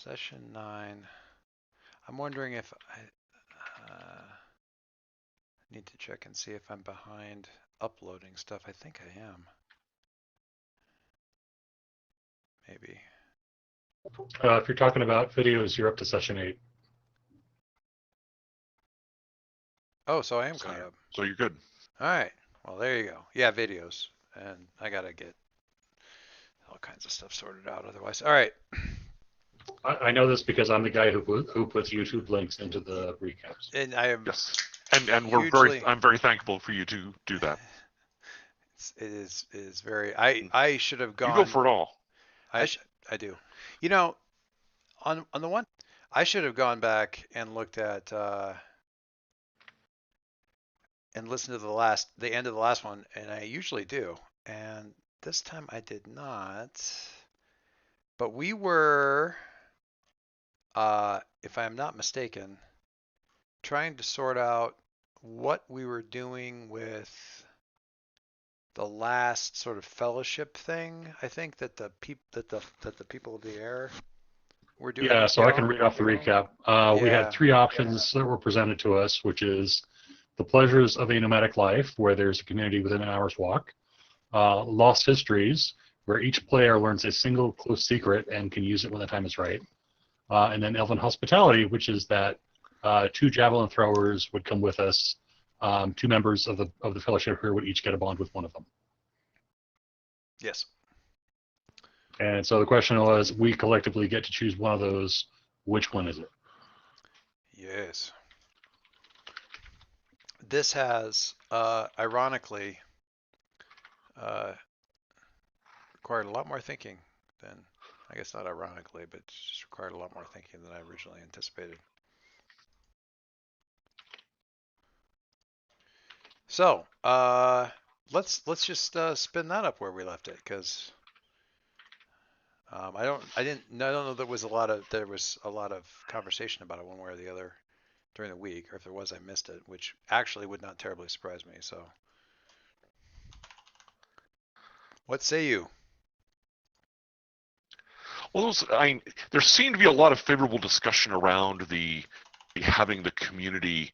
Session 9. I'm wondering if I need to check and see if I'm behind uploading stuff. I think I am. Maybe. If you're talking about videos, you're up to session 8. Oh, so I am caught up. So you're good. All right. Well, there you go. Yeah, videos. And I got to get all kinds of stuff sorted out otherwise. All right. I know this because I'm the guy who puts YouTube links into the recaps. And I am. Yes. And we're hugely, I'm very thankful for you to do that. It is very. I should have gone. You go for it all. I do. You know, on the one, I should have gone back and looked at and listened to the end of the last one, and I usually do. And this time I did not. But we were, if I'm not mistaken, trying to sort out what we were doing with the last sort of fellowship thing. I think that the people of the air were doing. Yeah, so I can read off the recap. We Yeah. had 3 options that were presented to us, which is the pleasures of a nomadic life, where there's a community within an hour's walk. Lost histories, where each player learns a single close secret and can use it when the time is right. And then elven hospitality, which is that 2 javelin throwers would come with us. 2 members of the fellowship here would each get a bond with one of them. Yes. And so the question was, we collectively get to choose one of those. Which one is it? Yes. This has, ironically, required a lot more thinking than, I guess not ironically, but just required a lot more thinking than I originally anticipated. So, let's just spin that up where we left it, because I don't know there was a lot of conversation about it one way or the other during the week, or if there was, I missed it, which actually would not terribly surprise me. So, what say you? Well, there seemed to be a lot of favorable discussion around the having the community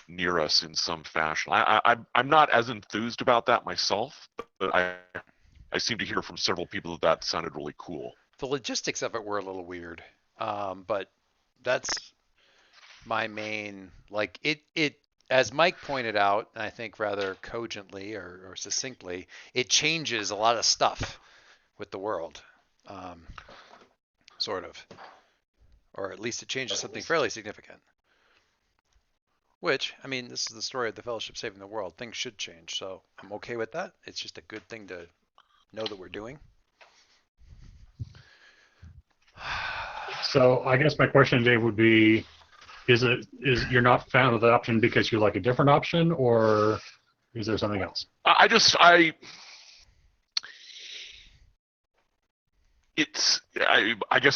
near us in some fashion. I'm not as enthused about that myself, but I seem to hear from several people that sounded really cool. The logistics of it were a little weird, but that's my main, like, it as Mike pointed out, and I think rather cogently or succinctly, it changes a lot of stuff with the world, sort of, or at least it changes something fairly significant. Which, I mean, this is the story of the Fellowship saving the world. Things should change, so I'm okay with that. It's just a good thing to know that we're doing. So I guess my question, Dave, would be, is you're not a fan of the option because you like a different option, or is there something else? I guess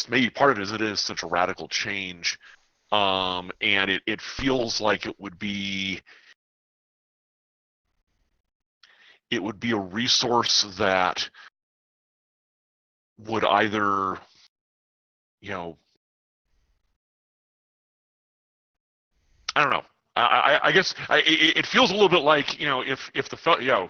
maybe part of it is it is such a radical change, and it feels like it would be a resource that would either, I don't know. I guess it feels a little bit like, if the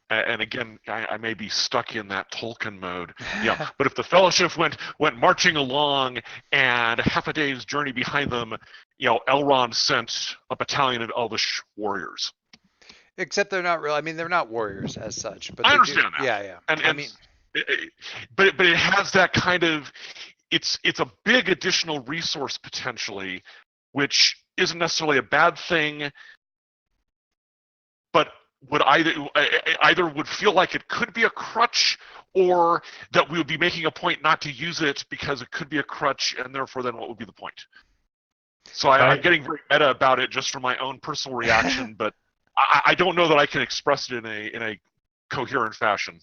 and again, I may be stuck in that Tolkien mode. Yeah, but if the Fellowship went marching along, and half a day's journey behind them, Elrond sent a battalion of Elvish warriors. Except they're not real. I mean, they're not warriors as such. But I understand that. Yeah. And I mean, but it has that kind of, it's a big additional resource potentially, which isn't necessarily a bad thing, but would either would feel like it could be a crutch, or that we would be making a point not to use it because it could be a crutch, and therefore then what would be the point? So I'm getting very meta about it just from my own personal reaction, but I don't know that I can express it in a coherent fashion.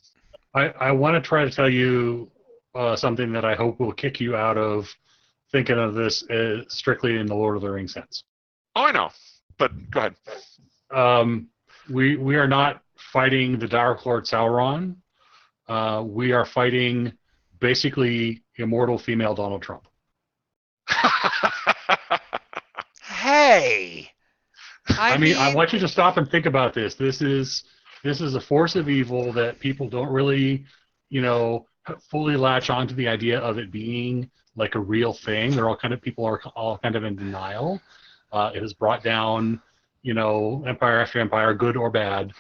I want to try to tell you something that I hope will kick you out of thinking of this strictly in the Lord of the Rings sense. Oh, I know, but go ahead. We are not fighting the Dark Lord Sauron. We are fighting basically immortal female Donald Trump. Hey, I I mean, I mean, want you to stop and think about this. This is a force of evil that people don't really, fully latch onto the idea of it being like a real thing. People are all kind of in denial. It has brought down, empire after empire, good or bad,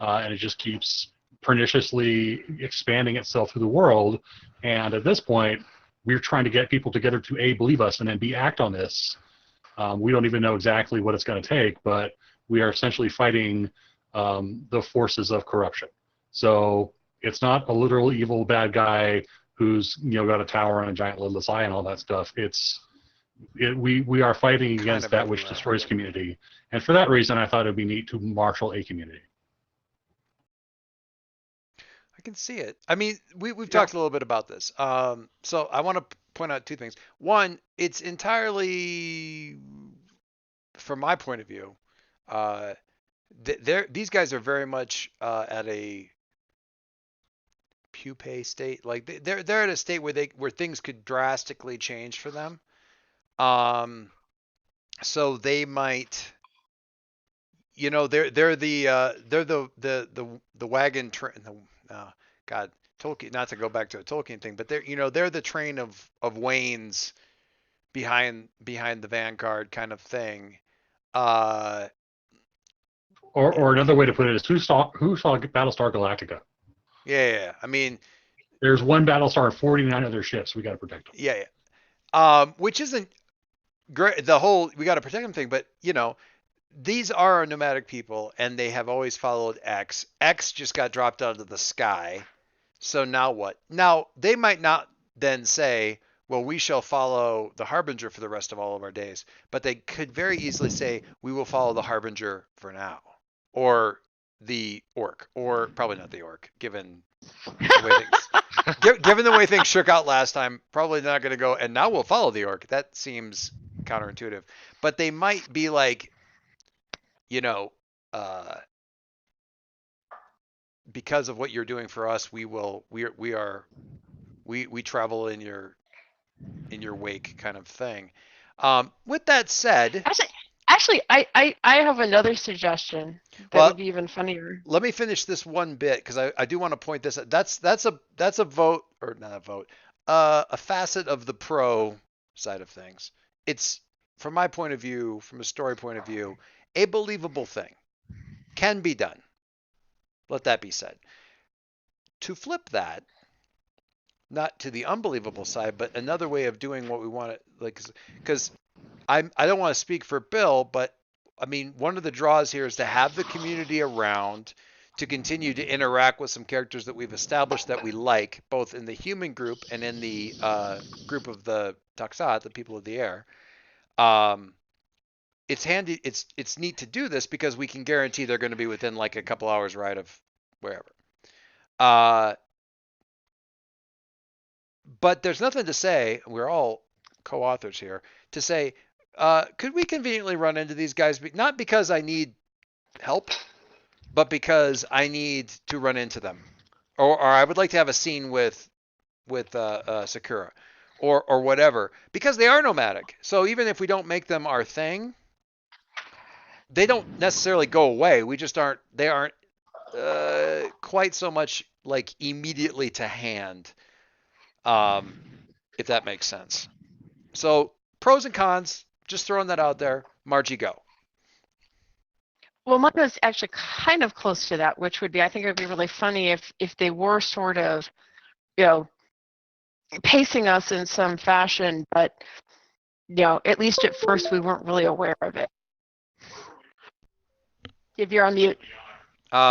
and it just keeps perniciously expanding itself through the world. And at this point, we're trying to get people together to believe us and then act on this. We don't even know exactly what it's going to take, but we are essentially fighting the forces of corruption. So it's not a literal evil bad guy who's got a tower and a giant lidless eye and all that stuff. We are fighting kind against of that which everywhere. destroys community, and for that reason, I thought it'd be neat to marshal a community. I can see it. I mean, we've Yeah. talked a little bit about this. So I want to point out two things. One, it's entirely, from my point of view, uh, these guys are very much at a pupae state. Like they're at a state where things could drastically change for them. Um, so they might, they're the wagon train. God, Tolkien. Not to go back to a Tolkien thing, but they're the train of Waynes behind the vanguard kind of thing. Uh, Or another way to put it is who saw Battlestar Galactica? yeah. I mean, There's one Battlestar and 49 other ships. We got to protect them. yeah. Which isn't great. The whole we got to protect them thing, but these are nomadic people, and they have always followed X. X just got dropped out of the sky. So now what? Now they might not then say, well, we shall follow the Harbinger for the rest of all of our days, but they could very easily say, we will follow the Harbinger for now, or the Orc, or probably not the Orc, given the way given the way things shook out last time. Probably not going to go. And now we'll follow the Orc. That seems counterintuitive, but they might be like, you know, uh, because of what you're doing for us, we travel in your wake kind of thing. With that said, Actually, I have another suggestion that well, would be even funnier. let me finish this one bit because I do want to point this out. That's a vote or not a vote, a facet of the pro side of things. It's from my point of view, from a story point of view, a believable thing can be done. Let that be said. To flip that, not to the unbelievable side, but another way of doing what we want to like, because I don't want to speak for Bill, but I mean one of the draws here is to have the community around to continue to interact with some characters that we've established that we like, both in the human group and in the group of the Taksat, the people of the air. Um, it's handy. It's neat to do this because we can guarantee they're going to be within like a couple hours ride of wherever. Uh, but there's nothing to say. We're all co-authors here to say, could we conveniently run into these guys? Not because I need help, but because I need to run into them, or I would like to have a scene with Sakura, or whatever, because they are nomadic. So even if we don't make them our thing, they don't necessarily go away. We just aren't. They aren't quite so much like immediately to hand, um, if that makes sense. So pros and cons, just throwing that out there. Margie, go. Well, mine was actually kind of close to that, which would be I think it would be really funny if they were sort of, you know, pacing us in some fashion, but at least at first we weren't really aware of it. If you're on mute,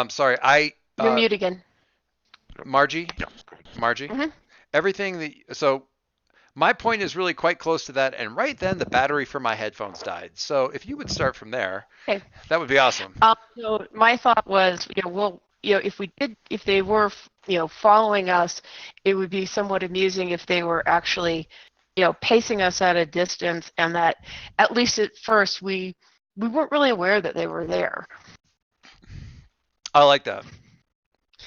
Sorry, you're mute again. Margie, Yeah. Margie, Mhm. everything that so my point is really quite close to that, and right then the battery for my headphones died. So if you would start from there, Okay. that would be awesome. So my thought was, if they were, following us, it would be somewhat amusing if they were actually, pacing us at a distance, and that at least at first we weren't really aware that they were there. I like that.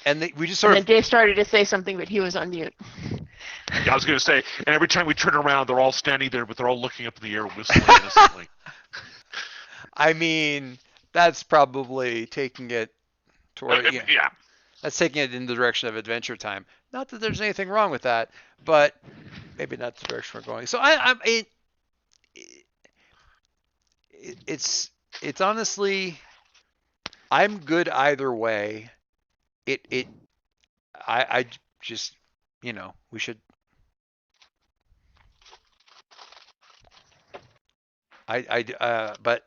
And we just And sort then of Dave started to say something, but he was on mute. Yeah, I was going to say, and every time we turn around, they're all standing there, but they're all looking up in the air, whistling innocently. I mean, that's probably taking it toward, yeah, Yeah. that's taking it in the direction of Adventure Time. Not that there's anything wrong with that, but maybe not the direction we're going. So it's honestly, I'm good either way. It I just, we should. But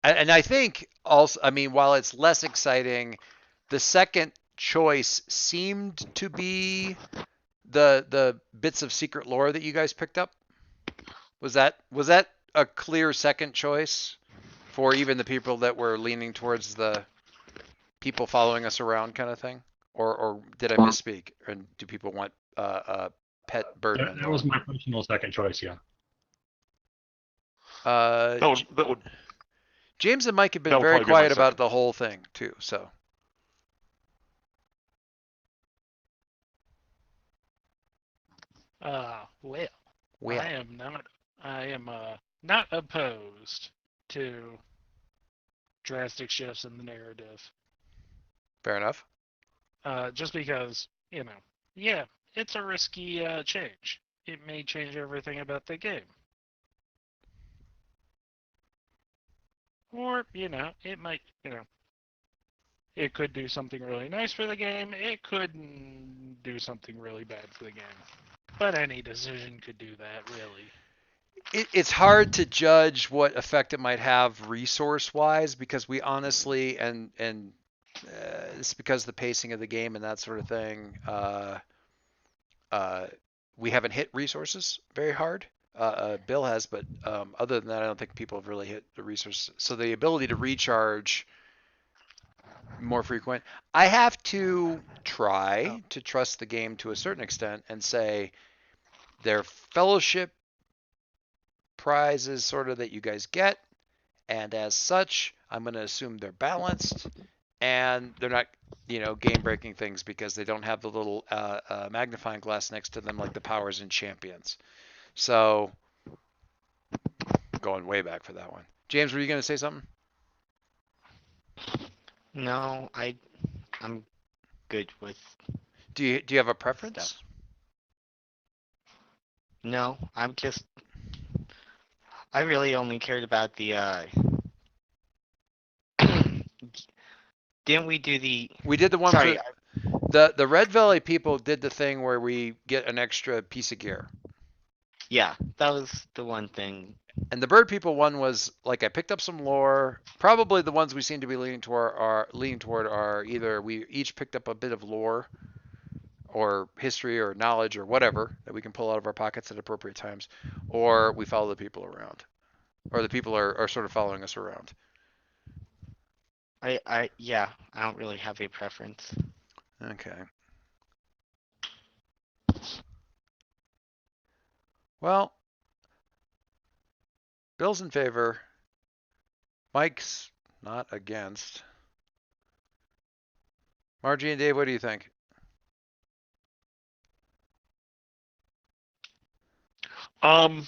and I think also, I mean, while it's less exciting, the second choice seemed to be the bits of secret lore that you guys picked up. Was that a clear second choice for even the people that were leaning towards the people following us around kind of thing, or did I misspeak? And do people want pet birdman That lore? was my personal second choice. Yeah. That would James and Mike have been That'll very probably be my quiet about second. the whole thing too. So Well, well, I am not opposed to drastic shifts in the narrative. fair enough. Just because, yeah, it's a risky change. It may change everything about the game. Or, it might, it could do something really nice for the game. It could do something really bad for the game. But any decision could do that, really. It's hard to judge what effect it might have resource-wise because we honestly, and it's because of the pacing of the game and that sort of thing. We haven't hit resources very hard. Bill has, but other than that, I don't think people have really hit the resources. So the ability to recharge more frequent. I have to try to trust the game to a certain extent and say their fellowship prizes sort of that you guys get, and as such, I'm going to assume they're balanced and they're not, game breaking things because they don't have the little magnifying glass next to them like the powers in Champions. So, going way back for that one. James, were you going to say something? No, I'm good with. Do you have a preference? Stuff. No, I really only cared about the. Didn't we do the? We did the one Sorry, for the Red Valley people did the thing where we get an extra piece of gear. yeah, that was the one thing. And the bird people one was like I picked up some lore. Probably the ones we seem to be leaning toward are either we each picked up a bit of lore or history or knowledge or whatever that we can pull out of our pockets at appropriate times, or we follow the people around, or the people are sort of following us around. Yeah, I don't really have a preference. Okay. Well, Bill's in favor. Mike's not against. Margie and Dave, what do you think? I'm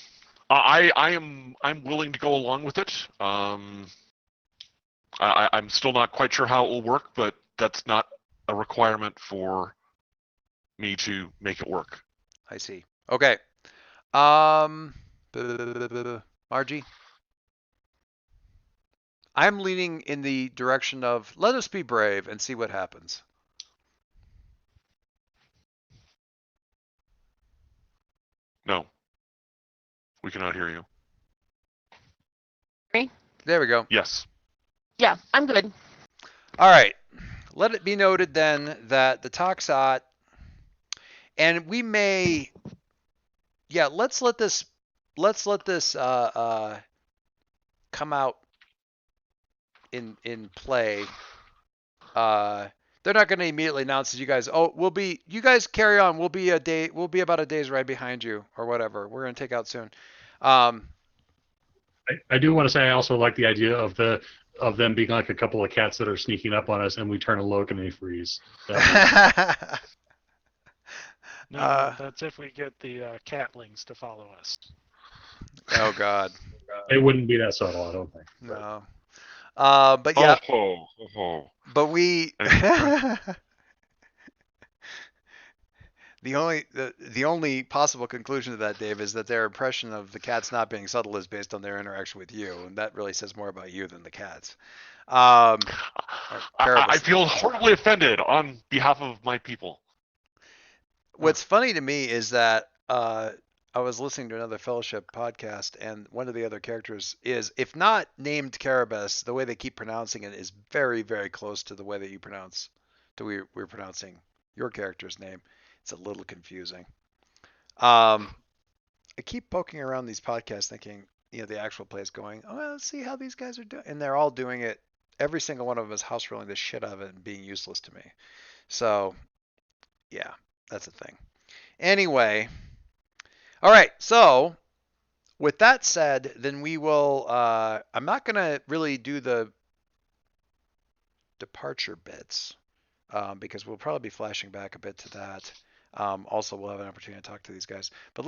willing to go along with it. I'm still not quite sure how it will work, but that's not a requirement for me to make it work. I see. Okay. Margie? I'm leaning in the direction of let us be brave and see what happens. No. We cannot hear you. There we go. Yes. Yeah, I'm good. All right. Let it be noted then that the Toxot, and we may, yeah, let's let this come out in play. They're not going to immediately announce to you guys, oh, you guys carry on. We'll be about a day's ride behind you or whatever. We're going to take out soon. I do want to say I also like the idea of them being like a couple of cats that are sneaking up on us, and we turn a Logan and they freeze. No, that's if we get the catlings to follow us. Oh God, It wouldn't be that subtle, I don't think. no. But yeah, Oh, ho, ho. but we. Anyway, The only possible conclusion to that, Dave, is that their impression of the cats not being subtle is based on their interaction with you, and that really says more about you than the cats. Or I Caribus. feel horribly offended on behalf of my people. What's funny to me is that I was listening to another Fellowship podcast, and one of the other characters is, if not named Caribus, the way they keep pronouncing it is very, very close to the way that you pronounce, we're pronouncing your character's name. It's a little confusing. I keep poking around these podcasts thinking, the actual play is going, oh, well, let's see how these guys are doing. And they're all doing it. Every single one of them is house rolling the shit out of it and being useless to me. So, yeah, that's a thing. Anyway, all right. So, with that said, then we will, I'm not going to really do the departure bits because we'll probably be flashing back a bit to that. Also, we'll have an opportunity to talk to these guys. But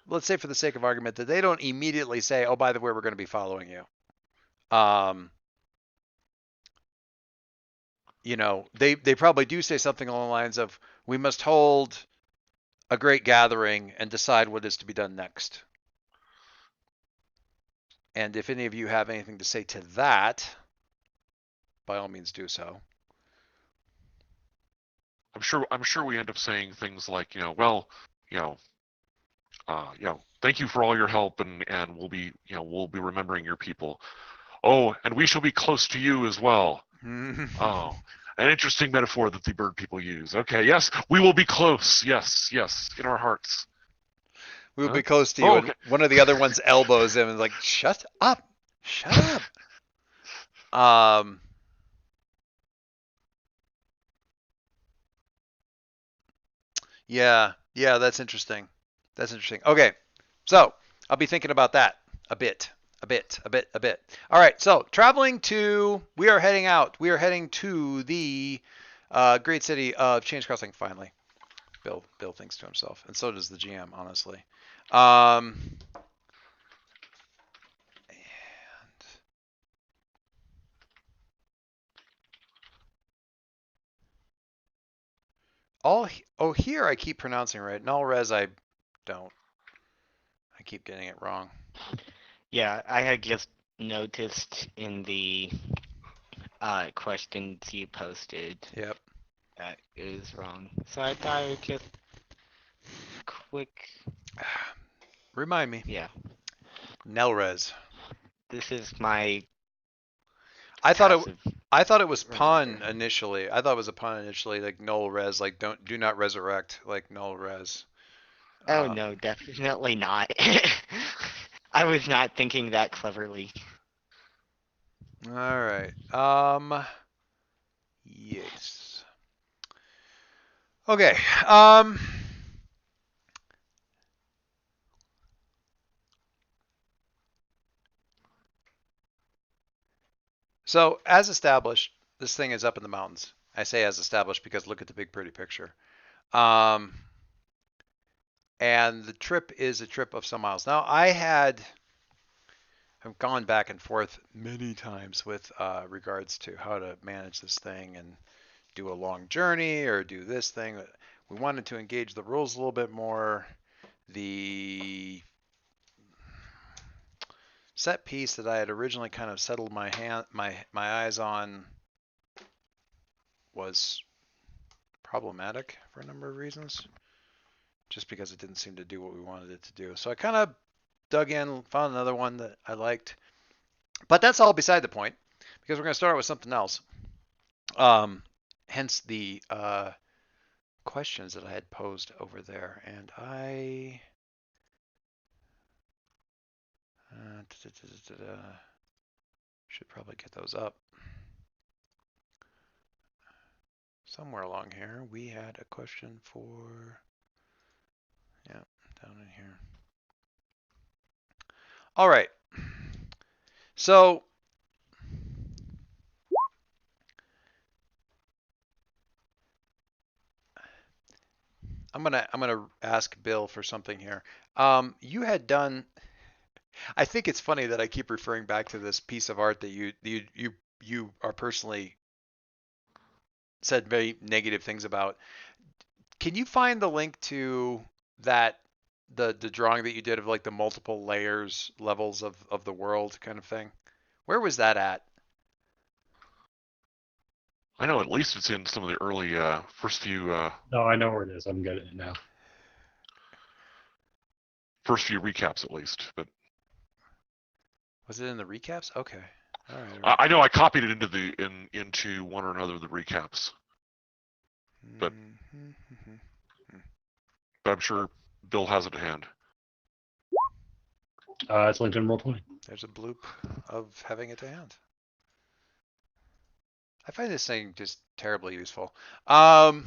let's say, for the sake of argument, that they don't immediately say, "Oh, by the way, we're going to be following you." They probably do say something along the lines of, "We must hold a great gathering and decide what is to be done next." And if any of you have anything to say to that, by all means, do so. I'm sure we end up saying things like, well, thank you for all your help, and we'll be remembering your people. Oh, and we shall be close to you as well. Oh, an interesting metaphor that the bird people use. Okay, yes, we will be close. Yes, in our hearts. We'll Huh? be close to you. Oh, And okay. one of the other ones elbows him and is like, "Shut up, shut up." Yeah, that's interesting. That's interesting. Okay, so I'll be thinking about that a bit. All right, so we are heading out. We are heading to the great city of Change Crossing. Finally, Bill thinks to himself, and so does the GM, honestly. And here I keep pronouncing right. Null-res I don't. I keep getting it wrong. Yeah, I had just noticed in the questions you posted Yep. that it was wrong. So I thought I would just quick, Remind me. yeah, Nelres. this is my I thought passive. it was pun Remember. initially. I thought it was a pun initially, like null res, like do not resurrect, like null res. Oh no, definitely not. I was not thinking that cleverly. All right. Yes. Okay. So as established, this thing is up in the mountains. I say as established because look at the big pretty picture. And the trip is a trip of some miles. Now I've gone back and forth many times with regards to how to manage this thing and do a long journey or do this thing. We wanted to engage the rules a little bit more. The set piece that I had originally kind of settled my eyes on was problematic for a number of reasons, just because it didn't seem to do what we wanted it to do. So I kind of dug in, found another one that I liked, but that's all beside the point because we're going to start with something else. Hence the questions that I had posed over there, and I should probably get those up. Somewhere along here, we had a question for, yeah, down in here. All right. So, I'm gonna ask Bill for something here. You had done. I think it's funny that I keep referring back to this piece of art that you are personally said very negative things about. Can you find the link to that the drawing that you did of like the multiple layers levels of the world kind of thing? Where was that at? I know at least it's in some of the early first few No, I know where it is. I'm getting it now. recaps at least. But Was it in the recaps? Okay. All right. I know I copied it into one or another of the recaps. but- Mhm. But I'm sure Bill has it at hand. It's linked in Roll20. There's a bloop of having it to hand. I find this thing just terribly useful. Now,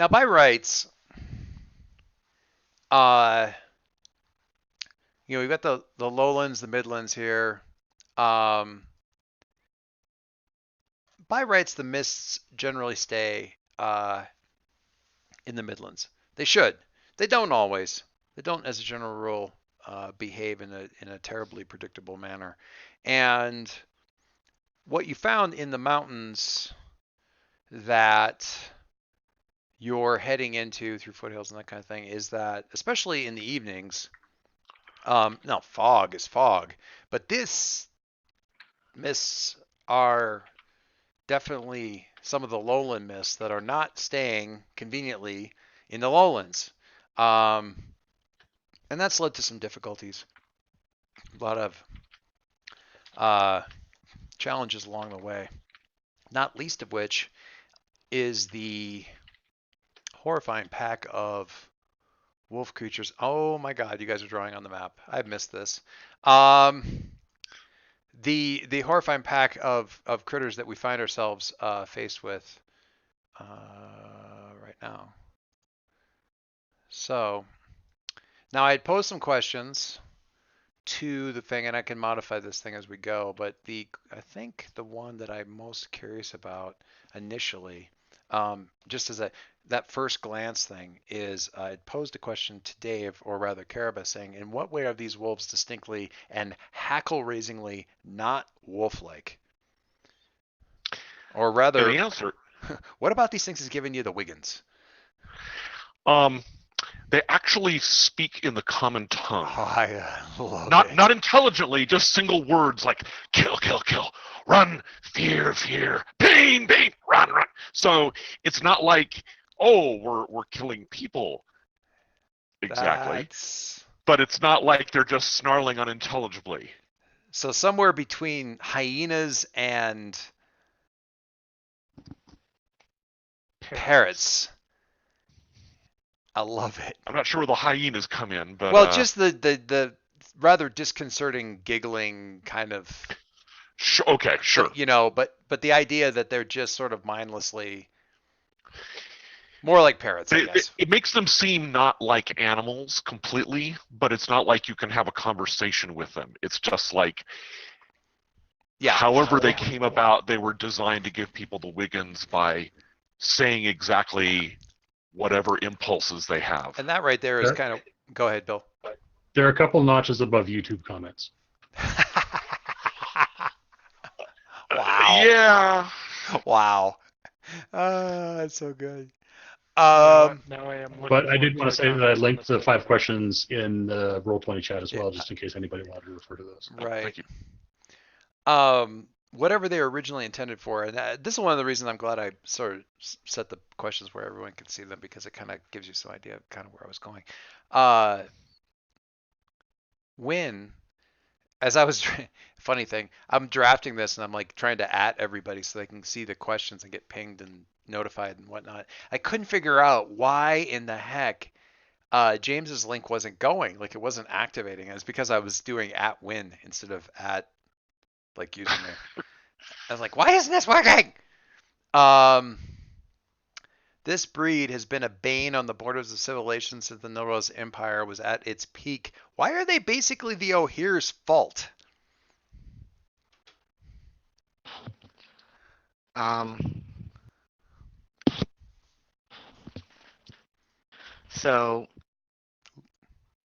by rights, we've got the lowlands, the midlands here. By rights, the mists generally stay in the midlands. They should. They don't always. They don't, as a general rule, behave in a terribly predictable manner. And what you found in the mountains that you're heading into through foothills and that kind of thing is that, especially in the evenings, now fog is fog, but this mists are definitely some of the lowland mists that are not staying conveniently in the lowlands. And that's led to some difficulties. A lot of challenges along the way. Not least of which is the horrifying pack of wolf creatures. Oh my god, you guys are drawing on the map. I've missed this. The horrifying pack of critters that we find ourselves faced with right now. So now I had posed some questions to the thing, and I can modify this thing as we go. But I think the one that I'm most curious about initially, just as that first glance thing, is I posed a question to Dave, or rather Caraba, saying, in what way are these wolves distinctly and hackle-raisingly not wolf-like? Or And rather, the answer, what about these things is giving you the Wiggins? they actually speak in the common tongue. Oh, I love Not it. not intelligently, just single words like kill, kill, kill, run, fear, fear, pain, pain, run, run. So it's not like, oh, we're killing people exactly, That's but it's not like they're just snarling unintelligibly. so somewhere between hyenas and parrots. I love it. I'm not sure where the hyenas come in, but Well, just the rather disconcerting giggling kind of, okay, sure. but the idea that they're just sort of mindlessly, more like parrots, I guess. It makes them seem not like animals completely, but it's not like you can have a conversation with them. It's just like, Yeah. however they came about, they were designed to give people the Wiggins by saying exactly whatever impulses they have. And that right there is Sure. kind of. Go ahead, Bill. There are a couple notches above YouTube comments. Wow. Yeah. Wow. That's so good. Now I am looking But I did forward want to the say that I comments on linked this the one. 5 questions in the Roll20 chat as well, Yeah. just in case anybody wanted to refer to those. Right. Thank you. Whatever they were originally intended for, and this is one of the reasons I'm glad I sort of set the questions where everyone can see them, because it kind of gives you some idea of kind of where I was going. When, as I was, funny thing, I'm drafting this and I'm like trying to @ everybody so they can see the questions and get pinged and notified and whatnot. I couldn't figure out why in the heck James's link wasn't going, like it wasn't activating. It's because I was doing @win instead of like username. I was like, why isn't this working? This breed has been a bane on the borders of civilization since the Nilros Empire was at its peak. Why are they basically the O'Here's fault? Um, So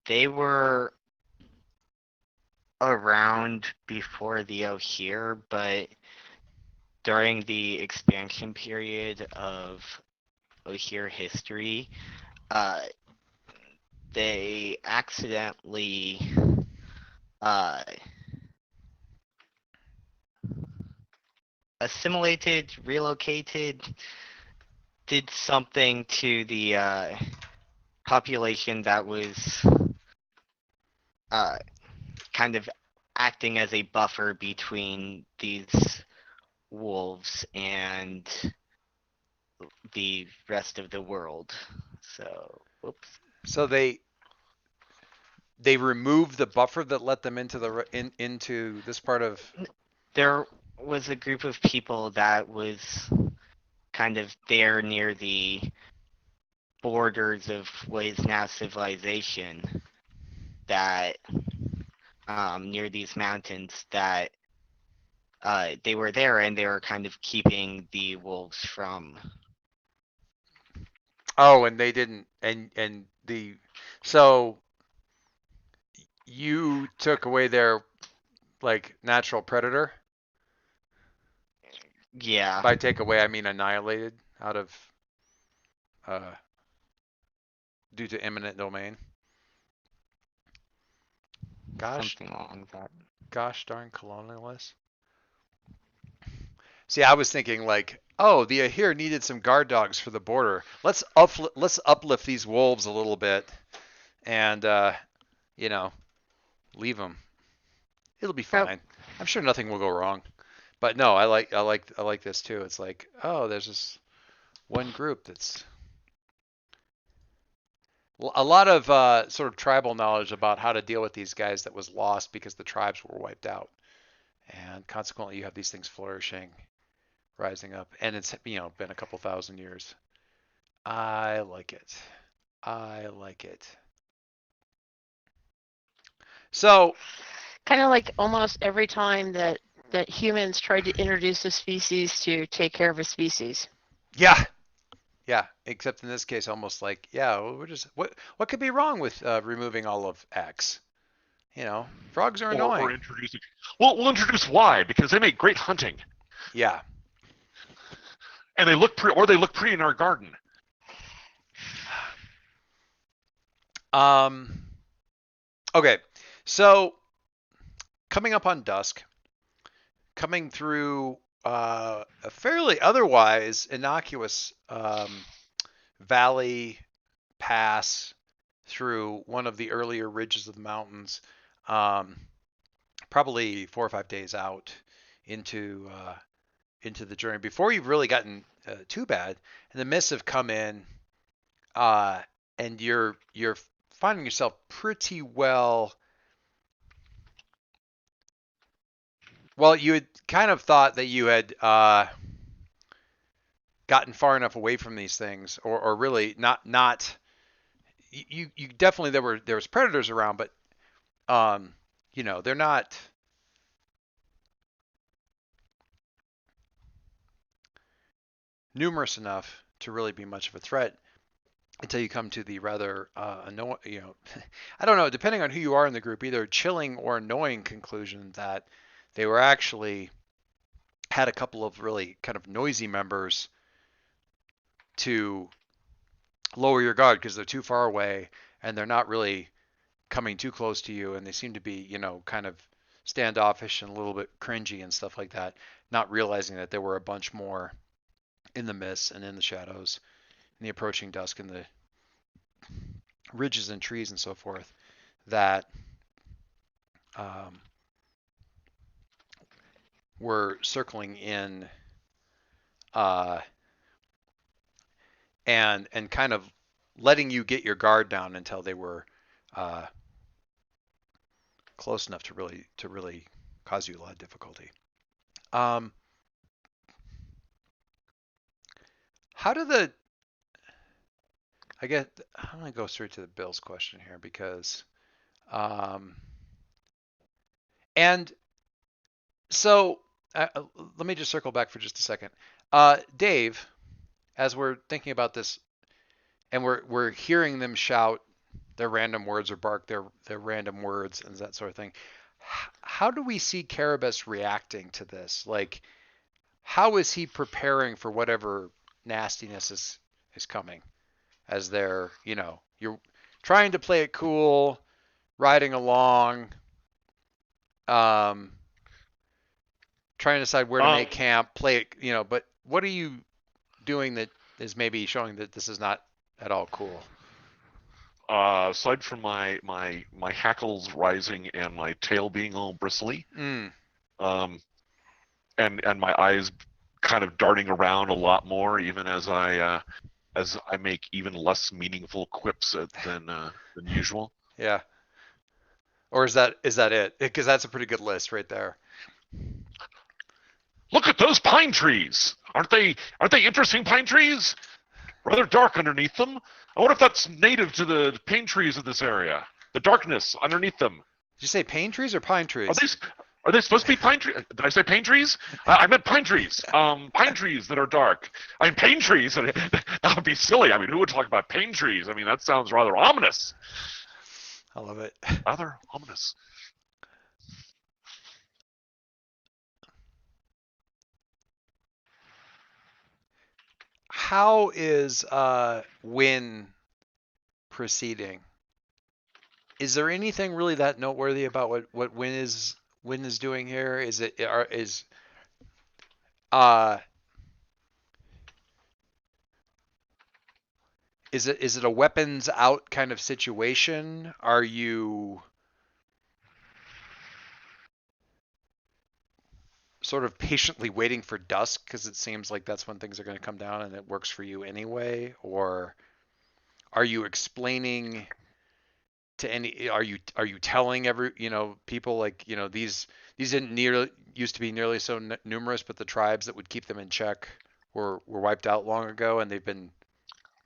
they were around before the O'Here, but during the expansion period of O'Here history, uh, they accidentally uh, assimilated, relocated, did something to the population that was uh, kind of acting as a buffer between these wolves and the rest of the world. So, whoops. So they removed the buffer that let them into into this part of. There was a group of people that was kind of there near the borders of what is now civilization, that near these mountains, that they were there and they were kind of keeping the wolves from. Oh, and they didn't, and the so you took away their like natural predator. Yeah, By take away, I mean annihilated out of uh, due to eminent domain. Gosh, something along that. gosh darn colonialists. See, I was thinking like, oh, the Ahir needed some guard dogs for the border. Let's uplift these wolves a little bit, and you know, leave them. It'll be Yep. fine. I'm sure nothing will go wrong. But no, I like this too. It's like, oh, there's this one group that's a lot of sort of tribal knowledge about how to deal with these guys that was lost because the tribes were wiped out, and consequently you have these things flourishing, rising up, and it's been a couple thousand years. I like it. I like it. So Kind of like almost every time that humans tried to introduce a species to take care of a species. yeah, yeah. Except in this case, almost like we're just what could be wrong with removing all of X? Frogs are Or annoying. introducing. Well, we'll introduce Y because they make great hunting, Yeah. and they look pretty, or they look pretty in our garden. Okay. So coming up on dusk, coming through a fairly otherwise innocuous valley pass through one of the earlier ridges of the mountains, probably 4 or 5 days out into the journey before you've really gotten too bad, and the mists have come in, and you're finding yourself pretty well. Well, you had kind of thought that you had gotten far enough away from these things, or really not. You definitely there was predators around, but they're not numerous enough to really be much of a threat until you come to the rather annoying, I don't know, depending on who you are in the group, either chilling or annoying conclusion that they were actually had a couple of really kind of noisy members to lower your guard because they're too far away and they're not really coming too close to you, and they seem to be, kind of standoffish and a little bit cringy and stuff like that, not realizing that there were a bunch more in the mists and in the shadows, in the approaching dusk, and the ridges and trees and so forth that were circling in and kind of letting you get your guard down until they were close enough to really cause you a lot of difficulty. How do the I guess I'm gonna go straight to the Bills question here because and so let me just circle back for just a second. Dave, as we're thinking about this, and we're hearing them shout their random words or bark their random words and that sort of thing. How do we see Carabas reacting to this? Like, how is he preparing for whatever nastiness is coming? As they're, you're trying to play it cool, riding along, um, trying to decide where to make camp, play it, but what are you doing that is maybe showing that this is not at all cool? Aside from my hackles rising and my tail being all bristly, Mm. And my eyes kind of darting around a lot more, even as I make even less meaningful quips than usual. Yeah. Or is that it? Because that's a pretty good list right there. Look at those pine trees! Aren't they interesting pine trees? Rather dark underneath them. I wonder if that's native to the pine trees of this area. The darkness underneath them. Did you say pain trees or pine trees? Are they supposed to be pine trees? Did I say pain trees? I meant pine trees. Pine trees that are dark. I mean, pain trees. That would be silly. I mean, who would talk about pain trees? I mean, that sounds rather ominous. I love it. Rather ominous. How is Win proceeding? Is there anything really that noteworthy about what Win is doing here? Is it a weapons out kind of situation? Are you sort of patiently waiting for dusk because it seems like that's when things are going to come down and it works for you anyway? Or are you explaining to are you telling people like, these didn't used to be nearly so numerous, but the tribes that would keep them in check were wiped out long ago and they've been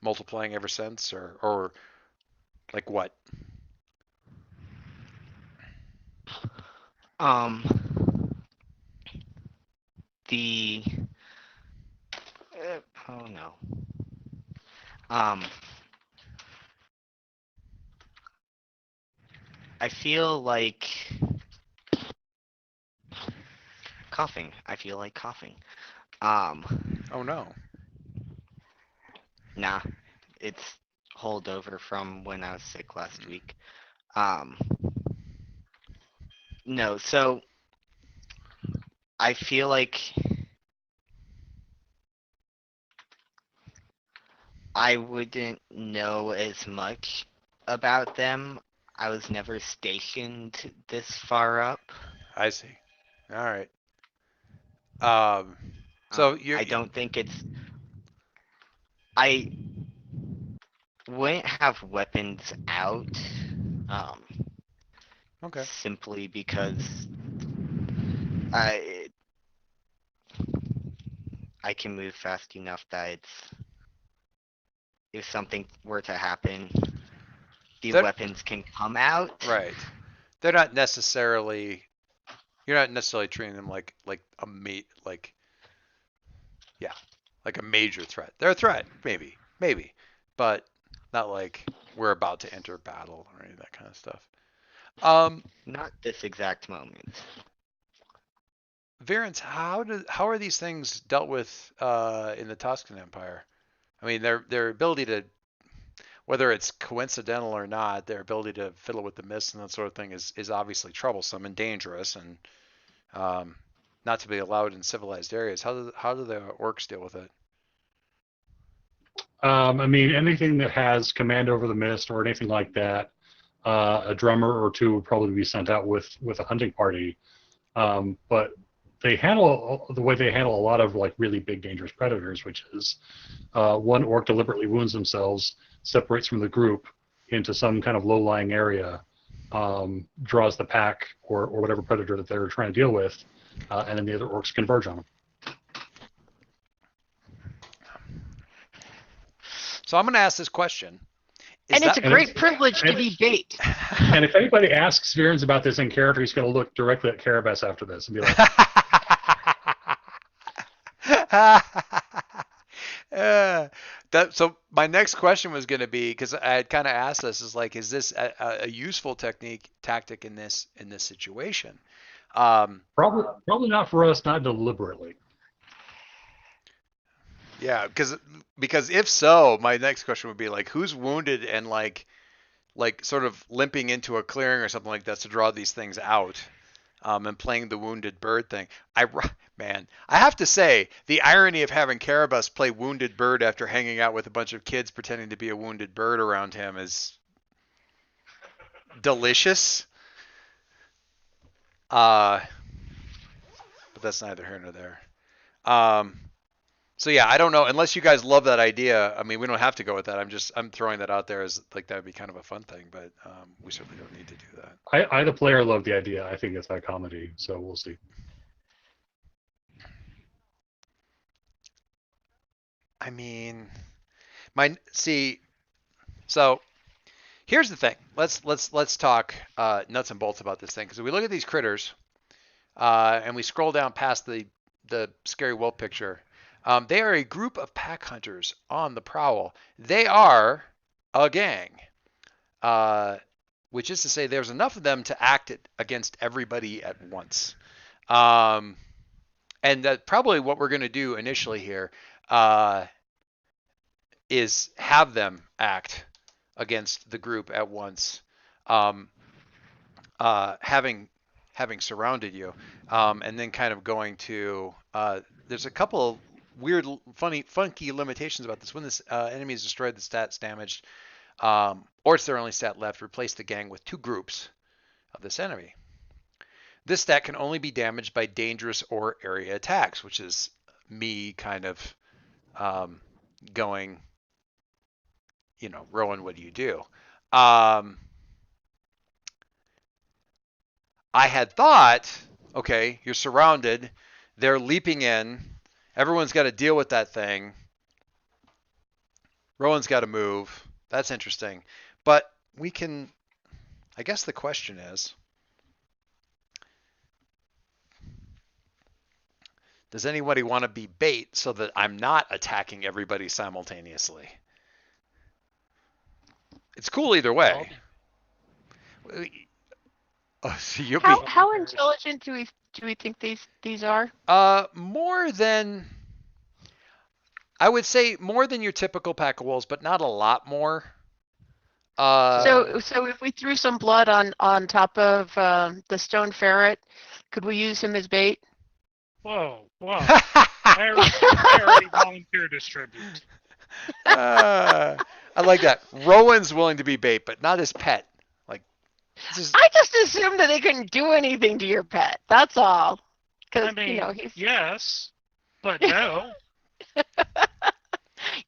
multiplying ever since, or like what? The oh no. I feel like coughing. Oh no. Nah, it's holdover from when I was sick last week. No, so I feel like I wouldn't know as much about them. I was never stationed this far up. I see. All right. So I don't think I wouldn't have weapons out. Okay. Simply because I can move fast enough that if something were to happen, the weapons can come out. Right. They're not necessarily. You're not necessarily treating them like a like a major threat. They're a threat, maybe, but not like we're about to enter battle or any of that kind of stuff. Not this exact moment. Variants, how are these things dealt with in the Tuscan Empire? I mean, their ability to, whether it's coincidental or not, their ability to fiddle with the mist and that sort of thing is obviously troublesome and dangerous, and not to be allowed in civilized areas. How do the orcs deal with it? I mean, anything that has command over the mist or anything like that, a drummer or two would probably be sent out with a hunting party. But they handle the way they handle a lot of like really big dangerous predators, which is one orc deliberately wounds themselves, separates from the group into some kind of low-lying area, draws the pack or whatever predator that they're trying to deal with, and then the other orcs converge on them. So I'm going to ask this question. It's a great privilege to be bait. And if anybody asks Virens about this in character, he's going to look directly at Carabas after this and be like, So my next question was going to be, because I had kind of asked this, is like, is this a useful tactic in this situation? Probably not for us, not deliberately. Yeah, because if so, my next question would be like, who's wounded and like sort of limping into a clearing or something like that to draw these things out, and playing the wounded bird thing. Man, I have to say the irony of having Carabas play wounded bird after hanging out with a bunch of kids pretending to be a wounded bird around him is delicious. But that's neither here nor there. So yeah, I don't know. Unless you guys love that idea, I mean, we don't have to go with that. I'm throwing that out there as like that would be kind of a fun thing, but we certainly don't need to do that. I the player, love the idea. I think it's high comedy, so we'll see. I mean, so here's the thing. Let's talk nuts and bolts about this thing, because if we look at these critters, and we scroll down past the scary wolf picture, they are a group of pack hunters on the prowl. They are a gang, which is to say there's enough of them to act against everybody at once. And that probably what we're going to do initially here is have them act against the group at once, having surrounded you, and then kind of going to there's a couple weird, funky limitations about this. When this enemy is destroyed, the stat's damaged, or it's their only stat left, replace the gang with 2 groups of this enemy. This stat can only be damaged by dangerous or area attacks, which is me kind of going, Rowan, what do you do? I had thought, okay, you're surrounded, they're leaping in, everyone's got to deal with that thing. Rowan's got to move. That's interesting. But we can, I guess the question is, does anybody want to be bait so that I'm not attacking everybody simultaneously? It's cool either way. So How intelligent do we think these are? More than, I would say, more than your typical pack of wolves, but not a lot more. So if we threw some blood on top of the stone ferret, could we use him as bait? Whoa. I already volunteer distribute. I like that. Rowan's willing to be bait, but not his pet. I just assumed that they couldn't do anything to your pet. That's all. Because I mean, he's. yes, but no.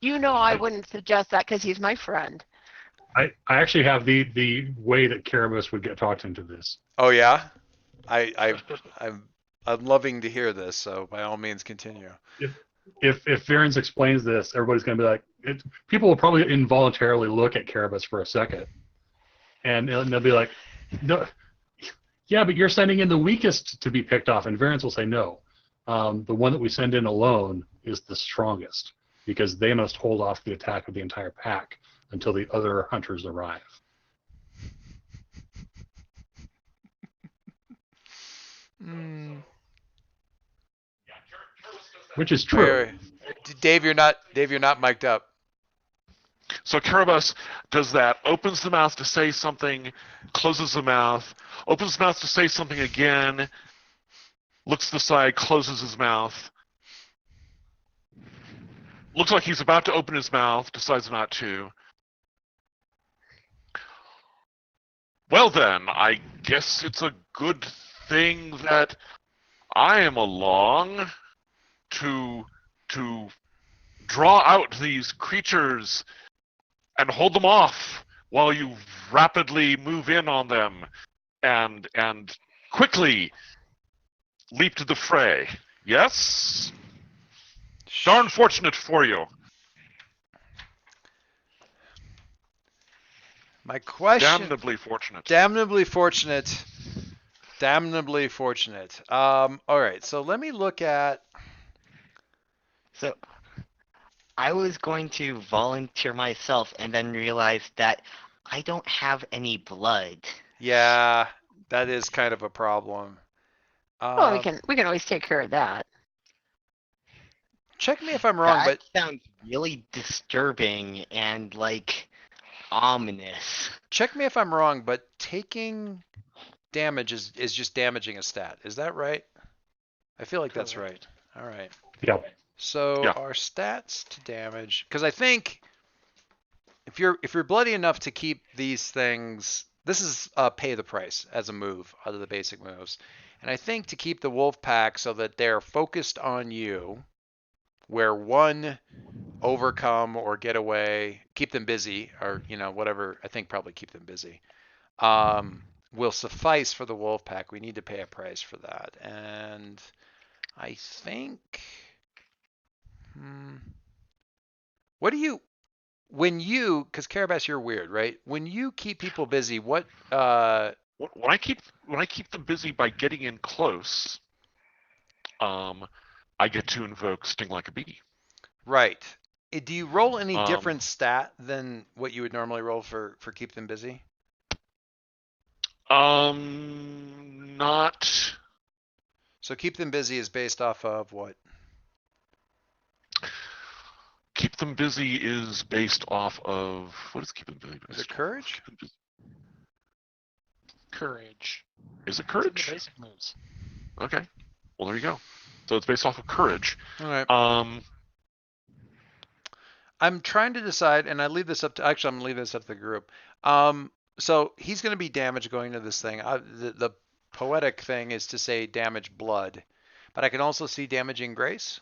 I wouldn't suggest that because he's my friend. I actually have the way that Carabas would get talked into this. Oh yeah, I'm loving to hear this. So by all means, continue. If Varens explains this, everybody's going to be like, people will probably involuntarily look at Carabas for a second, and they'll be like, no, yeah, but you're sending in the weakest to be picked off, and Varens will say no. The one that we send in alone is the strongest, because they must hold off the attack of the entire pack until the other hunters arrive. Which is true. Dave, you're not mic'd up. So Carabas does that, opens the mouth to say something, closes the mouth, opens the mouth to say something again, looks to the side, closes his mouth. Looks like he's about to open his mouth, decides not to. Well then, I guess it's a good thing that I am along to draw out these creatures and hold them off while you rapidly move in on them and quickly leap to the fray. Yes? Darn fortunate for you. My question. Damnably fortunate. Damnably fortunate. Damnably fortunate. All right, so let me look at. So I was going to volunteer myself and then realized that I don't have any blood. Yeah, that is kind of a problem. Well, we Um, can always take care of that. check me if I'm wrong, That but sounds really disturbing and like ominous. check me if I'm wrong, but taking damage is just damaging a stat. Is that right? I feel like that's right. Correct. All right. Yeah. So Yeah. our stats to damage, because I think if you're bloody enough to keep these things, this is pay the price as a move out of the basic moves, and I think to keep the wolf pack so that they're focused on you, where one overcome or get away, keep them busy, or whatever. I think probably keep them busy. Will suffice for the wolf pack. We need to pay a price for that, and I think. What do you because Carabas, you're weird, right? When you keep people busy, what? When I keep them busy by getting in close, I get to invoke Sting Like a Bee. Right. Do you roll any Um, different stat than what you would normally roll for keep them busy? Not. So keep them busy is based off of what? Keep them busy is based off of what is keep them busy Is based it courage? Courage. Is it It's in the courage? basic moves. Okay. Well, there you go. So it's based off of courage. All right. Um, I'm trying to decide, and I leave this up to. Actually, I'm gonna leave this up to the group. So he's gonna be damaged going to this thing. The poetic thing is to say damage blood, but I can also see damaging grace.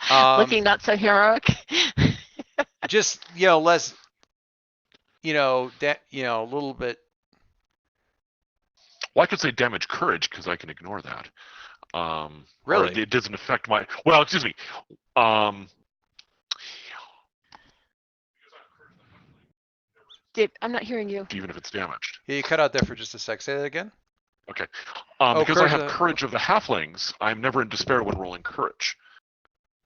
Looking not so heroic. Just less, a little bit. well, I could say damage courage because I can ignore that. Or Really? it doesn't affect my. Well, excuse me. I'm not hearing you. Even if it's damaged. Yeah, you cut out there for just a sec. Say that again. Okay. Oh, Because I courage have of- courage of the halflings, I'm never in despair when rolling courage.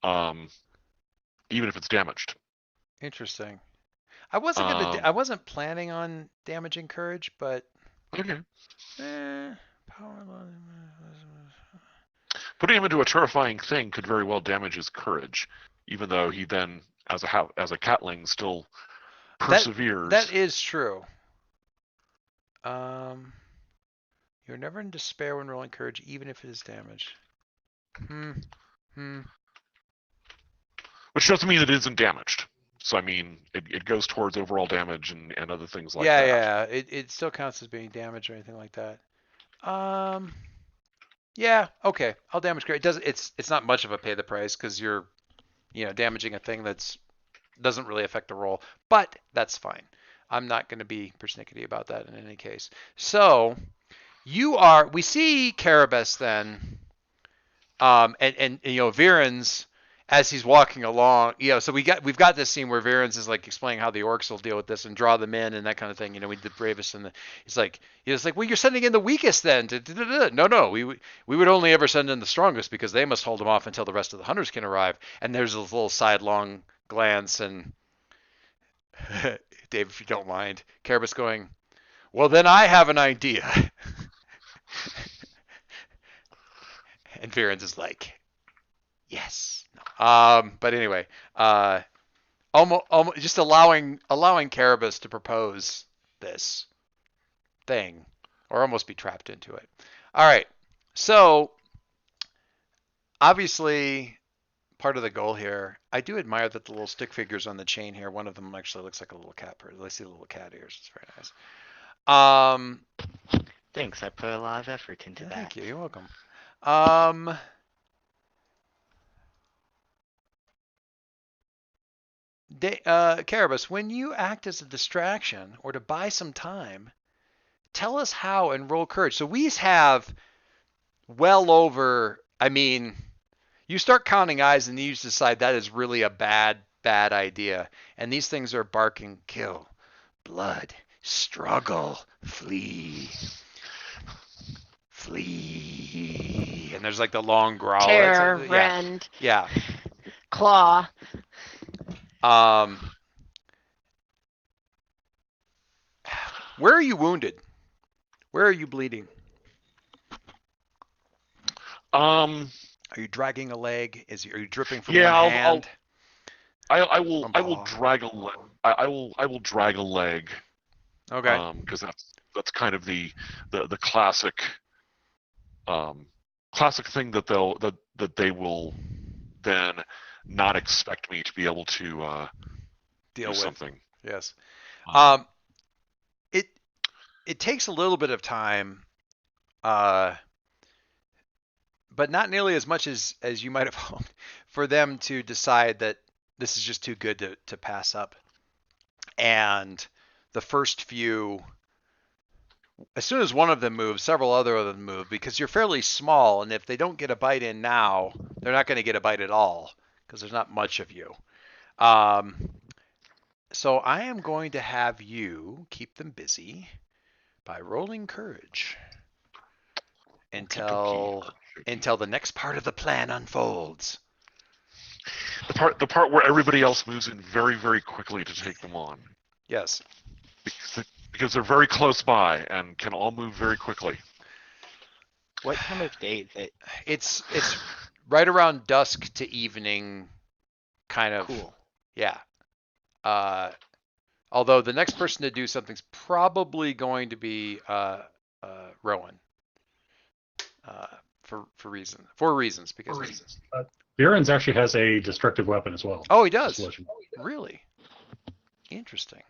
Even if it's damaged. Interesting. I wasn't gonna. I wasn't planning on damaging courage, but. Okay. Power. Putting him into a terrifying thing could very well damage his courage, even though he then, as a catling, still perseveres. That is true. You're never in despair when rolling courage, even if it is damaged. Which doesn't mean that it isn't damaged. So I mean, it goes towards overall damage and other things like that. Yeah. It still counts as being damaged or anything like that. Yeah. Okay. I'll damage courage. It's not much of a pay the price because you're, damaging a thing that's doesn't really affect the roll, but that's fine. I'm not going to be persnickety about that in any case. So we see Carabas then, and Viren's as he's walking along, so we've got this scene where Viren's is like explaining how the orcs will deal with this and draw them in and that kind of thing. We did the bravest and he's like, well, you're sending in the weakest then. No, we would only ever send in the strongest because they must hold them off until the rest of the hunters can arrive. And there's this little sidelong glance and Dave, if you don't mind, Carabas going, well, then I have an idea. And Viren's is like, yes. But anyway, almost just allowing Carabas to propose this thing, or almost be trapped into it. All right, so obviously part of the goal here. I do admire that the little stick figures on the chain here. One of them actually looks like a little cat. I see the little cat ears. It's very nice. Thanks, I put a lot of effort into that. Thank you. You're welcome. Carabas, when you act as a distraction or to buy some time, tell us how and roll courage. So we have well over, you start counting eyes and you decide that is really a bad idea. And these things are barking, kill, blood, struggle, flee. and there's like the long growl. Tear, Yeah, rend, yeah. claw. Where are you wounded? Where are you bleeding? Um, Are you dragging a leg? Are you dripping from yeah, one hand? I will One I will paw? drag a leg. I will drag a leg. Okay. Because that's kind of the classic classic thing that they will then not expect me to be able to Deal do with. something. Yes. Um, It takes a little bit of time, but not nearly as much as you might have hoped for them to decide that this is just too good to pass up. And the first few, as soon as one of them moves, several other of them move because you're fairly small, and if they don't get a bite in now, they're not going to get a bite at all because there's not much of you. So I am going to have you keep them busy by rolling courage until the next part of the plan unfolds. the part where everybody else moves in very, very quickly to take them on. Yes. Because they're very close by and can all move very quickly. What time of day is it? It's right around dusk to evening, kind of. Cool. Yeah. Although the next person to do something's probably going to be Rowan. For reasons because Viren's actually has a destructive weapon as well. Oh, he does. Just to let you know. Really interesting.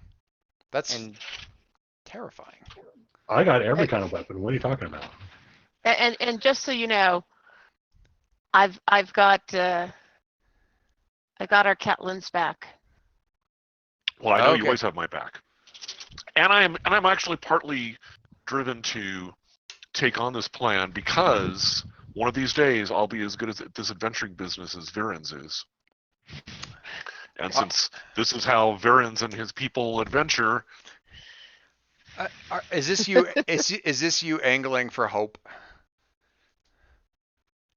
That's And terrifying. I got every kind of weapon. What are you talking about? And just so you know, I've got our cat Lynn's back. Well, I know you Okay. always have my back, and I'm actually partly driven to take on this plan because one of these days I'll be as good at this adventuring business as Viren's is. And since this is how Viren's and his people adventure, Is this you? Is this you angling for hope?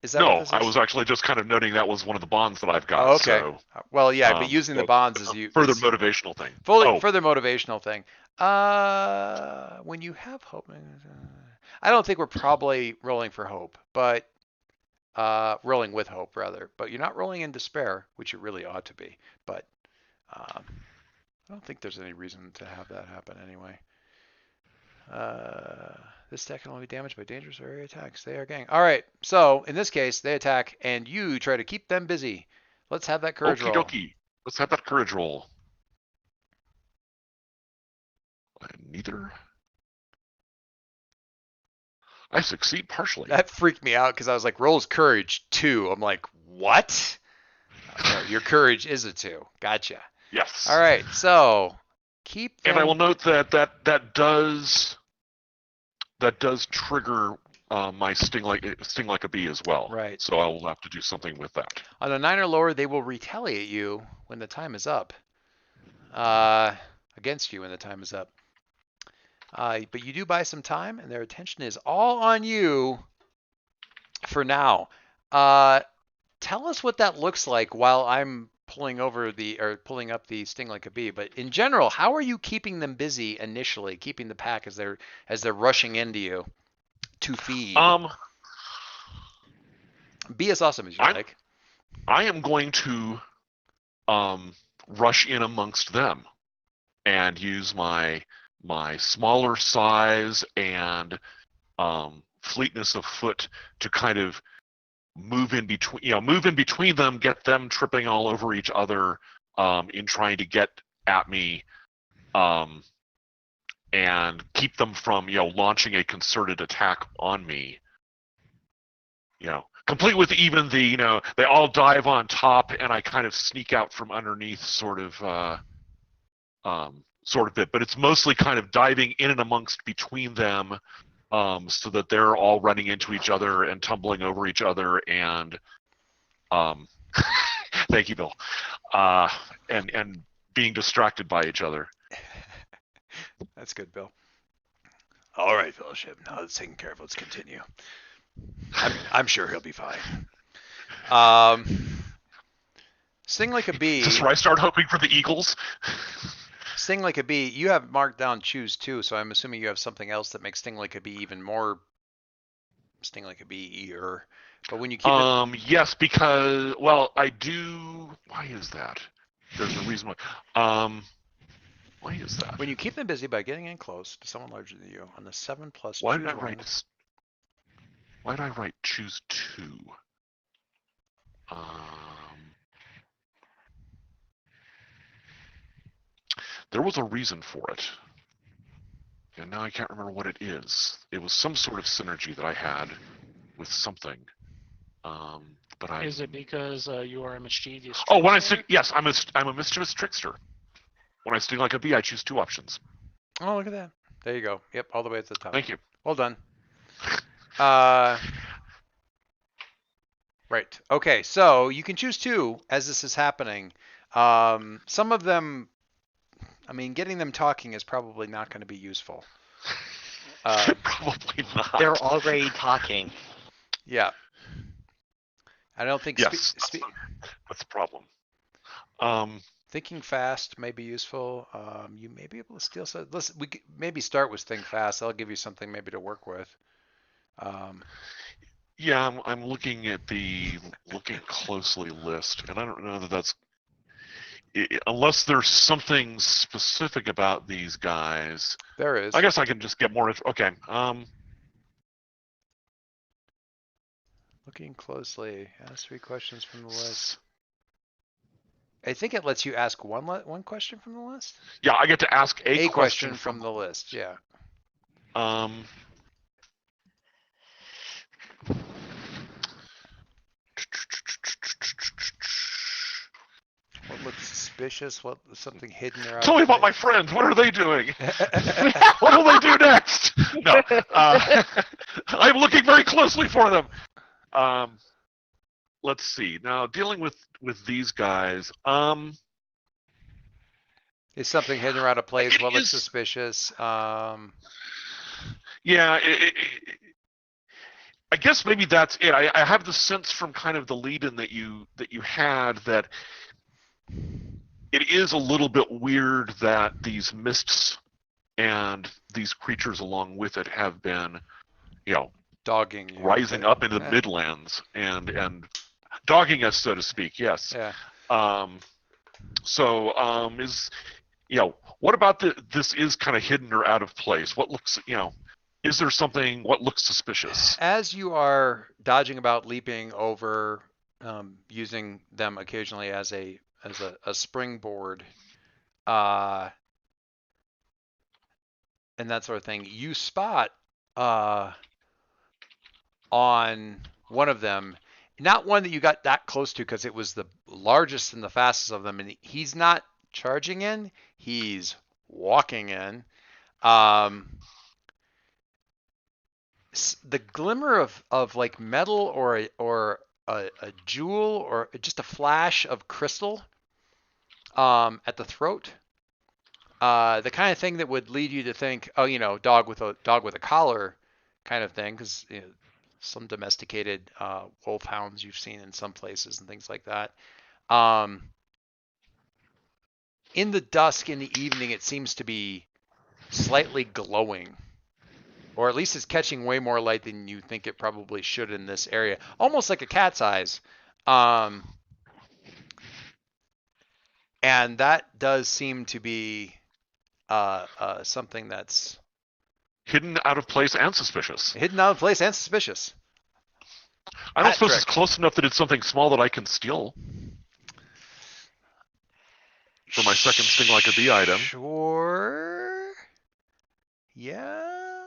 Is that what no, this I is? was actually just kind of noting that was one of the bonds that I've got. Oh, okay. So, Well, yeah, but using the bonds a is you further is motivational thing. further motivational thing. When you have hope, I don't think we're probably rolling for hope, but rolling with hope rather. But you're not rolling in despair, which you really ought to be. But I don't think there's any reason to have that happen anyway. This deck can only be damaged by dangerous area attacks. They are gang. All right. So in this case, they attack, and you try to keep them busy. Let's have that courage Okie roll. dokie. Let's have that courage roll. Neither. I succeed partially. That freaked me out because I was like, rolls courage 2. I'm like, what? No, your courage is a 2. Gotcha. Yes. All right. So keep them. And I will note that does trigger my sting like a bee as well. Right. So I will have to do something with that. On a 9 or lower, they will retaliate you when the time is up. Against you when the time is up. But you do buy some time, and their attention is all on you for now. Tell us what that looks like while I'm pulling up the sting like a bee. But in general, how are you keeping them busy initially, keeping the pack as they're rushing into you to feed? Be as awesome as you like. I am going to rush in amongst them and use my smaller size and fleetness of foot to kind of move in between them, get them tripping all over each other in trying to get at me, and keep them from launching a concerted attack on me. Complete with even the they all dive on top and I kind of sneak out from underneath sort of bit, but it's mostly kind of diving in and amongst between them, so that they're all running into each other and tumbling over each other and thank you, Bill, and being distracted by each other. That's good, Bill. All right, Fellowship. Now that's taken care of. Let's continue. I'm sure he'll be fine. Sting like a bee. Is this where I start hoping for the Eagles? Sting like a bee. You have marked down choose two, so I'm assuming you have something else that makes sting like a bee even more sting like a bee-er. But when you keep it, Yes, because I do. Why is that? There's a reason why. Why is that? when you keep them busy by getting in close to someone larger than you on the 7+ Why choose did I one. write? Why did I write choose two? There was a reason for it, and now I can't remember what it is. It was some sort of synergy that I had with something. But I. Is it because you are a mischievous Oh, when I trickster? sting, yes, I'm a mischievous trickster. When I sting like a bee, I choose two options. Oh, look at that. There you go. Yep, all the way at the top. Thank you. Well done. Right. Okay, so you can choose two as this is happening. Some of them, I mean, getting them talking is probably not going to be used Probably not. They're already talking. Yeah. I don't think Yes, that's the problem. thinking fast may be useful. You may be able to steal some. Listen, we maybe start with think fast. I'll give you something maybe to work with. Yeah, I'm looking at the looking closely list, and I don't know that that's unless there's something specific about these guys. There is. I guess I can just get more. Okay. Looking closely. Ask 3 questions from the list. I think it lets you ask one question from the list. Yeah, I get to ask a question from the list. Yeah. What looks suspicious? What something hidden or out Tell me about my friends. What are they doing? What will they do next? No, I'm looking very closely for them. Let's see. Now, dealing with these guys. Is something hidden or out of place? What looks is- suspicious? Yeah, I guess maybe that's it. I have the sense from kind of the lead-in that you had that it is a little bit weird that these mists and these creatures along with it have been, Dogging you. rising up into the Midlands and dogging us, so to speak. Yes. Yeah. Is what about this is kind of hidden or out of place? What looks is there something what looks suspicious? As you are dodging about, leaping over, using them occasionally as a springboard, and that sort of thing, you spot on one of them, not one that you got that close to because it was the largest and the fastest of them, and he's not charging in, he's walking in. The glimmer of like metal or a jewel or just a flash of crystal at the throat, the kind of thing that would lead you to think, oh, dog with a collar kind of thing, because some domesticated wolfhounds you've seen in some places and things like that. In the dusk, in the evening, it seems to be slightly glowing, or at least it's catching way more light than you think it probably should in this area, almost like a cat's eyes. And that does seem to be something that's hidden, out of place, and suspicious. Hidden out of place and suspicious. I don't suppose it's close enough that it's something small that I can steal for my second sting like a bee item. Sure. Yeah.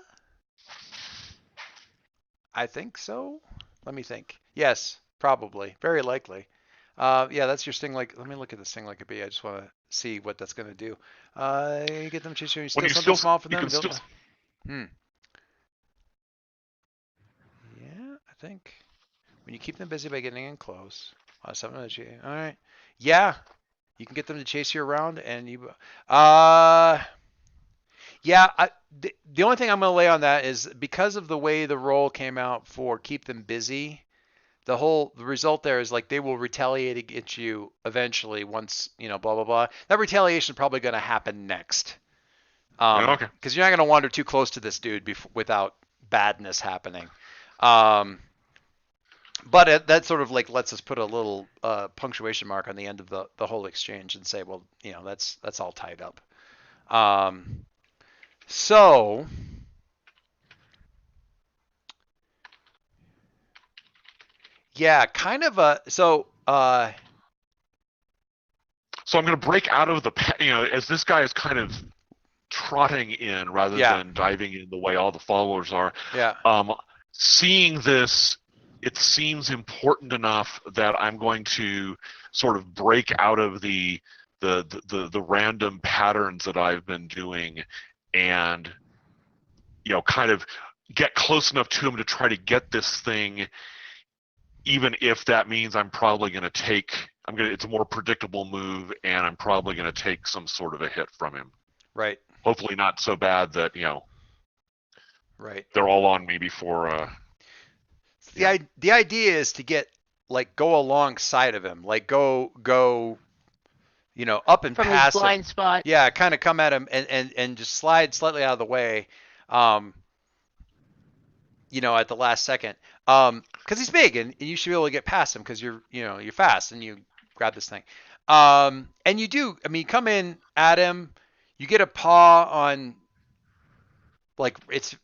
I think so. Let me think. Yes, probably. Very likely. Yeah, that's your sting like. Let me look at the sting like a bee. I just want to see what that's going to do. You get them chasing you. Steal something small from them. Yeah, I think when you keep them busy by getting in close. All right. Yeah, you can get them to chase you around, and you. Yeah, the only thing I'm going to lay on that is because of the way the roll came out for keep them busy. The result there is like they will retaliate against you eventually once blah blah blah. That retaliation is probably going to happen next. Okay. Because you're not going to wander too close to this dude without badness happening. But that sort of like lets us put a little punctuation mark on the end of the whole exchange and say, well, that's all tied up. So yeah, kind of a so. So I'm going to break out of as this guy is kind of trotting in rather than diving in the way all the followers are. Yeah. Seeing this, it seems important enough that I'm going to sort of break out of the random patterns that I've been doing, and kind of get close enough to him to try to get this thing, even if that means I'm probably going to take. It's a more predictable move, and I'm probably going to take some sort of a hit from him. Right. Hopefully not so bad that right. they're all on me before. The idea is to go alongside of him, like go up and From pass his blind him. spot. Yeah, kind of come at him and just slide slightly out of the way, at the last second, because he's big and you should be able to get past him because you're fast and you grab this thing, and you do. I mean, come in at him, you get a paw on, like it's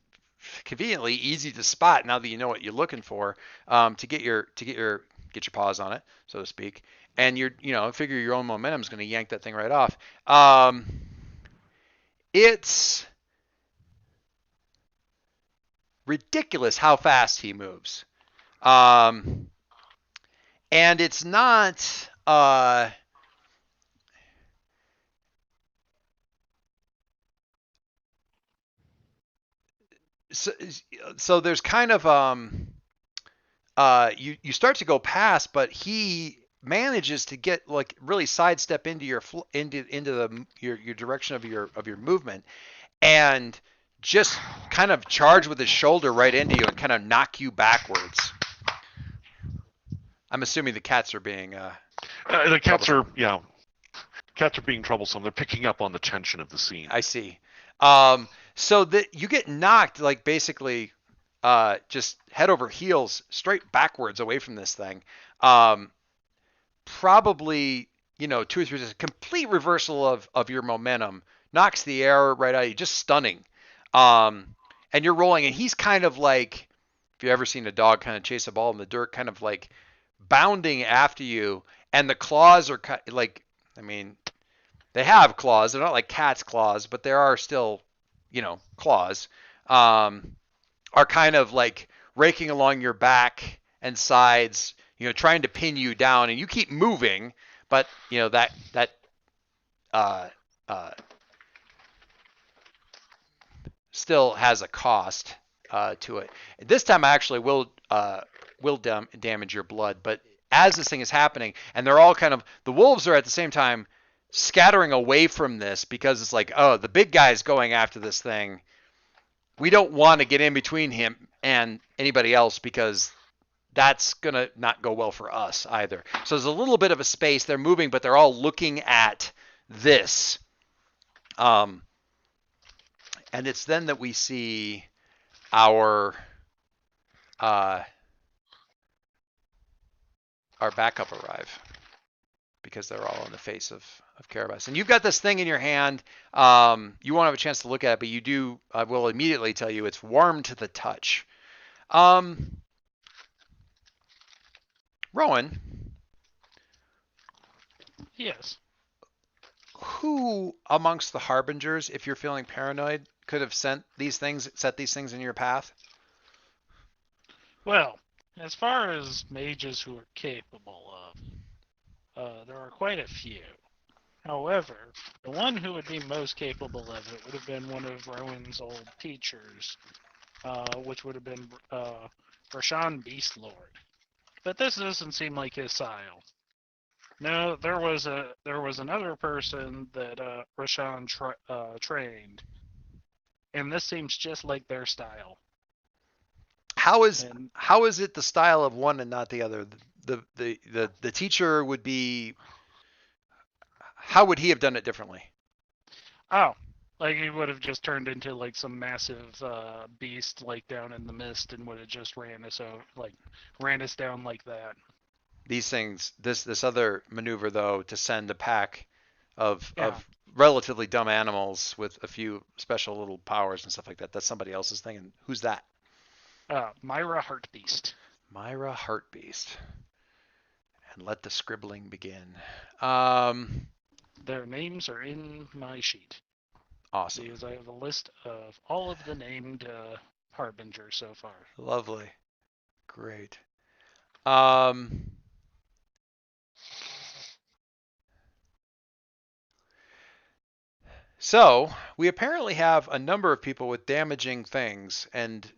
conveniently easy to spot now that you know what you're looking for, to get your paws on it, so to speak, and figure your own momentum is going to yank that thing right off. It's ridiculous how fast he moves, and it's not. So there's kind of you start to go past, but he manages to get like really sidestep into your direction of your movement, and just kind of charge with his shoulder right into you and kind of knock you backwards. I'm assuming the cats are being the cats are cats are being troublesome. They're picking up on the tension of the scene. I see. So that you get knocked like basically just head over heels straight backwards away from this thing. Probably 2 or 3 just a complete reversal of your momentum, knocks the air right out of you, just stunning. And you're rolling, and he's kind of like, if you've ever seen a dog kind of chase a ball in the dirt, kind of like bounding after you, and the claws are like, I mean, they have claws. They're not like cat's claws, but there are still, claws. Are kind of like raking along your back and sides, trying to pin you down, and you keep moving, but that still has a cost to it. This time I actually will damage your blood, but as this thing is happening, and they're all kind of, the wolves are at the same time scattering away from this because it's like, oh, the big guy's going after this thing. We don't want to get in between him and anybody else because that's going to not go well for us either. So there's a little bit of a space. They're moving, but they're all looking at this. And it's then that we see our backup arrive, because they're all in the face of Carabas. And you've got this thing in your hand. You won't have a chance to look at it, but you do. I will immediately tell you it's warm to the touch. Rowan. Yes. Who amongst the Harbingers, if you're feeling paranoid, could have set these things in your path? Well, as far as mages who are capable of, there are quite a few. However, the one who would be most capable of it would have been one of Rowan's old teachers, which would have been Rashawn Beastlord. But this doesn't seem like his style. No, there was another person that Rashawn trained, and this seems just like their style. How is And it the style of one and not the other? The teacher would be. How would he have done it differently? oh, like he would have just turned into like some massive beast like down in the mist and would have just ran us down like that. These things, this other maneuver though, to send a pack of Yeah. relatively dumb animals with a few special little powers and stuff like that. That's somebody else's thing. And who's that? Myra Heartbeast. Myra Heartbeast. And let the scribbling begin. Um, Their names are in my sheet awesome. because I have a list of all of the named Harbingers so far. Lovely. Great. So we apparently have a number of people with damaging things, and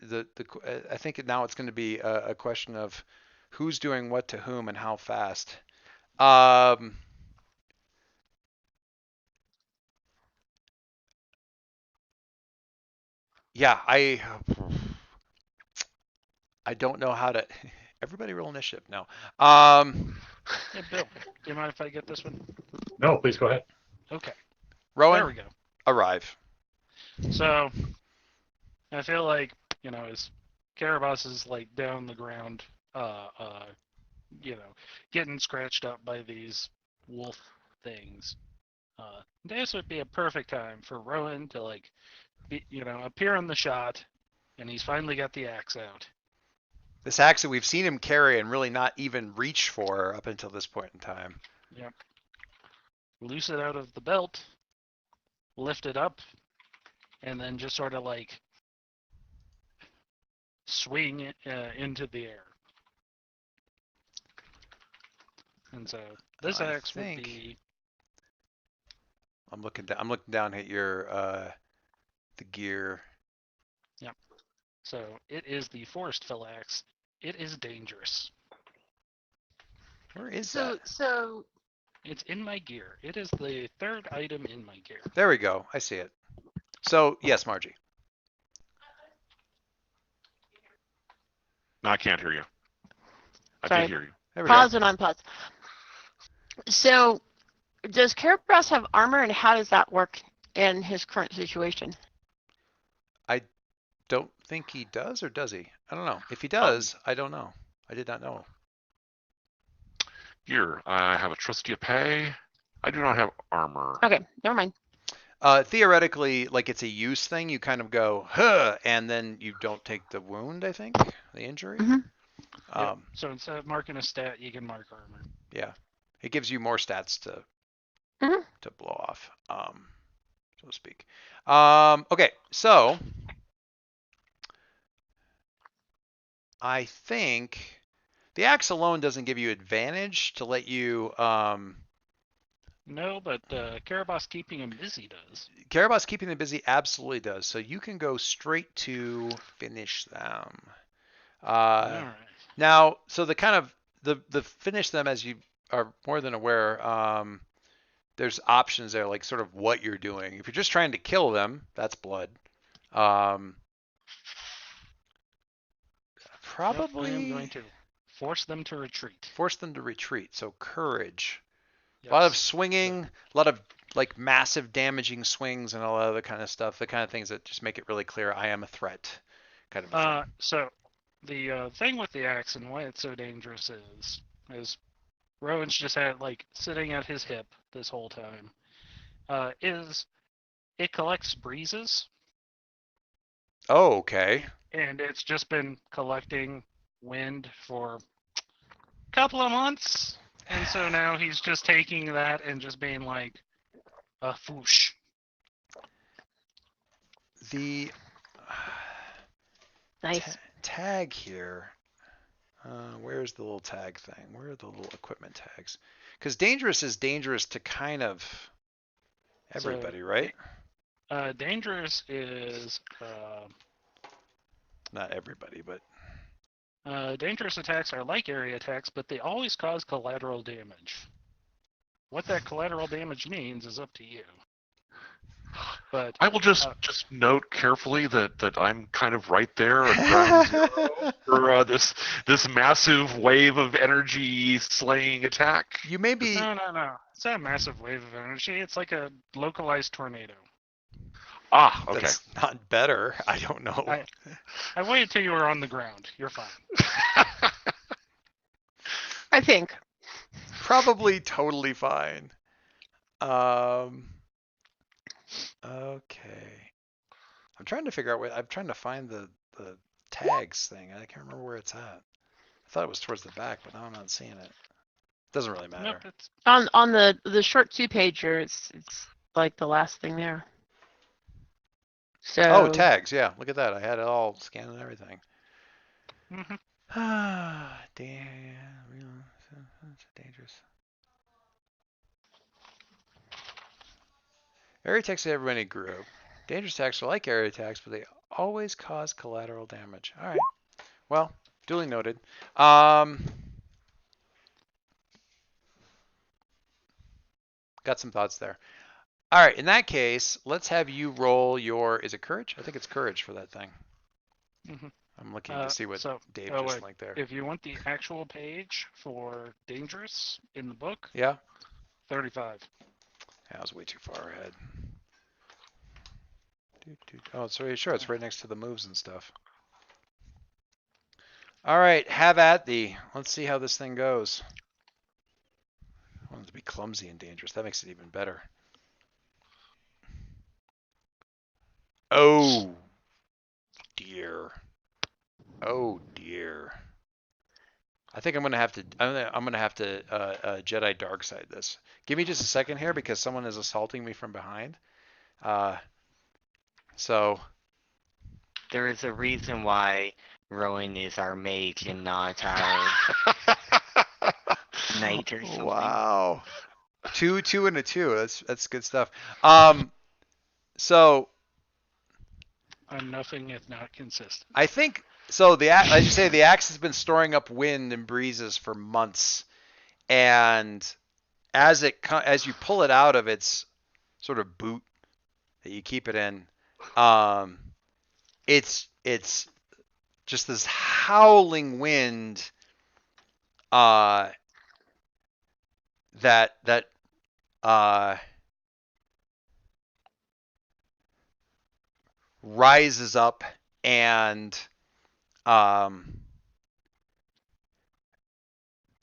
I think now it's going to be a question of who's doing what to whom and how fast. Yeah, I don't know how to. Everybody roll initiative. No. Hey, Bill, do you mind if I get this one? No, please go ahead. Okay, Rowan, there we go. arrive. So, I feel like, as Karabas is like down the ground, getting scratched up by these wolf things, this would be a perfect time for Rowan to appear on the shot, and he's finally got the axe out. This axe that we've seen him carry and really not even reach for up until this point in time. Yep. Loose it out of the belt, lift it up, and then just sort of like swing it into the air. And so this I axe would think- be I'm looking down at your the gear. so it is the Forest Fell axe. It is dangerous. Where is So that? so It's in my gear. It is the third item in my gear. There we go. I see it. So yes, Margie. No, I can't hear you. I Sorry. did hear you. There we pause go. and unpause. So does Karabras have armor, and how does that work in his current situation? Don't think he does, or does he? I don't know. If he does, I don't know. I did not know. Here, I have a trusty pay. I do not have armor. Okay, never mind. Theoretically, like it's a use thing. You kind of go, huh, and then you don't take the wound. I think the injury. Mhm. Yep. So instead of marking a stat, you can mark armor. Yeah, it gives you more stats to Mhm. to blow off, so to speak. Okay, so I think the axe alone doesn't give you advantage to let you. No, but Karabas keeping him busy does. Karabas keeping them busy absolutely does. So you can go straight to finish them. All right. Now, so the kind of the finish them, as you are more than aware, there's options there, like sort of what you're doing. If you're just trying to kill them, that's blood. Probably Nope, I am going to force them to retreat. force them to retreat. So courage. Yes. A lot of swinging, a lot of like massive damaging swings and all that other kind of stuff. The kind of things that just make it really clear I am a threat. Kind of. A thing. So the thing with the axe and why it's so dangerous is Rowan's just had like sitting at his hip this whole time. Is it collects breezes, Oh, okay. and it's just been collecting wind for a couple of months, and so now he's just taking that and just being like a foosh. The Nice. tag here. Where's the little tag thing? Where are the little equipment tags? Because dangerous is dangerous to kind of everybody, right? Dangerous is Not everybody, but dangerous attacks are like area attacks, but they always cause collateral damage. What that collateral damage means is up to you. But I will just note carefully that I'm kind of right there at ground zero for this massive wave of energy slaying attack. You may be. no. It's not a massive wave of energy. It's like a localized tornado. Ah, okay. That's not better. I don't know. I waited till you were on the ground. You're fine. I think. Probably totally fine. Okay. I'm trying to figure out where. I'm trying to find the tags thing. I can't remember where it's at. I thought it was towards the back, but now I'm not seeing it. Doesn't really matter. Nope, it's On the short 2-pager, it's like the last thing there. So Oh, tags. Yeah, look at that. I had it all scanned and everything. mhm. Ah, damn. That's dangerous. Area attacks to everybody in a group. Dangerous attacks are like area attacks, but they always cause collateral damage. All right. Well, duly noted. Got some thoughts there. All right. In that case, let's have you roll your. Is it courage? I think it's courage for that thing. Mhm. I'm looking to see what So, Dave oh, just wait. linked there. If you want the actual page for dangerous in the book, Yeah. 35. That was way too far ahead. Oh, sorry. Sure, it's right next to the moves and stuff. All right, have at thee. Let's see how this thing goes. I want it to be clumsy and dangerous. That makes it even better. Oh dear. Oh dear. I think I'm gonna have to. I'm gonna have to Jedi dark side this. Give me just a second here because someone is assaulting me from behind. So There is a reason why Rowan is our mage and not our knight or something. wow. Two, and a 2. That's good stuff. So I'm nothing if not consistent. I think so. As you say, the axe has been storing up wind and breezes for months, and as you pull it out of its sort of boot that you keep it in, it's just this howling wind, that rises up and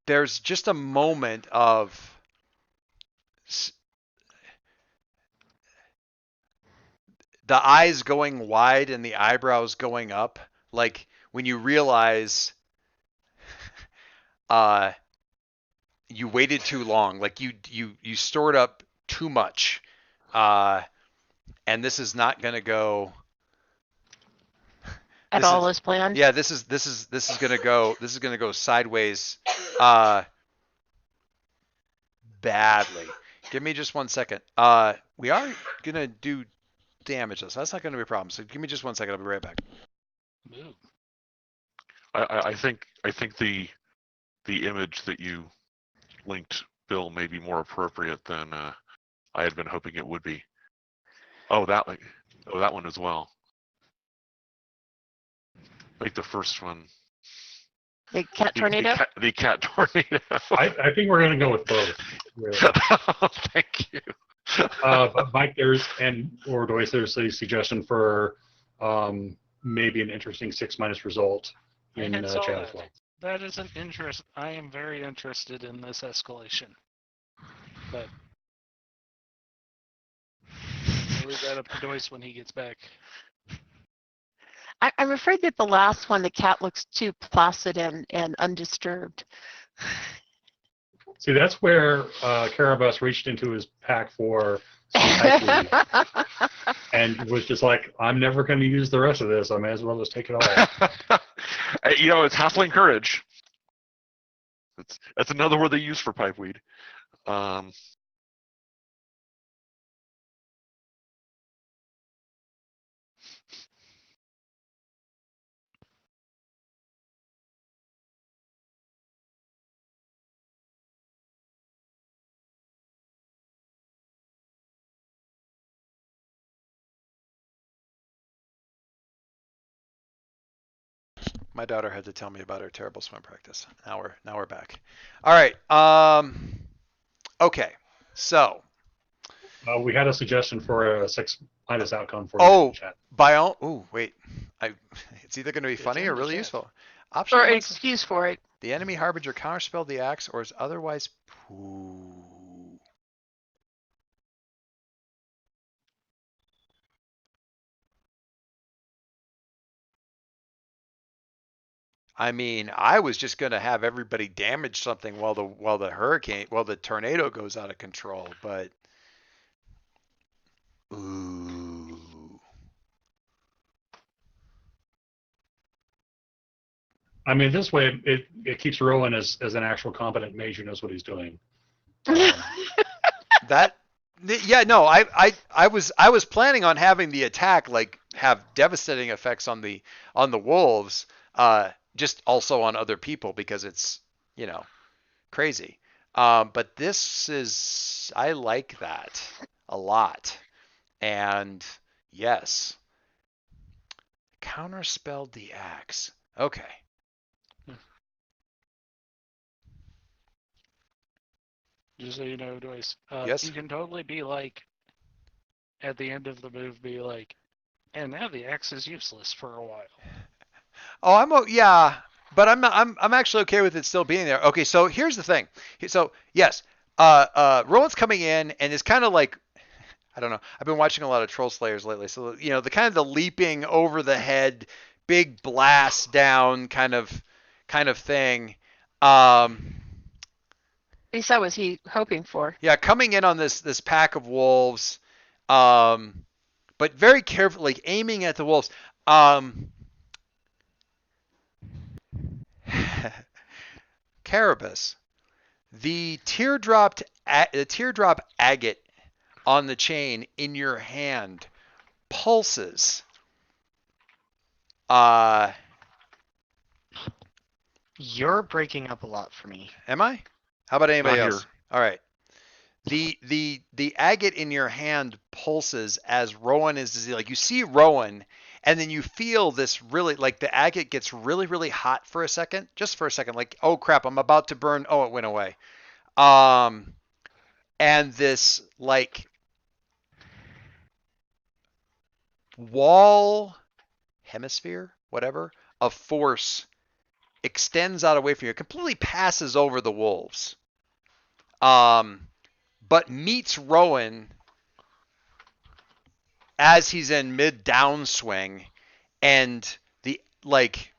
there's just a moment of the eyes going wide and the eyebrows going up, like when you realize you waited too long, like you stored up too much, and this is not going to go at all as planned. Yeah, this is gonna go sideways, badly. Give me just 1 second. We are gonna do damage this. That's not gonna be a problem. So give me just 1 second. I'll be right back. Ooh. I think the image that you linked, Bill, may be more appropriate than I had been hoping it would be. Oh, that one as well. Like the first one. The cat tornado. The cat tornado. I think we're going to go with both. Really. Thank you. But Mike, or Doyce, there's a suggestion for maybe an interesting 6- result in I saw chat as that. well. That is an interest. I am very interested in this escalation. But I'll leave that up to Doyce when he gets back. I'm afraid that the last one, the cat looks too placid and undisturbed. See, that's where Carabas reached into his pack for some type and was just like, I'm never going to use the rest of this. I may as well just take it all. It's halfling courage. That's another word they use for pipeweed. My daughter had to tell me about her terrible swim practice. Now we're back. All right. Okay. So, We had a suggestion for a 6- outcome for you in oh, the chat. wait. It's either going to be It's funny in or the really chat. useful. Optional Or an ones, excuse for it. the enemy harbinger counterspell the axe or is otherwise. Ooh. I mean, I was just gonna have everybody damage something while the tornado goes out of control, but ooh. I mean, this way it keeps Rowan as an actual competent mage who knows what he's doing. That yeah, no, I was planning on having the attack like have devastating effects on the wolves, just also on other people because it's, crazy. But I like that a lot. And yes, counterspelled the axe. Okay. Just so you know, Joyce, Yes. you can totally be like, at the end of the move, be like, and now the axe is useless for a while. Oh, yeah, but I'm actually okay with it still being there. Okay, so here's the thing. So yes, Roland's coming in and is kind of like, I don't know. I've been watching a lot of Troll Slayers lately, so the kind of the leaping over the head, big blast down kind of thing. At least that was he hoping for. Yeah, coming in on this pack of wolves, but very carefully like, aiming at the wolves. Carabas, the teardrop agate on the chain in your hand pulses. You're breaking up a lot for me. Am I? How about anybody Not else? here. All right. The agate in your hand pulses as Rowan is like, you see Rowan and then you feel this really like the agate gets really, really hot for a second, just for a second, like, oh crap, I'm about to burn. Oh, it went away. And this like wall hemisphere, whatever, of force extends out away from you. It completely passes over the wolves. But meets Rowan as he's in mid downswing, and the like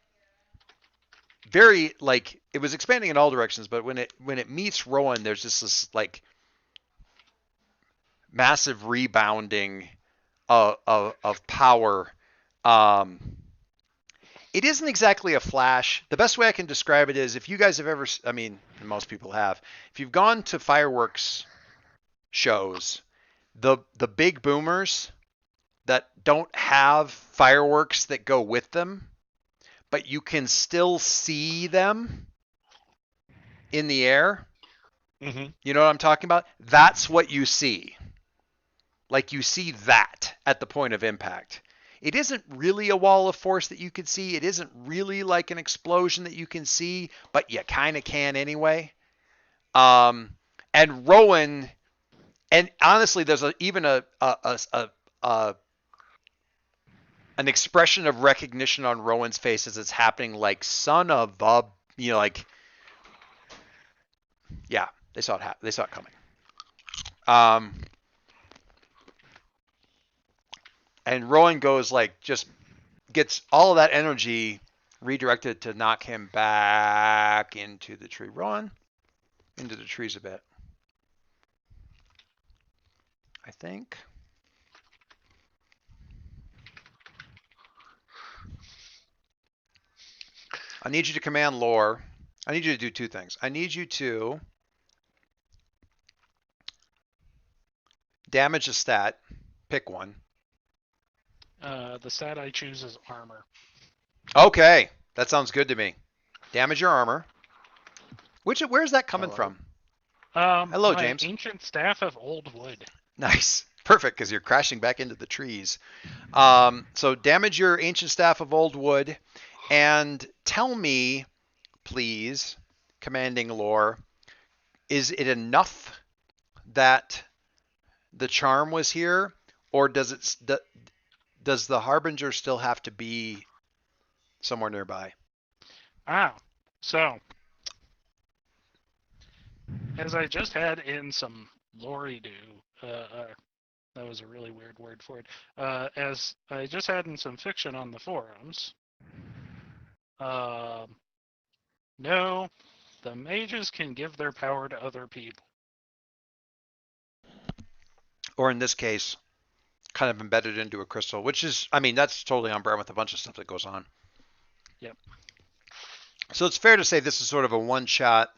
very like it was expanding in all directions, but when it meets Rowan, there's just this like massive rebounding of power. It isn't exactly a flash. The best way I can describe it is if you guys have ever, I mean, most people have, if you've gone to fireworks shows, the big boomers that don't have fireworks that go with them, but you can still see them in the air. Mm-hmm. You know what I'm talking about? That's what you see. Like you see that at the point of impact. It isn't really a wall of force that you can see. It isn't really like an explosion that you can see, but you kind of can anyway. And Rowan, and honestly, there's even an expression of recognition on Rowan's face as it's happening, like son of a, like, yeah, they saw it coming. And Rowan goes like, just gets all of that energy redirected to knock him back into the tree. Rowan, into the trees a bit, I think. I need you to command lore. I need you to do two things. I need you to damage a stat. Pick one. The stat I choose is armor. Okay, that sounds good to me. Damage your armor. Where's that coming from? Hello, my James. Ancient staff of old wood. Nice. Perfect, because you're crashing back into the trees. So damage your ancient staff of old wood, And tell me, please, Commanding Lore, is it enough that the charm was here, or does the Harbinger still have to be somewhere nearby? So, as I just had in some lorry do, that was a really weird word for it. As I just had in some fiction on the forums, no, the mages can give their power to other people. Or in this case, kind of embedded into a crystal, which is, I mean, that's totally on brand with a bunch of stuff that goes on. Yep. So it's fair to say this is sort of a one-shot,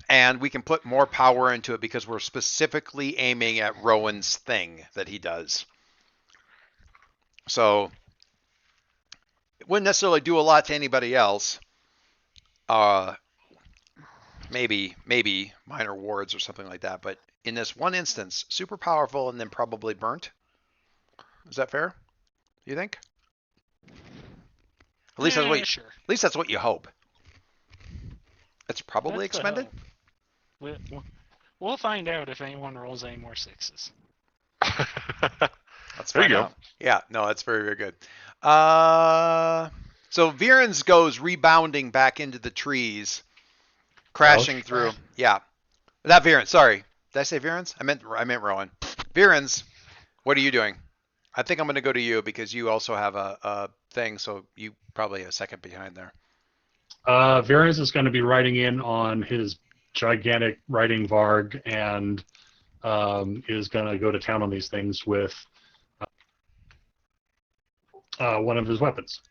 and we can put more power into it because we're specifically aiming at Rowan's thing that he does. So it wouldn't necessarily do a lot to anybody else. Maybe minor wards or something like that. But in this one instance, super powerful and then probably burnt. Is that fair? You think? At least Sure. At least that's what you hope. It's probably That's the expended. hope. We'll find out if anyone rolls any more sixes. Let's There you find go. out. Yeah, no, that's very, very good. So Virens goes rebounding back into the trees, crashing Ouch. through. Yeah, not Virens. Sorry, did I say Virens? I meant Rowan. Virens, what are you doing? I think I'm going to go to you because you also have a thing, so you probably a second behind there. Varians is going to be riding in on his gigantic riding Varg and is going to go to town on these things with one of his weapons,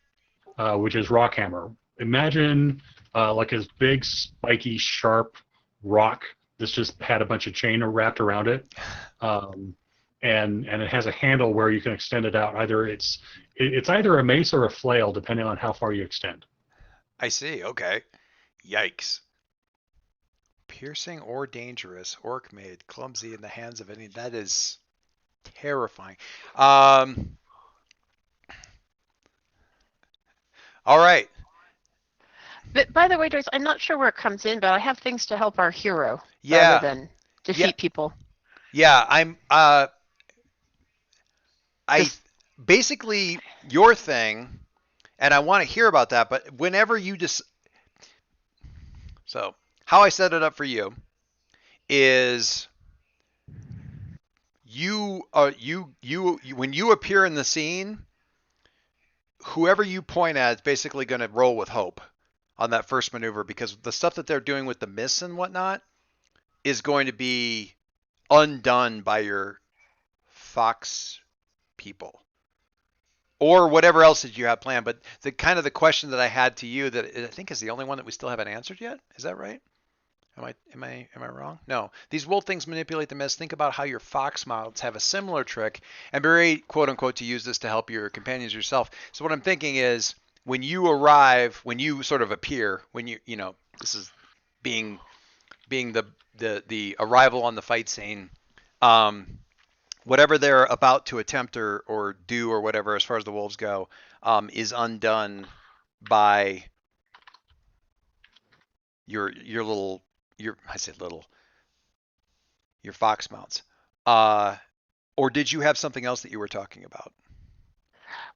which is Rockhammer. Imagine like his big, spiky, sharp rock that's just had a bunch of chain wrapped around it. And it has a handle where you can extend it out. It's either a mace or a flail, depending on how far you extend. I see. Okay. Yikes. Piercing or dangerous, orc made, clumsy in the hands of any. That is terrifying. All right. But by the way, Joyce, I'm not sure where it comes in, but I have things to help our hero Yeah. rather than defeat people. Yeah. I Just- basically your thing, and I want to hear about that. But whenever you just so how I set it up for you is you when you appear in the scene, whoever you point at is basically going to roll with hope on that first maneuver because the stuff that they're doing with the mists and whatnot is going to be undone by your fox people or whatever else that you have planned. But the kind of the question that I had to you that I think is the only one that we still haven't answered yet. Is that right? Am I wrong? No. These wolf things manipulate the mist. Think about how your fox mounts have a similar trick, and be ready, quote unquote, to use this to help your companions yourself. So what I'm thinking is, when you arrive, when you sort of appear, when you know, this is being the arrival on the fight scene. Whatever they're about to attempt or do or whatever, as far as the wolves go, is undone by your little. I said little, your fox mounts. Or did you have something else that you were talking about?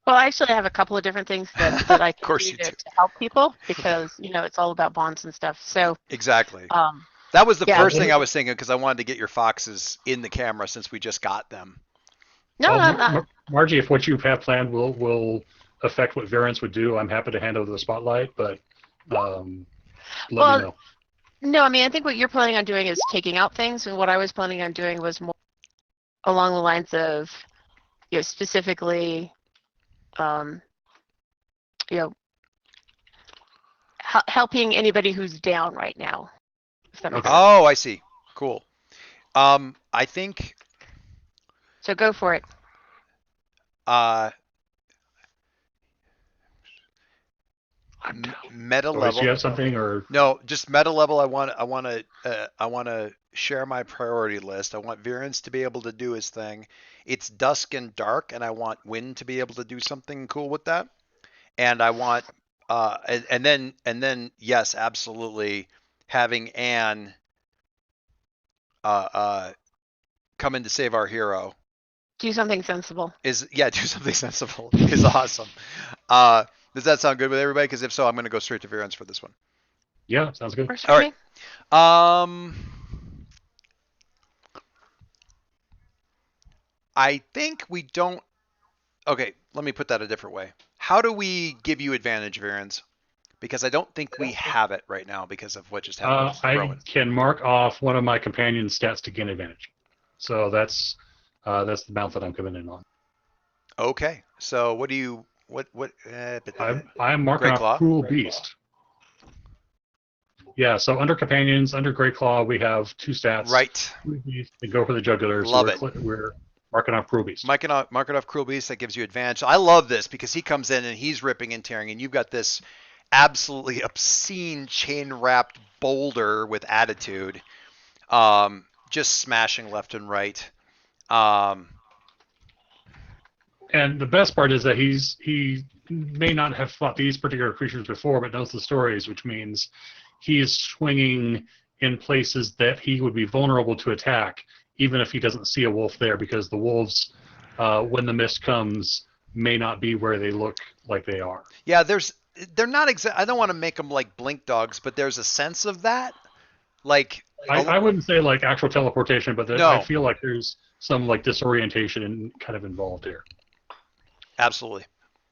Well, actually, I have a couple of different things that I Of can course do you do. to help people because it's all about bonds and stuff. So Exactly. um, That was the yeah. first thing I was thinking because I wanted to get your foxes in the camera since we just got them. No, Margie, if what you have planned will affect what Variance would do, I'm happy to hand over the spotlight, but let me know. no. I mean, I think what you're planning on doing is taking out things, and what I was planning on doing was more along the lines of, specifically, helping anybody who's down right now. If that makes sense. Oh, I see. Cool. I think So go for it. Meta Joyce, level. you have something or No, just meta level. I want to share my priority list. I want Virens to be able to do his thing. It's dusk and dark, and I want Wind to be able to do something cool with that. and I want and then yes, absolutely having Anne come in to save our hero Do something sensible. is do something sensible is awesome. Does that sound good with everybody? Because if so, I'm going to go straight to Virens for this one. Yeah, sounds good. Works All for right. me. I think we don't. Okay, let me put that a different way. How do we give you advantage, Virens? Because I don't think we have it right now because of what just happened with I Rowan. can mark off one of my companion stats to gain advantage. So that's the amount that I'm coming in on. Okay, so what do you what I'm marking Great off Claw? Cruel Beast. Yeah, so under companions, under Great Claw, we have 2 stats. Right. They go for the jugular. Love So it. we're marking off Cruel Beast. Mark it off Cruel Beast. That gives you advantage. I love this because he comes in and he's ripping and tearing, and you've got this absolutely obscene chain wrapped boulder with attitude, just smashing left and right. And the best part is that he may not have fought these particular creatures before, but knows the stories, which means he is swinging in places that he would be vulnerable to attack, even if he doesn't see a wolf there, because the wolves, when the mist comes, may not be where they look like they are. Yeah, they're not exact. I don't want to make them like blink dogs, but there's a sense of that. Like I wouldn't say like actual teleportation, but I no, feel like there's some like disorientation kind of involved here. absolutely.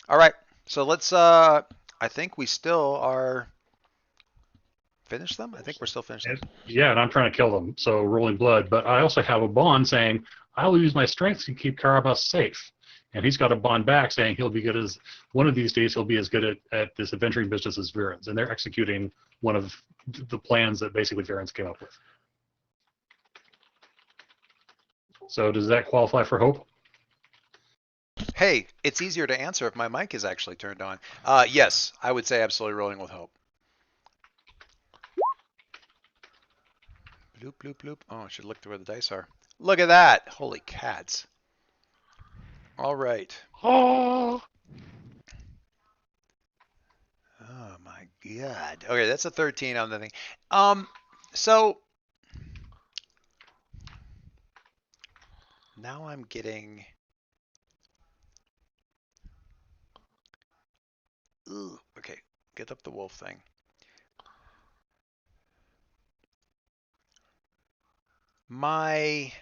All right, so let's. I think we still are. Finish them? I think we're still finishing. Yeah, and I'm trying to kill them, so rolling blood. But I also have a bond saying I will use my strength to keep Karabas safe, and he's got a bond back saying he'll be good as one of these days. He'll be as good at this adventuring business as Virens, and they're executing one of the plans that basically Virens came up with. So does that qualify for hope? Hey, it's easier to answer if my mic is actually turned on. Yes, I would say absolutely rolling with hope. Bloop, bloop, bloop. Oh, I should look to where the dice are. Look at that. Holy cats. All right. Oh, Oh my god. Okay, that's a 13 on the thing. So now I'm getting. Ooh, okay, get up the wolf thing. My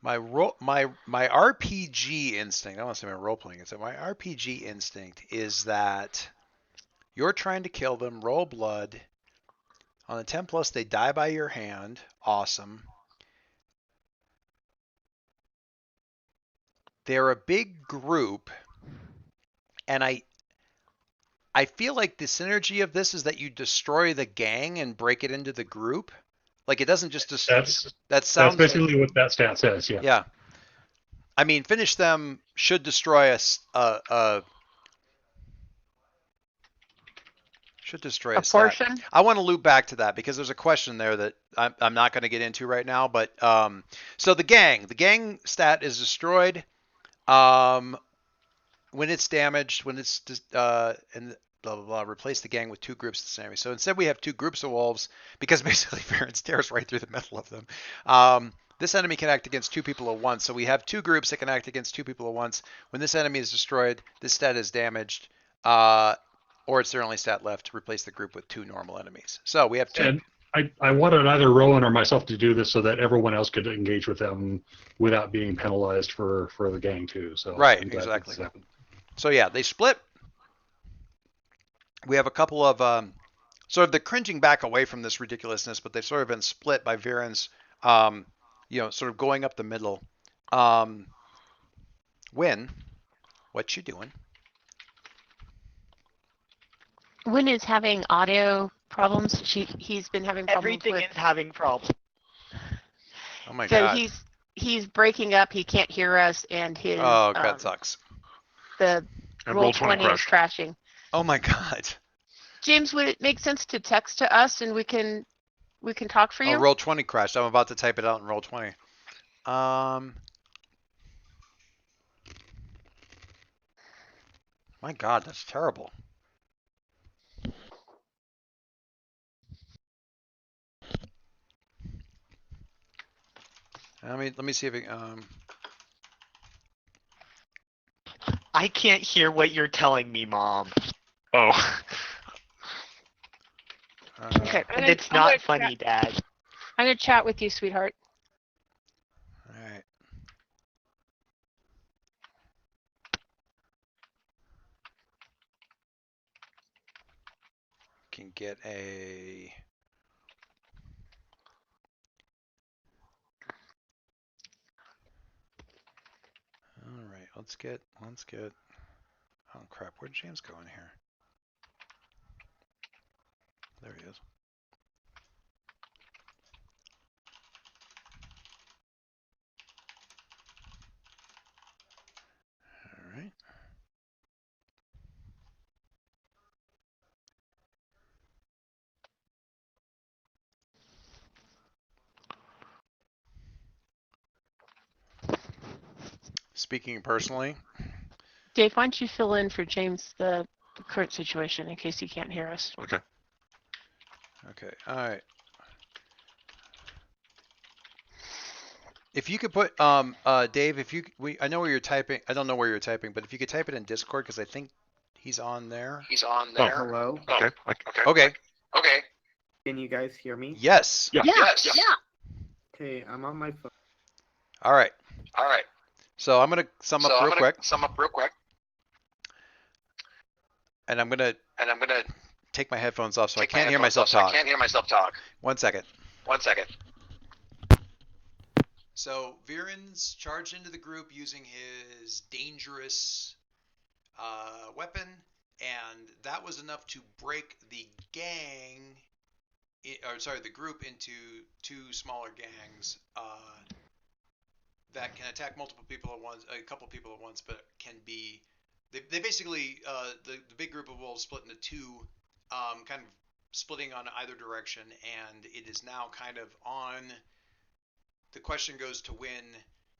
my RPG instinct. I don't want to say my role playing. It's my RPG instinct is that you're trying to kill them. Roll blood. On the 10 plus, they die by your hand. Awesome. They're a big group, and I feel like the synergy of this is that you destroy the gang and break it into the group. Like it doesn't just that sounds. That's basically what that stat says. Yeah. Yeah. I mean, finish them should destroy should destroy A a stat. portion. I want to loop back to that because there's a question there that I'm not going to get into right now. But so the gang stat is destroyed when it's damaged, when it's and blah blah blah. Replace the gang with 2 groups of the same. So instead we have 2 groups of wolves because basically Farron stares right through the middle of them. This enemy can act against 2 people at once. So we have 2 groups that can act against 2 people at once. When this enemy is destroyed, this stat is damaged. Or it's their only stat left to replace the group with 2 normal enemies. So we have 2. And I wanted either Rowan or myself to do this so that everyone else could engage with them without being penalized for the gang too. So Right, I'm glad exactly. this happened. So yeah, they split. We have a couple of sort of the cringing back away from this ridiculousness, but they've sort of been split by Viren's, sort of going up the middle. Win, what you doing? Wynn is having audio problems. He's been having problems Everything with. is having problems. Oh my So god. he's breaking up. He can't hear us, and his Oh, that sucks. the and roll roll 20 20 is crashed. crashing. Oh my god. James, would it make sense to text to us and we can talk for Oh, you? roll 20 crashed. I'm about to type it out in roll 20. My God, that's terrible. Let me see if it, I can't hear what you're telling me, Mom. Oh. Okay. And it's not funny, Dad. I'm gonna chat with you, sweetheart. all right. Can get a. All right, let's get. Oh crap, where'd James go in here? There he is. All right. Speaking personally, Dave, why don't you fill in for James the current situation in case he can't hear us? Okay. okay, all right. If you could put, Dave, if you, I know where you're typing. I don't know where you're typing, but if you could type it in Discord, because I think he's on there. Oh. Hello? Okay. Okay. Can you guys hear me? Yes. Yeah. Okay, I'm on my phone. All right. So I'm gonna sum up real quick, and I'm gonna take my headphones off so I can't hear myself talk. 1 second. So Viren's charged into the group using his dangerous weapon, and that was enough to break the the group into two smaller gangs that can attack multiple people at once, a couple people at once, but can be. They basically the big group of wolves split into two, kind of splitting on either direction, and it is now kind of on. The question goes to when,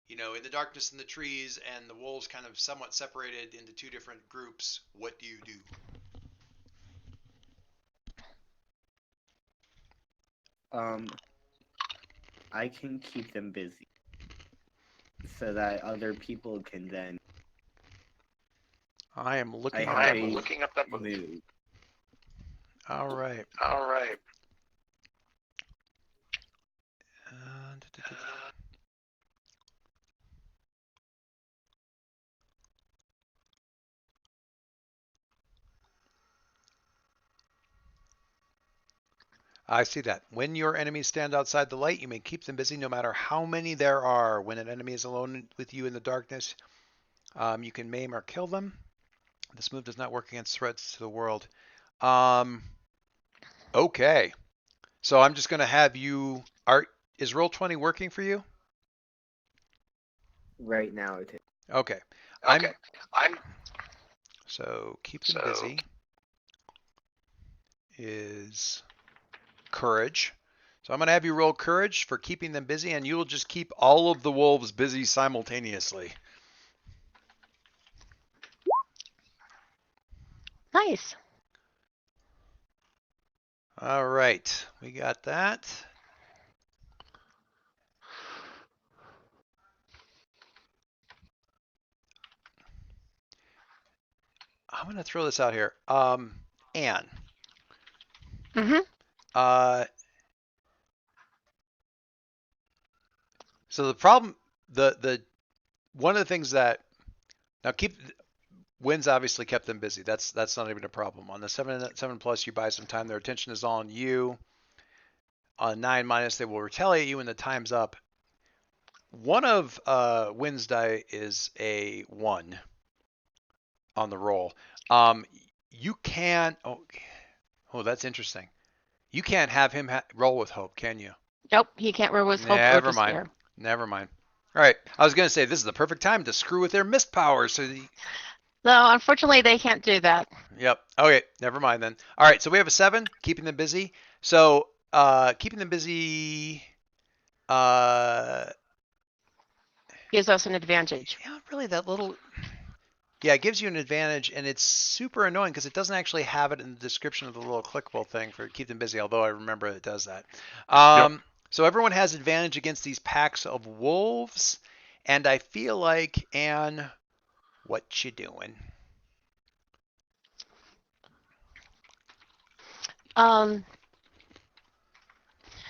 in the darkness in the trees and the wolves kind of somewhat separated into two different groups, what do you do? I can keep them busy so that other people can then I am looking up that move. All right. I see that. When your enemies stand outside the light, you may keep them busy no matter how many there are. When an enemy is alone with you in the darkness, you can maim or kill them. This move does not work against threats to the world. Okay. So I'm just going to have you... Is Roll20 working for you? Right now it is. Okay. So keep them busy is courage. So I'm going to have you roll courage for keeping them busy, and you will just keep all of the wolves busy simultaneously. Nice. All right. We got that. I'm going to throw this out here. Anne. So the problem, the one of the things that now wins obviously kept them busy. That's not even a problem. On the 7 plus, you buy some time. Their attention is all on you. On 9 minus, they will retaliate you when the time's up. One of Win's die is a 1 on the roll. You can't. Oh, that's interesting. You can't have him roll with hope, can you? Nope, he can't roll with hope or despair. Never mind. All right. I was going to say this is the perfect time to screw with their mist power. No, unfortunately, they can't do that. Yep. Okay. Never mind then. All right. So we have a 7, keeping them busy. So keeping them busy Gives us an advantage. yeah, really that little. Yeah, it gives you an advantage, and it's super annoying because it doesn't actually have it in the description of the little clickable thing for keep them busy, although I remember it does that. So everyone has advantage against these packs of wolves, and I feel like, Anne, what you doing?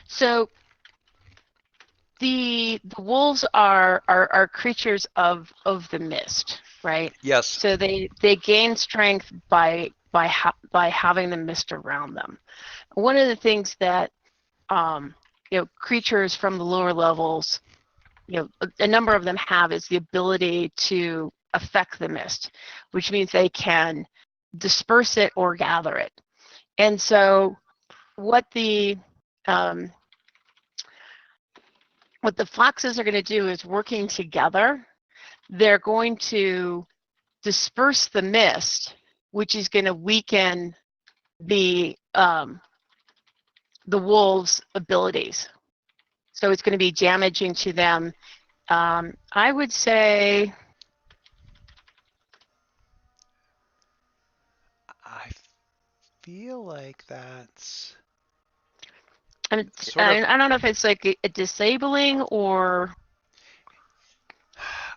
So the wolves are creatures of the mist, right? Yes. So they gain strength by having the mist around them. One of the things that creatures from the lower levels, a number of them have is the ability to affect the mist, which means they can disperse it or gather it. And so what the foxes are going to do is, working together, they're going to disperse the mist, which is going to weaken the wolves' abilities. So it's going to be damaging to them. I would say I feel like that's I don't know if it's like a disabling or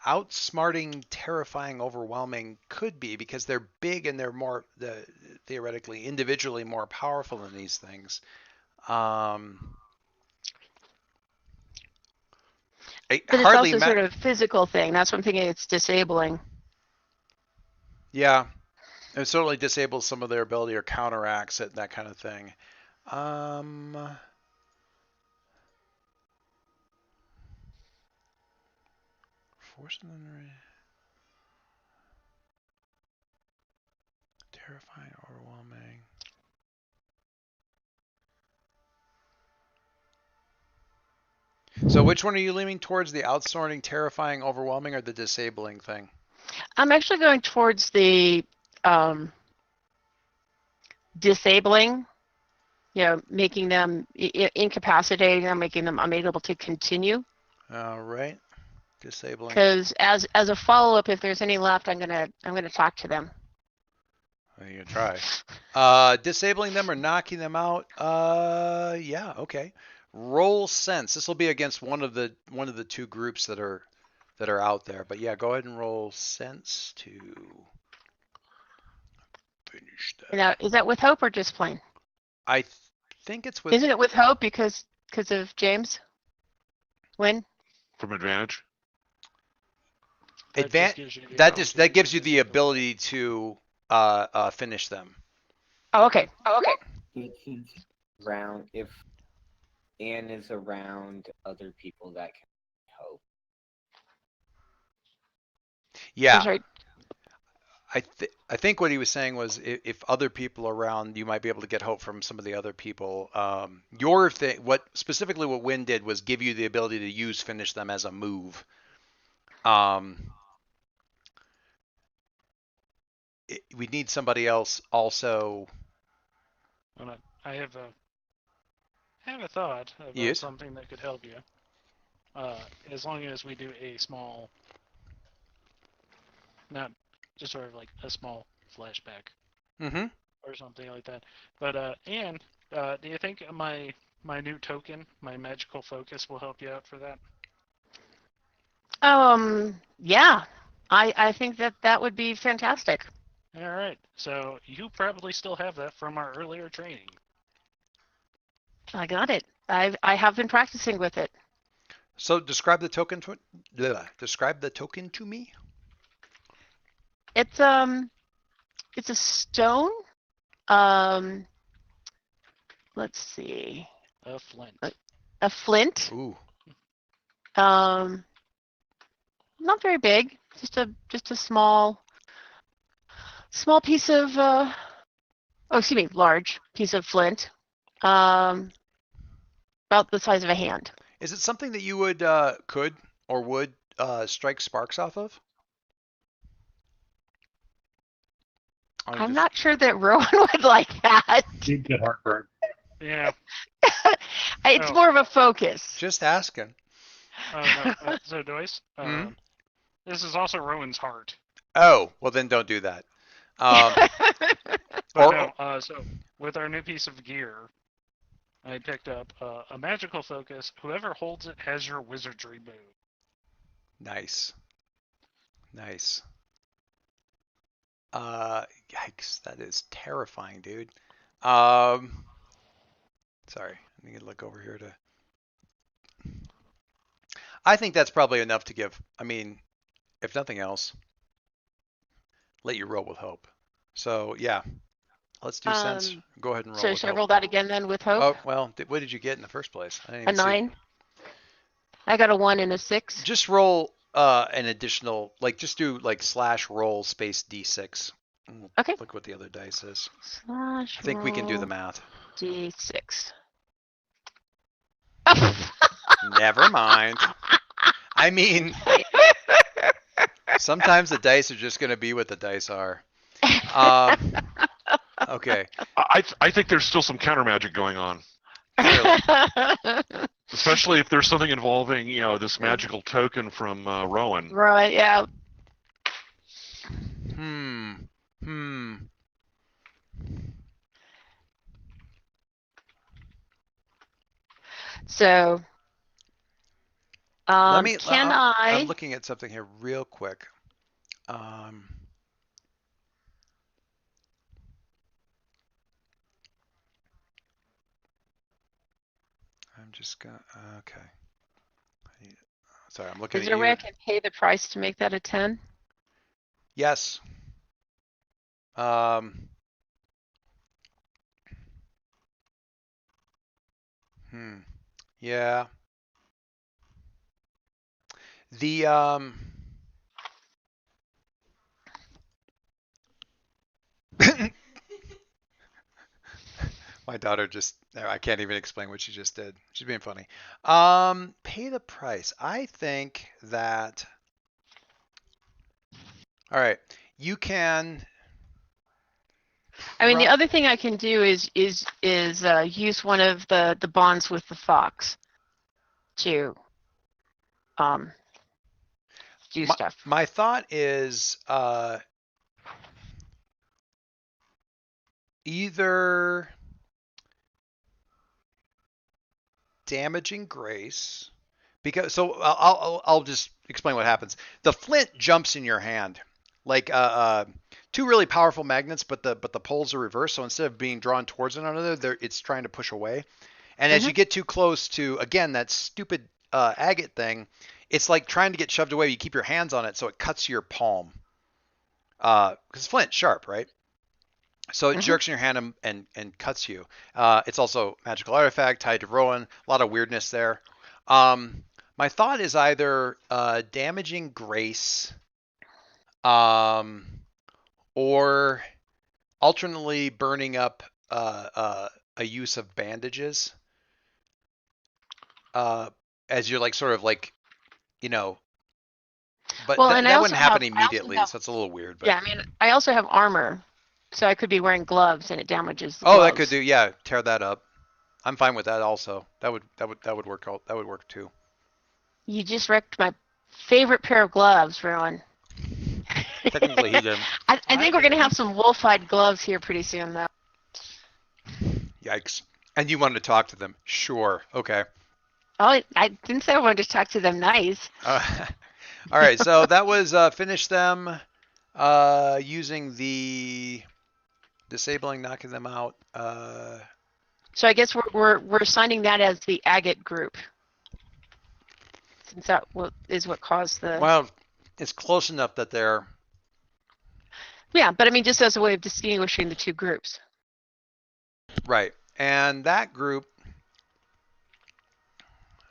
outsmarting, terrifying, overwhelming could be because they're big and they're more theoretically individually more powerful than these things. But it's also sort of a physical thing. That's what I'm thinking. It's disabling. Yeah, it certainly disables some of their ability or counteracts it, that kind of thing. Force them terrifying, overwhelming. So which one are you leaning towards? The outsmarting, terrifying, overwhelming, or the disabling thing? I'm actually going towards the disabling, making them incapacitating them, making them unable to continue. All right, disabling. Because as a follow-up, if there's any left, I'm gonna talk to them. Well, you can try. Disabling them or knocking them out. Yeah, okay. Roll sense. This will be against one of the two groups that are out there. But yeah, go ahead and roll sense to finish that. Now, is that with hope or just plain? I think it's with. Isn't it with hope because of James? Win? From advantage. That gives you the ability to finish them. Oh, okay. Around if Anne is around other people that can hope. Yeah. Right. I think what he was saying was if other people are around, you might be able to get hope from some of the other people. Your thing, what Wynn did was give you the ability to use finish them as a move. We need somebody else also. I have a thought about something that could help you. As long as we do a small, not just sort of like a small flashback, or something like that. But Anne, do you think my new token, my magical focus, will help you out for that? Yeah, I think that would be fantastic. All right, so you probably still have that from our earlier training. I got it. I have been practicing with it. So describe the token to me. It's a stone. Let's see. A flint. A flint. Ooh. Not very big. Just a small piece of large piece of flint. About the size of a hand. Is it something that you would could or would strike sparks off of? I'm not sure that Rowan would like that. You'd get heartburn. Yeah. It's more of a focus. Just asking. So Joyce, this is also Rowan's heart. Oh, well then don't do that. Um, But or no, so with our new piece of gear, I picked up a magical focus. Whoever holds it has your wizardry move. nice, nice. Yikes, that is terrifying, dude. Sorry, let me look over here to. I think that's probably enough to give. I mean, if nothing else, let you roll with hope. So yeah, let's do sense. Go ahead and roll So with should I hope. roll that again then with hope? Oh well, what did you get in the first place? I didn't A even see it. 9. I got a 1 and a 6. Just roll an additional, like just do like slash roll space d6. Okay. Look what the other dice is. Slash I think we can do the roll math. D6. Never mind. I mean, sometimes the dice are just going to be what the dice are. Okay. I think there's still some counter magic going on, especially if there's something involving this magical token from Rowan. Right, yeah. Hmm. So, Let me. can I'm I? looking at something here real quick. I'm just gonna. Okay. Sorry, I'm looking Is at there a way you. I can pay the price to make that a 10? Yes. Yeah. The my daughter just I can't even explain what she just did. She's being funny. Pay the price. I think that all right, you can I mean, the other thing I can do is use one of the bonds with the fox to do stuff. my thought is either damaging grace because so I'll just explain what happens. The flint jumps in your hand like two really powerful magnets, but the poles are reversed. So instead of being drawn towards one another, it's trying to push away. And as you get too close to again that stupid agate thing, it's like trying to get shoved away. You keep your hands on it, so it cuts your palm. Because flint's sharp, right? So it jerks in your hand and cuts you. It's also magical artifact tied to Rowan. A lot of weirdness there. My thought is either damaging grace, or alternately burning up a use of bandages, as you're like sort of like, you know, but Well, and I that also wouldn't happen have, immediately, so it's a little weird. But yeah, I mean, I also have armor, so I could be wearing gloves and it damages the oh, gloves. that could do, yeah, tear that up. I'm fine with that also. That would work. That would work too. You just wrecked my favorite pair of gloves, Rowan. Technically, he didn't. I think we're gonna have some wolf-eyed gloves here pretty soon, though. Yikes! And you wanted to talk to them? Sure. Okay. Oh, I didn't say I wanted to talk to them nice. All right. So that was finish them using the disabling, knocking them out. So I guess we're assigning that as the agate group, since that is what caused the. Well, it's close enough that they're. Yeah, but I mean, just as a way of distinguishing the two groups. Right. And that group.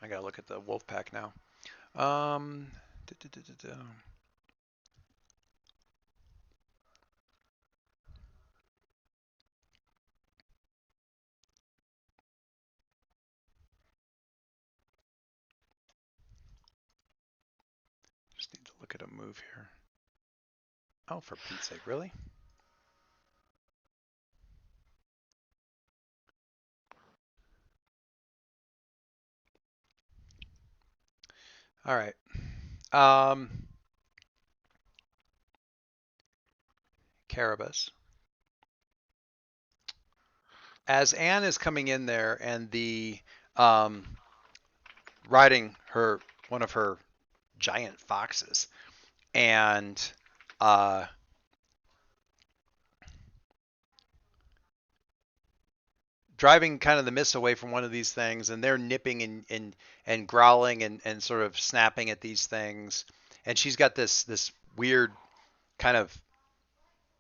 I gotta look at the wolf pack now. Just need to look at a move here. Oh, for Pete's sake, really? All right. Carabas. As Anne is coming in there and the riding one of her giant foxes and driving kind of the mist away from one of these things, and they're nipping and growling and sort of snapping at these things, and she's got this weird kind of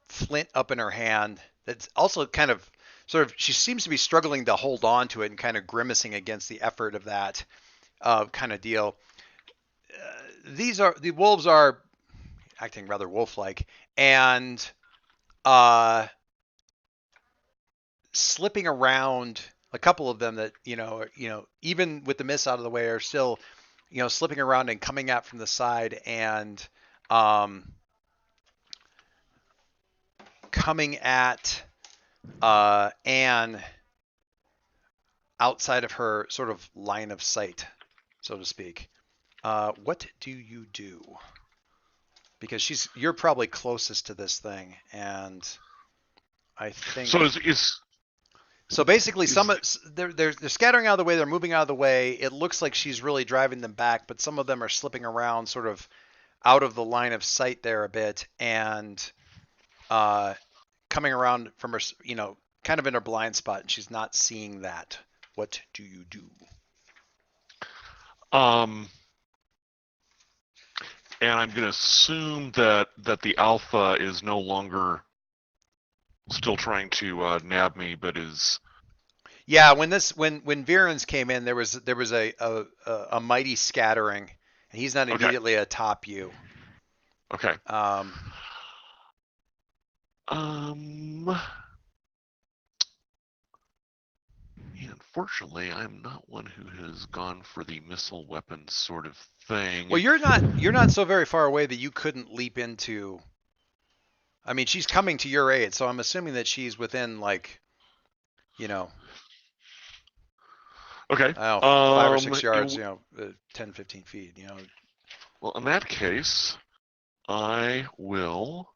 flint up in her hand that's also kind of sort of, she seems to be struggling to hold on to it and kind of grimacing against the effort of that kind of deal. The wolves are acting rather wolf-like and slipping around. A couple of them that even with the mist out of the way are still slipping around and coming out from the side and coming at Anne outside of her sort of line of sight, so to speak. What do you do? Because you're probably closest to this thing, and I think So so. Basically, they're scattering out of the way. They're moving out of the way. It looks like she's really driving them back, but some of them are slipping around, sort of out of the line of sight there a bit, and coming around from her, kind of in her blind spot, and she's not seeing that. What do you do? And I'm going to assume that the alpha is no longer still trying to nab me, but is. Yeah, when Virens came in, there was a mighty scattering, and he's not immediately atop you. Okay. Unfortunately, I'm not one who has gone for the missile weapon sort of thing. Well, you're not so very far away that you couldn't leap into. I mean, she's coming to your aid, so I'm assuming that she's within Okay. 5 or 6 yards, 10, 15 feet, Well, in that case, I will.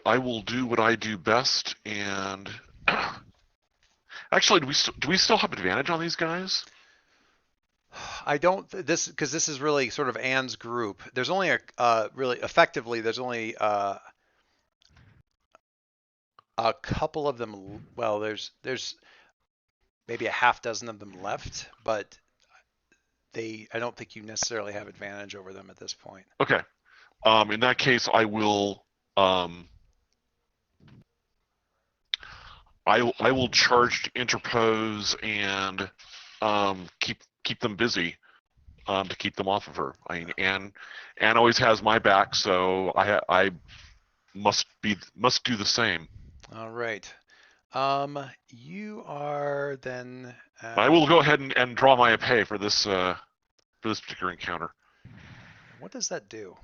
I will do what I do best, and actually, do we still have advantage on these guys? I don't because this is really sort of Anne's group. There's only really effectively there's only a couple of them. Well, there's maybe a half dozen of them left, but I don't think you necessarily have advantage over them at this point. Okay. In that case, I will. I will charge to interpose and keep them busy to keep them off of her. I mean, Anne always has my back, so I must do the same. All right. You are then. I will go ahead and draw my epee for this particular encounter. What does that do?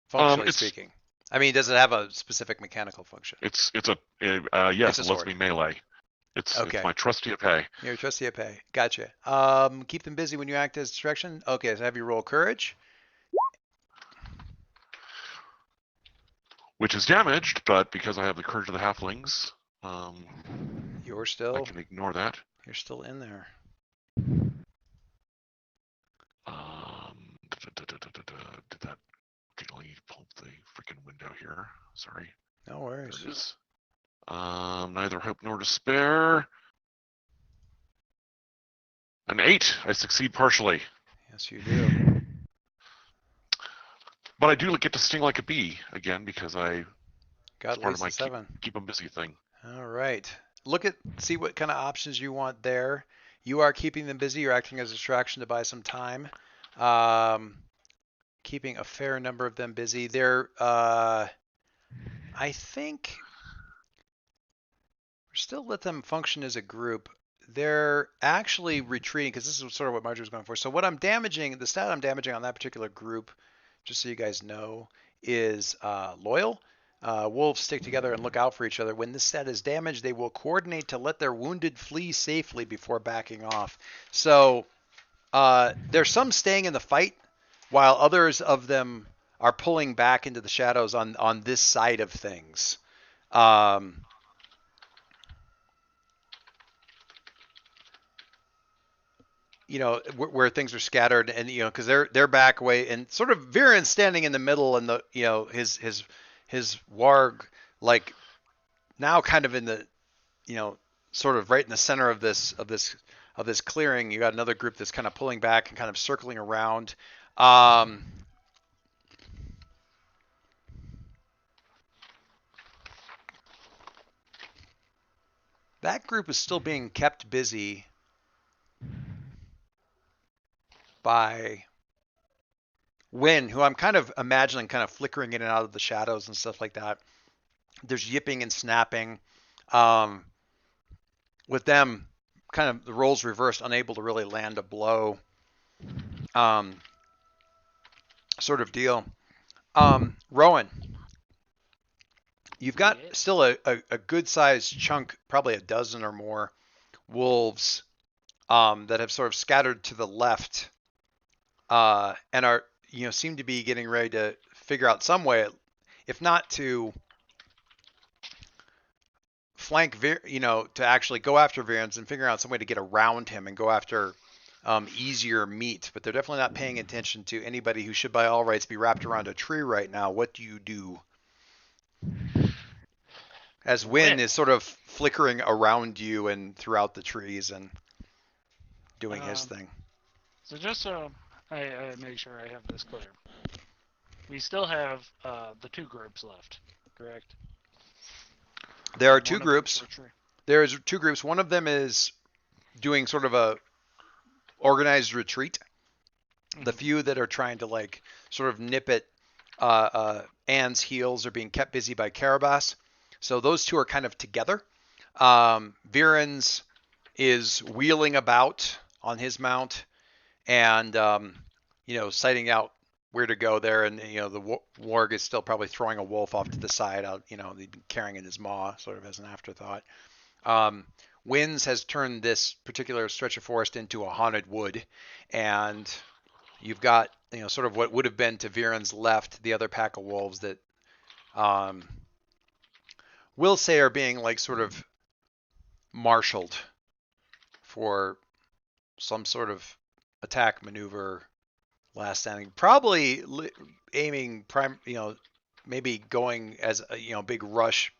Functionally speaking. I mean, does it have a specific mechanical function? Yes, it lets me melee. It's my trusty epee. Your trusty epee. Gotcha. Keep them busy when you act as distraction. Okay, so have you roll courage. Which is damaged, but because I have the courage of the halflings, you're still. I can ignore that. You're still in there. Did that? Okay, let me pull up the freaking window here. Sorry. No worries. There it is. Neither hope nor despair. An 8. I succeed partially. Yes, you do. But I do get to sting like a bee again because I got part of my 7. Keep them busy thing. All right. See what kind of options you want there. You are keeping them busy. You're acting as a distraction to buy some time. Keeping a fair number of them busy. They're, I think, still let them function as a group. They're actually retreating because this is sort of what Marjorie was going for. So what I'm damaging, the stat I'm damaging on that particular group, just so you guys know, is loyal. Wolves stick together and look out for each other. When this set is damaged, they will coordinate to let their wounded flee safely before backing off. So there's some staying in the fight, while others of them are pulling back into the shadows on this side of things. You know, where things are scattered, and you know, because they're back away, and sort of Viren's standing in the middle, and the you know his warg like now kind of in the you know sort of right in the center of this clearing. You got another group that's kind of pulling back and kind of circling around. That group is still being kept busy by Win, who I'm kind of imagining kind of flickering in and out of the shadows and stuff like that. There's yipping and snapping. With them, kind of the roles reversed, unable to really land a blow. Sort of deal. Rowan, you've got still a good sized chunk, probably a dozen or more wolves that have sort of scattered to the left and are seem to be getting ready to figure out some way, if not to flank to actually go after Viren's and figure out some way to get around him and go after easier meat. But they're definitely not paying attention to anybody who should by all rights be wrapped around a tree right now. What do you do? As Win is sort of flickering around you and throughout the trees and doing his thing. So just so I make sure I have this clear, we still have the two groups left, correct? There are two groups. There's two groups. One of them is doing sort of a organized retreat. Mm-hmm. The few that are trying to like sort of nip at Anne's heels are being kept busy by Carabas. So those two are kind of together. Viren's is wheeling about on his mount and sighting out where to go there, and the warg is still probably throwing a wolf off to the side out, carrying in his maw sort of as an afterthought. Winds has turned this particular stretch of forest into a haunted wood, and you've got sort of what would have been to Viren's left the other pack of wolves that we'll say are being like sort of marshaled for some sort of attack maneuver. Last standing, probably aiming maybe going as a big rush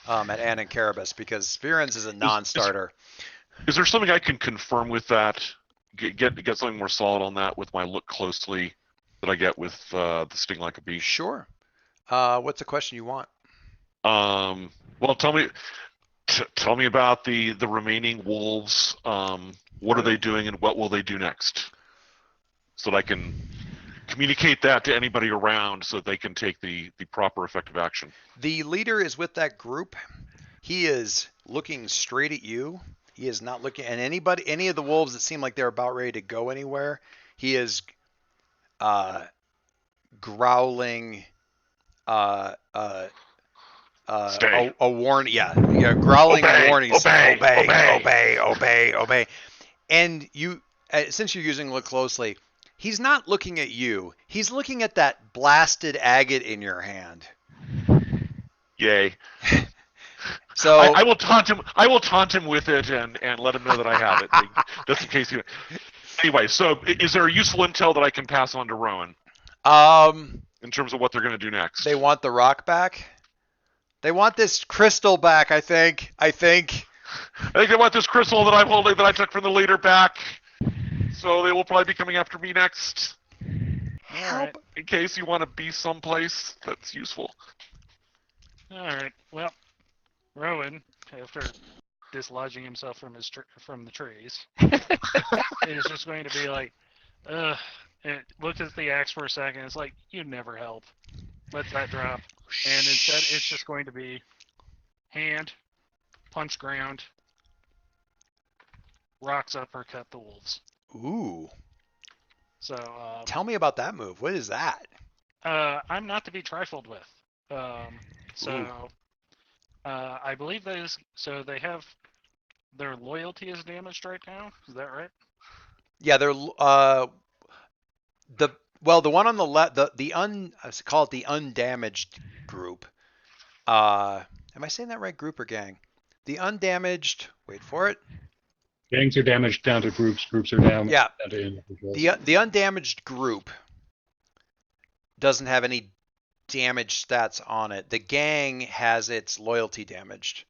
at Anne and Carabas, because Viren's is a non-starter. Is there something I can confirm with that? Get something more solid on that with my look closely that I get with the Sting Like a Bee? Sure. What's the question you want? Well, tell me about the remaining wolves. What are they doing, and what will they do next? So that I can communicate that to anybody around so that they can take the proper effective action. The leader is with that group. He is looking straight at you. He is not looking at any of the wolves that seem like they're about ready to go anywhere. He is growling a warning. Yeah, growling warnings. Obey. And you, since you're using look closely, he's not looking at you. He's looking at that blasted agate in your hand. Yay. So I will taunt him. I will taunt him with it and let him know that I have it, just in case. Anyway, so is there useful intel that I can pass on to Rowan? In terms of what they're going to do next. They want the rock back. They want this crystal back. I think they want this crystal that I'm holding that I took from the leader back. So they will probably be coming after me next. Help! In case you want to be someplace that's useful. All right. Well, Rowan, after dislodging himself from the trees, is just going to be like, ugh. And looked at the axe for a second. It's like, you'd never help. Let that drop. And instead, it's just going to be hand, punch ground, rocks uppercut the wolves. Ooh. So tell me about that move. What is that? I'm not to be trifled with. So, I believe so they have their loyalty is damaged right now. Is that right? Yeah, they're the the one on the left, let's call it the undamaged group. Am I saying that right? Group or gang? The undamaged. Wait for it. Gangs are damaged down to groups. Groups are down Yeah, to individuals. the undamaged group doesn't have any damage stats on it. The gang has its loyalty damaged,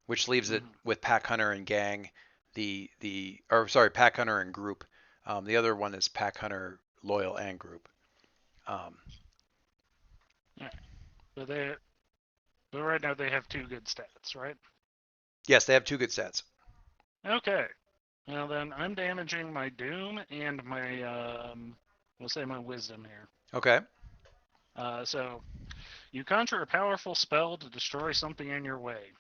which leaves it with Pack Hunter and gang. Pack Hunter and group. The other one is Pack Hunter, loyal, and group. But right now they have 2 good stats, right? Yes, they have 2 good stats. Okay. Well then, I'm damaging my Doom and my we'll say my Wisdom here. Okay. So, you conjure a powerful spell to destroy something in your way.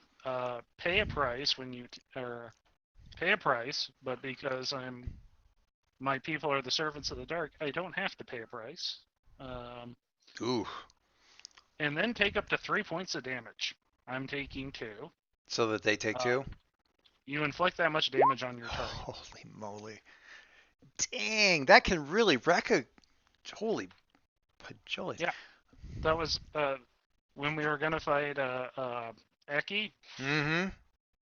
Pay a price when you pay a price, but because my people are the servants of the dark, I don't have to pay a price. Ooh. And then take up to 3 points of damage. I'm taking 2. So that they take 2? You inflict that much damage on your target. Holy moly. Dang, that can really wreck a... Holy pajoli. Yeah. That was when we were going to fight Eki. Mm-hmm.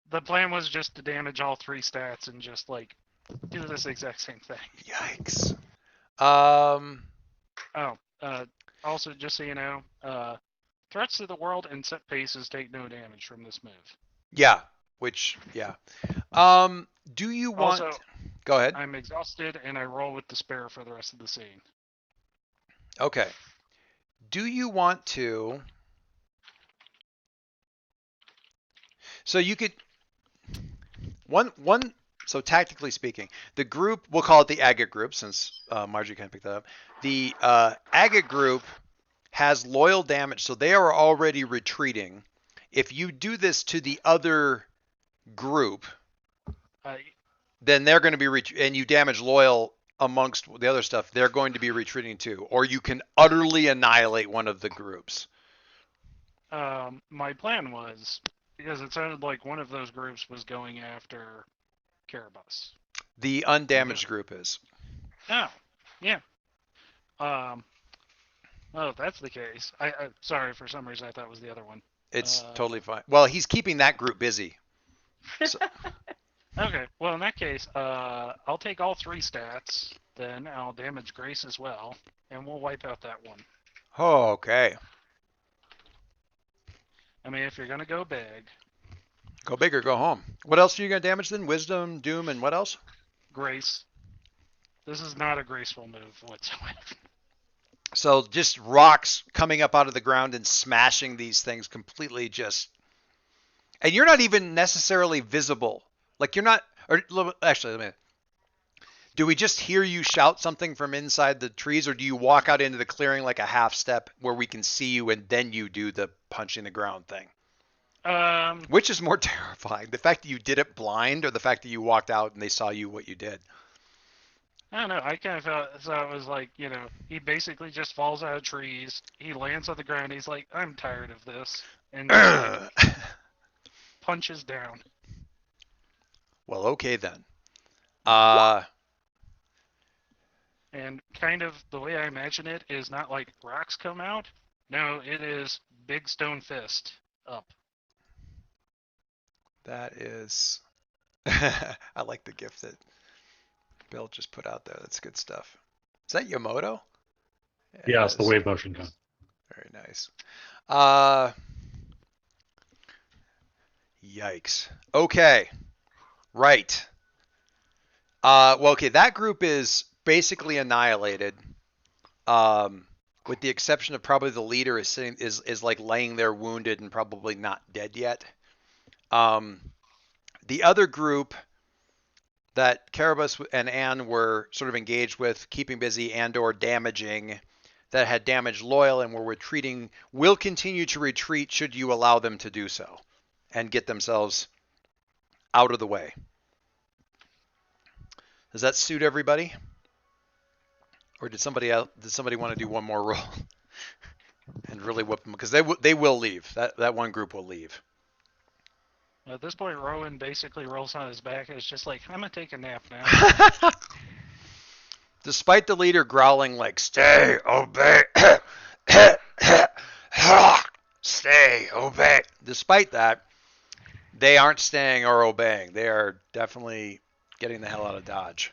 The plan was just to damage all 3 stats and just, like, do this exact same thing. Yikes. Also, just so you know, threats to the world and set paces take no damage from this move. Yeah. Do you want... Also, Go ahead. I'm exhausted and I roll with despair for the rest of the scene. Okay. Do you want to... So you could... So tactically speaking, the group, we'll call it the agate group since Marjorie can't pick that up. The agate group has loyal damage, so they are already retreating. If you do this to the other group, then they're going to be, and you damage loyal amongst the other stuff, they're going to be retreating too. Or you can utterly annihilate one of the groups. My plan was, because it sounded like one of those groups was going after Carabas. The undamaged group is. Oh, yeah. Oh, that's the case. I sorry, for some reason I thought it was the other one. It's totally fine. Well, he's keeping that group busy. So. Okay, well in that case, I'll take all 3 stats, then I'll damage Grace as well, and we'll wipe out that one. Oh, okay. I mean, if you're gonna go big. Go big or go home. What else are you going to damage then? Wisdom, Doom, and what else? Grace. This is not a graceful move whatsoever. So just rocks coming up out of the ground and smashing these things completely just... And you're not even necessarily visible. Like you're not... Or actually, do we just hear you shout something from inside the trees, or do you walk out into the clearing like a half step where we can see you and then you do the punching the ground thing? Which is more terrifying? The fact that you did it blind, or the fact that you walked out and they saw you what you did? I don't know. I kind of felt so. It was like, he basically just falls out of trees. He lands on the ground. He's like, I'm tired of this, and just, like, punches down. Well, okay then. And kind of the way I imagine it is not like rocks come out. No, it is big stone fist up. That is... I like the gift that Bill just put out there. That's good stuff. Is that Yamoto? Yeah, it's the wave motion gun. Very nice. Yikes. Okay. Right. Okay, that group is basically annihilated. With the exception of probably the leader is like laying there wounded and probably not dead yet. The other group that Carabas and Anne were sort of engaged with, keeping busy and or damaging, that had damaged loyal and were retreating, will continue to retreat should you allow them to do so and get themselves out of the way. Does that suit everybody? Or did somebody want to do one more roll? and really whoop them because they will leave. That one group will leave. At this point, Rowan basically rolls on his back and is just like, I'm gonna take a nap now. Despite the leader growling like "Stay, obey," stay, obey. Despite that, they aren't staying or obeying. They are definitely getting the hell out of Dodge.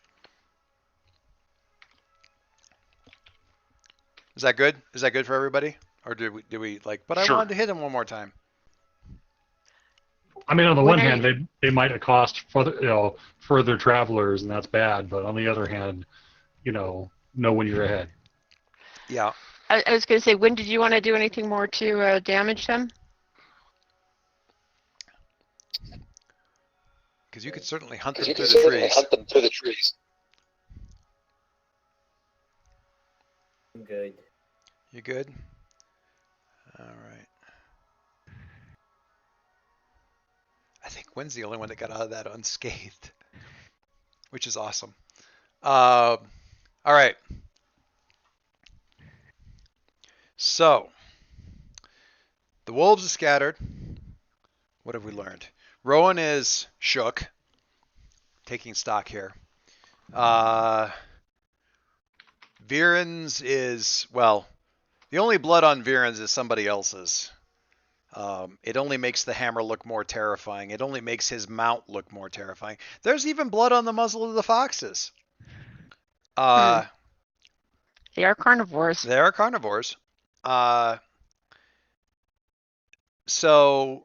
Is that good? Is that good for everybody? Or do we like? But I Sure. wanted to hit him one more time. I mean, on the When one are hand, they might accost further travelers, and that's bad. But on the other hand, know when you're ahead. Yeah, I was going to say, when did you want to do anything more to damage them? because you could certainly hunt them through the trees. I'm good. You good? All right. I think Wynn's the only one that got out of that unscathed, which is awesome. All right. So, the wolves are scattered. What have we learned? Rowan is shook, taking stock here. Viren's is, well, the only blood on Viren's is somebody else's. It only makes the hammer look more terrifying. It only makes his mount look more terrifying. There's even blood on the muzzle of the foxes. They are carnivores. They are carnivores. So,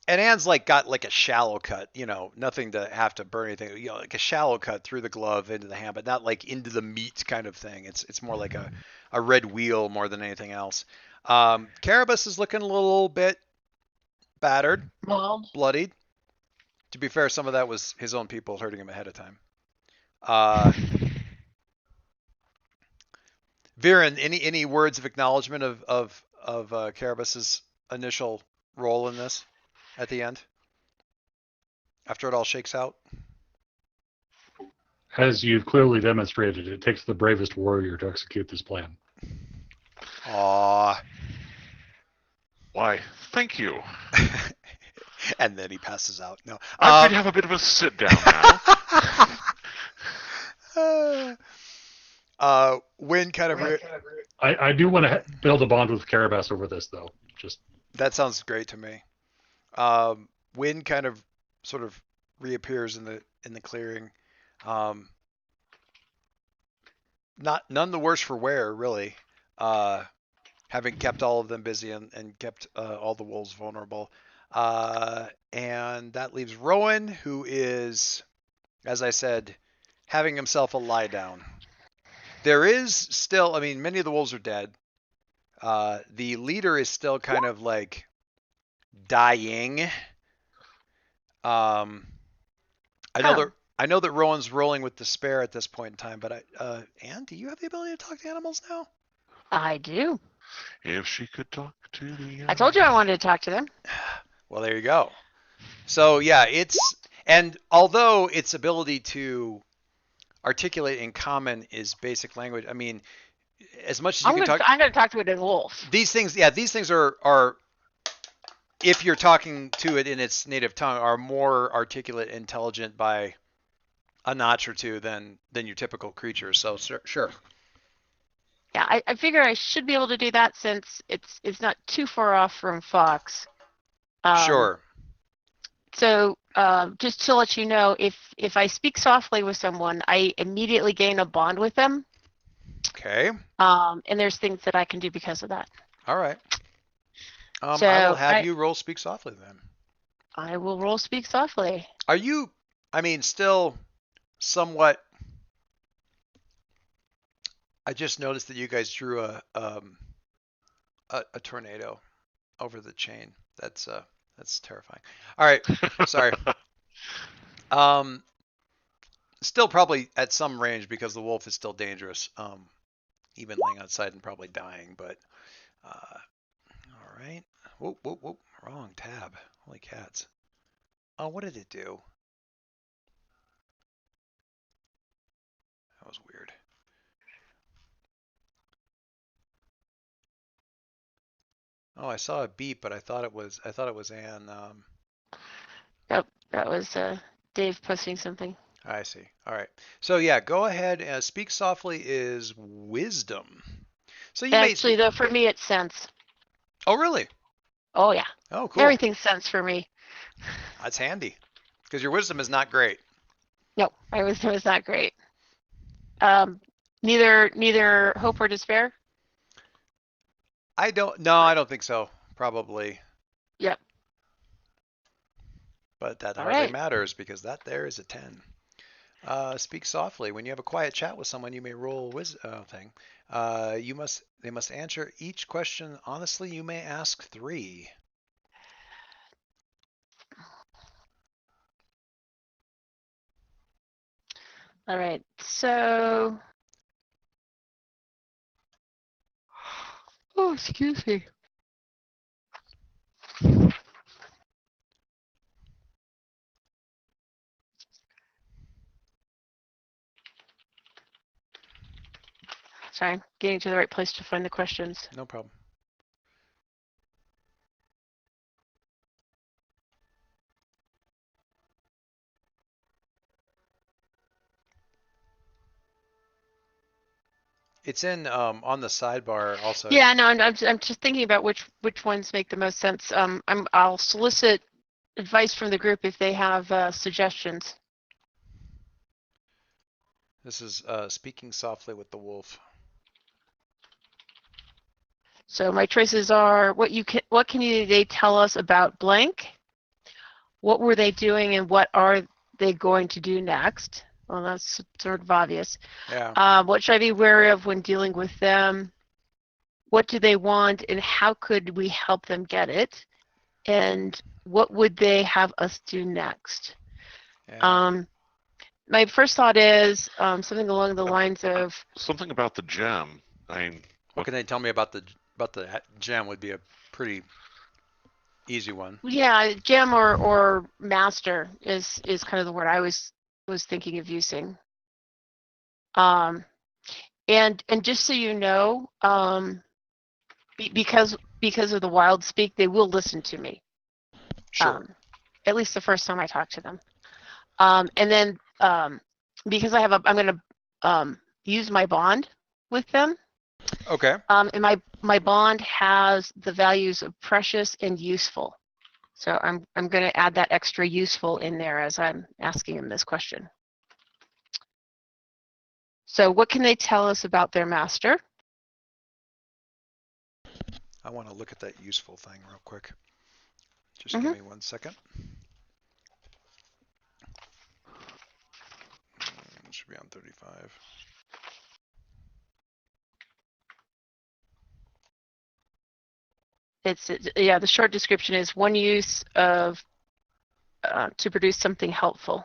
and Anne's like got like a shallow cut, nothing to have to burn anything, like a shallow cut through the glove into the hand, but not like into the meat kind of thing. It's more like a red wheal more than anything else. Carabas is looking a little bit battered, Mauled. bloodied. To be fair, some of that was his own people hurting him ahead of time. Viren, any words of acknowledgement of Carabas's initial role in this at the end? After it all shakes out? As you've clearly demonstrated, it takes the bravest warrior to execute this plan. Aww. Why, thank you. And then he passes out. No. I'm going to have a bit of a sit down now. Wynn kind of. I do want to build a bond with Carabas over this, though. That sounds great to me. Wynn kind of sort of reappears in the clearing. None the worse for wear, really. Having kept all of them busy and kept all the wolves vulnerable. And that leaves Rowan, who is, as I said, having himself a lie down. There is still, many of the wolves are dead. The leader is still kind of like dying. I know that Rowan's rolling with despair at this point in time, but Anne, do you have the ability to talk to animals now? I do. If she could talk to the... I told you I wanted to talk to them. Well, there you go. So yeah, and although its ability to articulate in common is basic language, as much as you can talk. I'm going to talk to it in wolf. These things are, if you're talking to it in its native tongue, are more articulate, intelligent by a notch or two than your typical creatures. So sure. Yeah, I figure I should be able to do that since it's not too far off from Fox. Sure. So just to let you know, if I speak softly with someone, I immediately gain a bond with them. Okay. And there's things that I can do because of that. All right. So I will have you roll speak softly then. I will roll speak softly. Are you, still somewhat... I just noticed that you guys drew a tornado over the chain. That's terrifying. All right, sorry. Still probably at some range because the wolf is still dangerous. Even laying outside and probably dying. But all right. Whoop, wrong tab. Holy cats. Oh, what did it do? That was weird. Oh, I saw a beep, but I thought it was Anne. Yep, that was Dave posting something. I see. All right. So yeah, go ahead. Speak softly is wisdom. So you may. Actually, though, for me, it's sense. Oh, really? Oh yeah, Oh, cool. everything's sense for me. That's handy, because your wisdom is not great. No, my wisdom is not great. Neither hope or despair. I don't think so. Probably, Yep. but that All hardly right. matters because that there is a 10. Speak softly. When you have a quiet chat with someone, you may roll a thing. They must answer each question honestly. You may ask 3. All right. So, oh, excuse me. Sorry, I'm getting to the right place to find the questions. No problem. It's in on the sidebar also. Yeah, no, I'm just thinking about which ones make the most sense. I'll solicit advice from the group if they have suggestions. This is speaking softly with the wolf. So my choices are what can they tell us about blank? What were they doing and what are they going to do next? Well, that's sort of obvious. Yeah. What should I be wary of when dealing with them? What do they want and how could we help them get it? And what would they have us do next? Yeah. My first thought is something along the lines of Something about the gem. I mean, What can they tell me about the gem would be a pretty easy one. yeah, gem or master is kind of the word I was thinking of using. And just so you know, because of the wild speak, they will listen to me. Sure. At least the first time I talk to them. And then because I'm going to use my bond with them. Okay. And my bond has the values of precious and useful. So I'm going to add that extra useful in there as I'm asking them this question. So what can they tell us about their master? I want to look at that useful thing real quick. Just give me 1 second. It should be on 35. The short description is one use of to produce something helpful.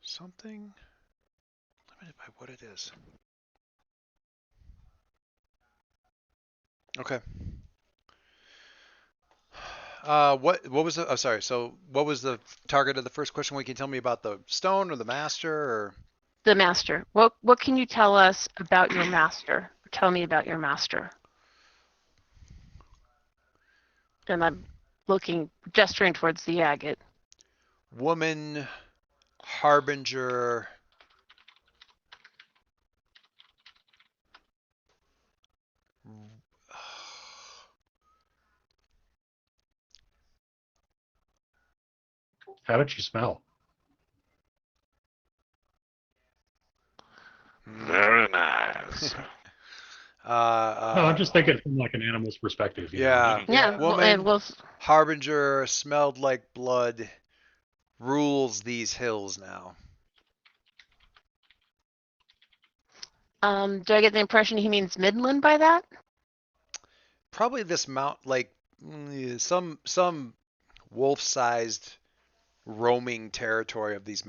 Something limited by what it is. Okay. What was the? Oh, sorry. So, what was the target of the first question? What can you tell me about the stone or the master or? The master. What can you tell us about your master? Tell me about your master. And I'm gesturing towards the agate. Woman, harbinger. How did she smell? very nice. No, I'm just thinking from like an animal's perspective. Yeah. Yeah. Woman, harbinger, smelled like blood, rules these hills now. Do I get the impression he means Midland by that? Probably this like some wolf-sized roaming territory of this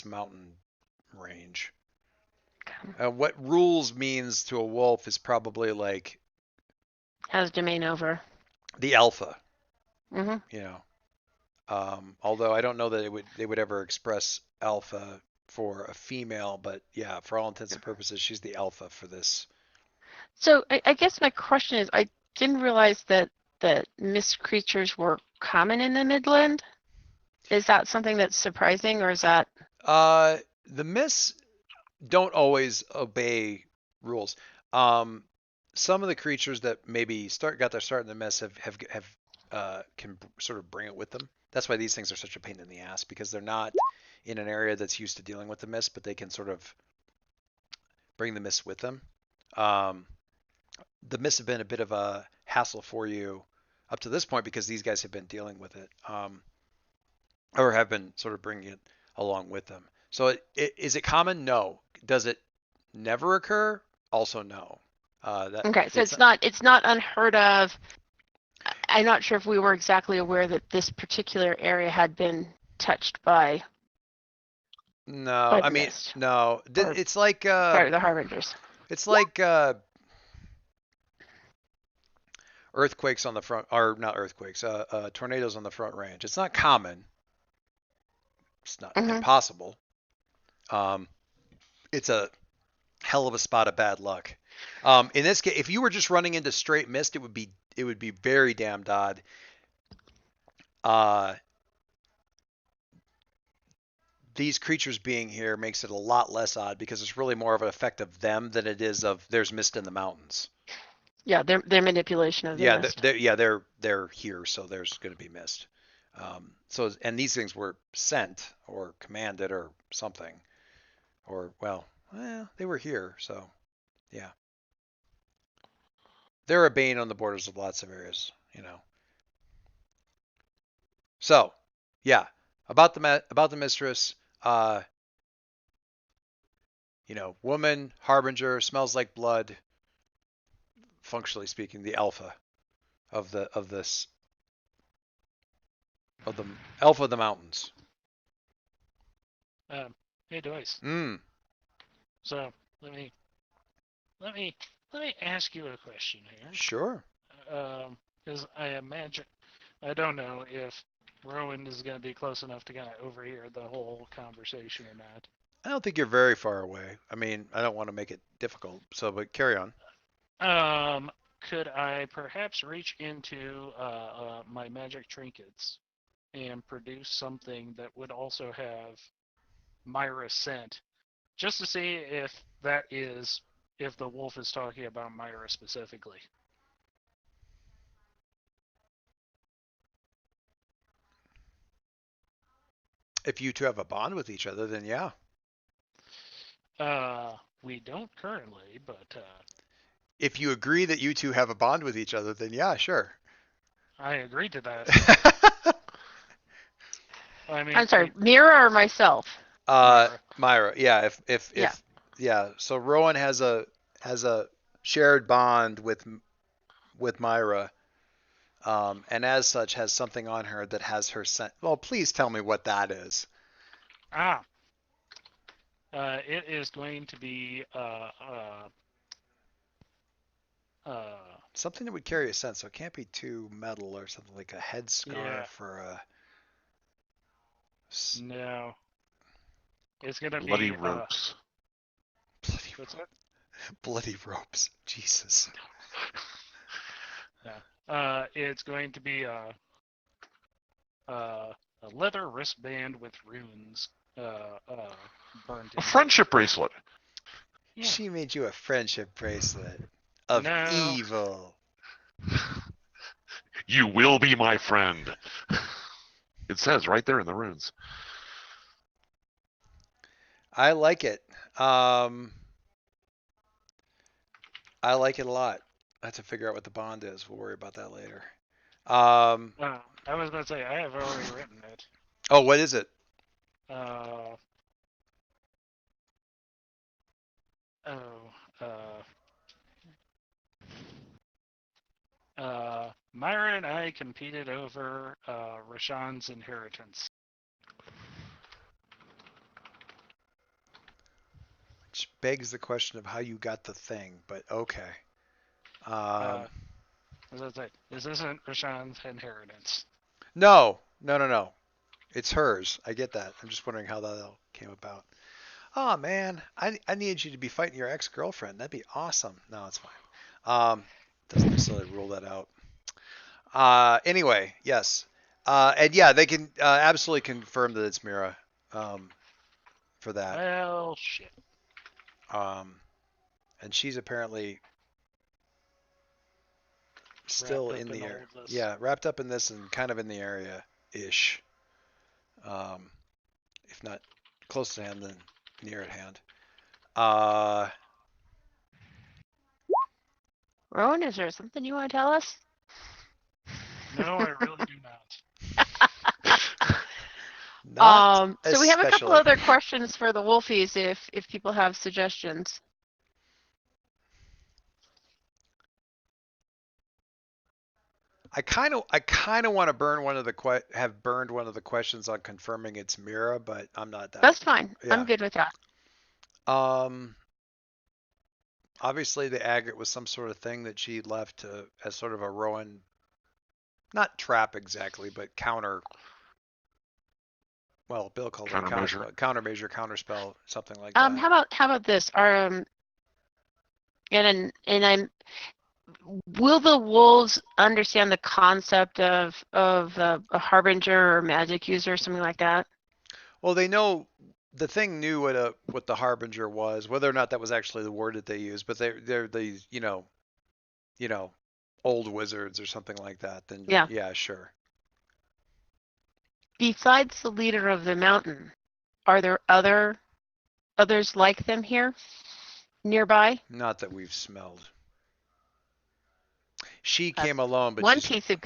mountain range. What rules means to a wolf is probably like Has domain over. the alpha, Hmm. you know. Although I don't know that they would ever express alpha for a female, but yeah, for all intents and purposes, she's the alpha for this. So I guess my question is, I didn't realize that mist creatures were common in the Midland. Is that something that's surprising, or is that? The mists don't always obey rules. Some of the creatures that maybe got their start in the mist can sort of bring it with them. That's why these things are such a pain in the ass, because they're not in an area that's used to dealing with the mist, but they can sort of bring the mist with them. The mists have been a bit of a hassle for you up to this point because these guys have been dealing with it, or have been sort of bringing it along with them. So is it common? No. Does it never occur? Also no. Okay, so it's not unheard of. I'm not sure if we were exactly aware that this particular area had been touched by No, the I mean mist, no. Or- It's like part of the Harbingers. it's like earthquakes on the front, or not earthquakes, tornadoes on the Front Range. It's not common. It's not Mhm. impossible. It's a hell of a spot of bad luck. In this case, if you were just running into straight mist, it would be very damned odd. These creatures being here makes it a lot less odd because it's really more of an effect of them than it is of there's mist in the mountains. Yeah, their manipulation of the Yeah, mist. they're here, so there's going to be mist. And these things were sent or commanded or something, or well, they were here, so yeah. They're a bane on the borders of lots of areas, you know. So, yeah, about the mistress, woman, harbinger, smells like blood. Functionally speaking, the alpha of the alpha of the mountains. Hey, Joyce. Mm. So let me ask you a question here. Sure. Because I don't know if Rowan is going to be close enough to kind of overhear the whole conversation or not. I don't think you're very far away. I mean, I don't want to make it difficult, but carry on. Could I perhaps reach into my magic trinkets and produce something that would also have Myra scent, just to see if the wolf is talking about Myra specifically? If you two have a bond with each other, then yeah. We don't currently, but If you agree that you two have a bond with each other, then yeah, sure. I agree to that. I mean, I'm sorry, Mira or myself? Myra. Yeah, if Yeah. yeah. So Rowan has a shared bond with Myra, and as such has something on her that has her scent. Well, please tell me what that is. It is going to be Something that would carry a scent, so it can't be too metal or something like a headscarf or a. No. It's gonna Bloody be ropes. Bloody, what's that? bloody ropes. Jesus. Yeah. It's going to be a leather wristband with runes burned A in. friendship bracelet. Yeah. She made you a friendship bracelet of No. evil. You will be my friend. It says right there in the runes. I like it. I like it a lot. I have to figure out what the bond is. We'll worry about that later. I was going to say, I have already written it. Oh, what is it? Myra and I competed over Rashawn's inheritance. begs the question of how you got the thing, but okay. As I say, this isn't Rashawn's inheritance. No. It's hers. I get that. I'm just wondering how that all came about. Oh man, I need you to be fighting your ex-girlfriend. That'd be awesome. No, it's fine. Doesn't necessarily rule that out. Anyway, yes. And yeah, they can absolutely confirm that it's Mira for that. Well, shit. And she's apparently still Wrapped in up the in area. all of this. Yeah, wrapped up in this and kind of in the area-ish. If not close to hand, then near at hand. Rowan, is there something you want to tell us? No, I really do not. Not So we have a couple especially. other questions for the Wolfies if people have suggestions. I kind of want to burn one of the have burned one of the questions on confirming it's Mira, but I'm not that. That's fine. Yeah. I'm good with that. Obviously the agate was some sort of thing that she left as sort of a Rowan, not trap exactly, but counter. Well, Bill called it a countermeasure, counterspell, something like that. How about this? Will the wolves understand the concept of a harbinger or magic user or something like that? Well, they know the thing knew what the harbinger was, whether or not that was actually the word that they used, but they're these old wizards or something like that. Then yeah, sure. Besides the leader of the mountain, are there others like them here nearby? Not that we've smelled. She came alone, but one piece of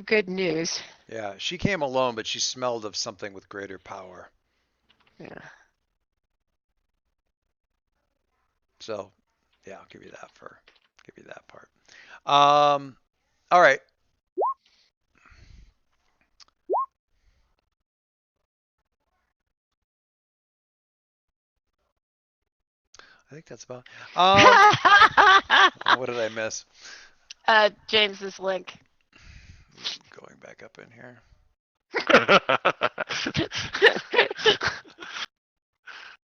good news. Yeah, she came alone, but she smelled of something with greater power. Yeah. So, yeah, I'll give you that part. All right. I think that's about. What did I miss? James's link. Going back up in here.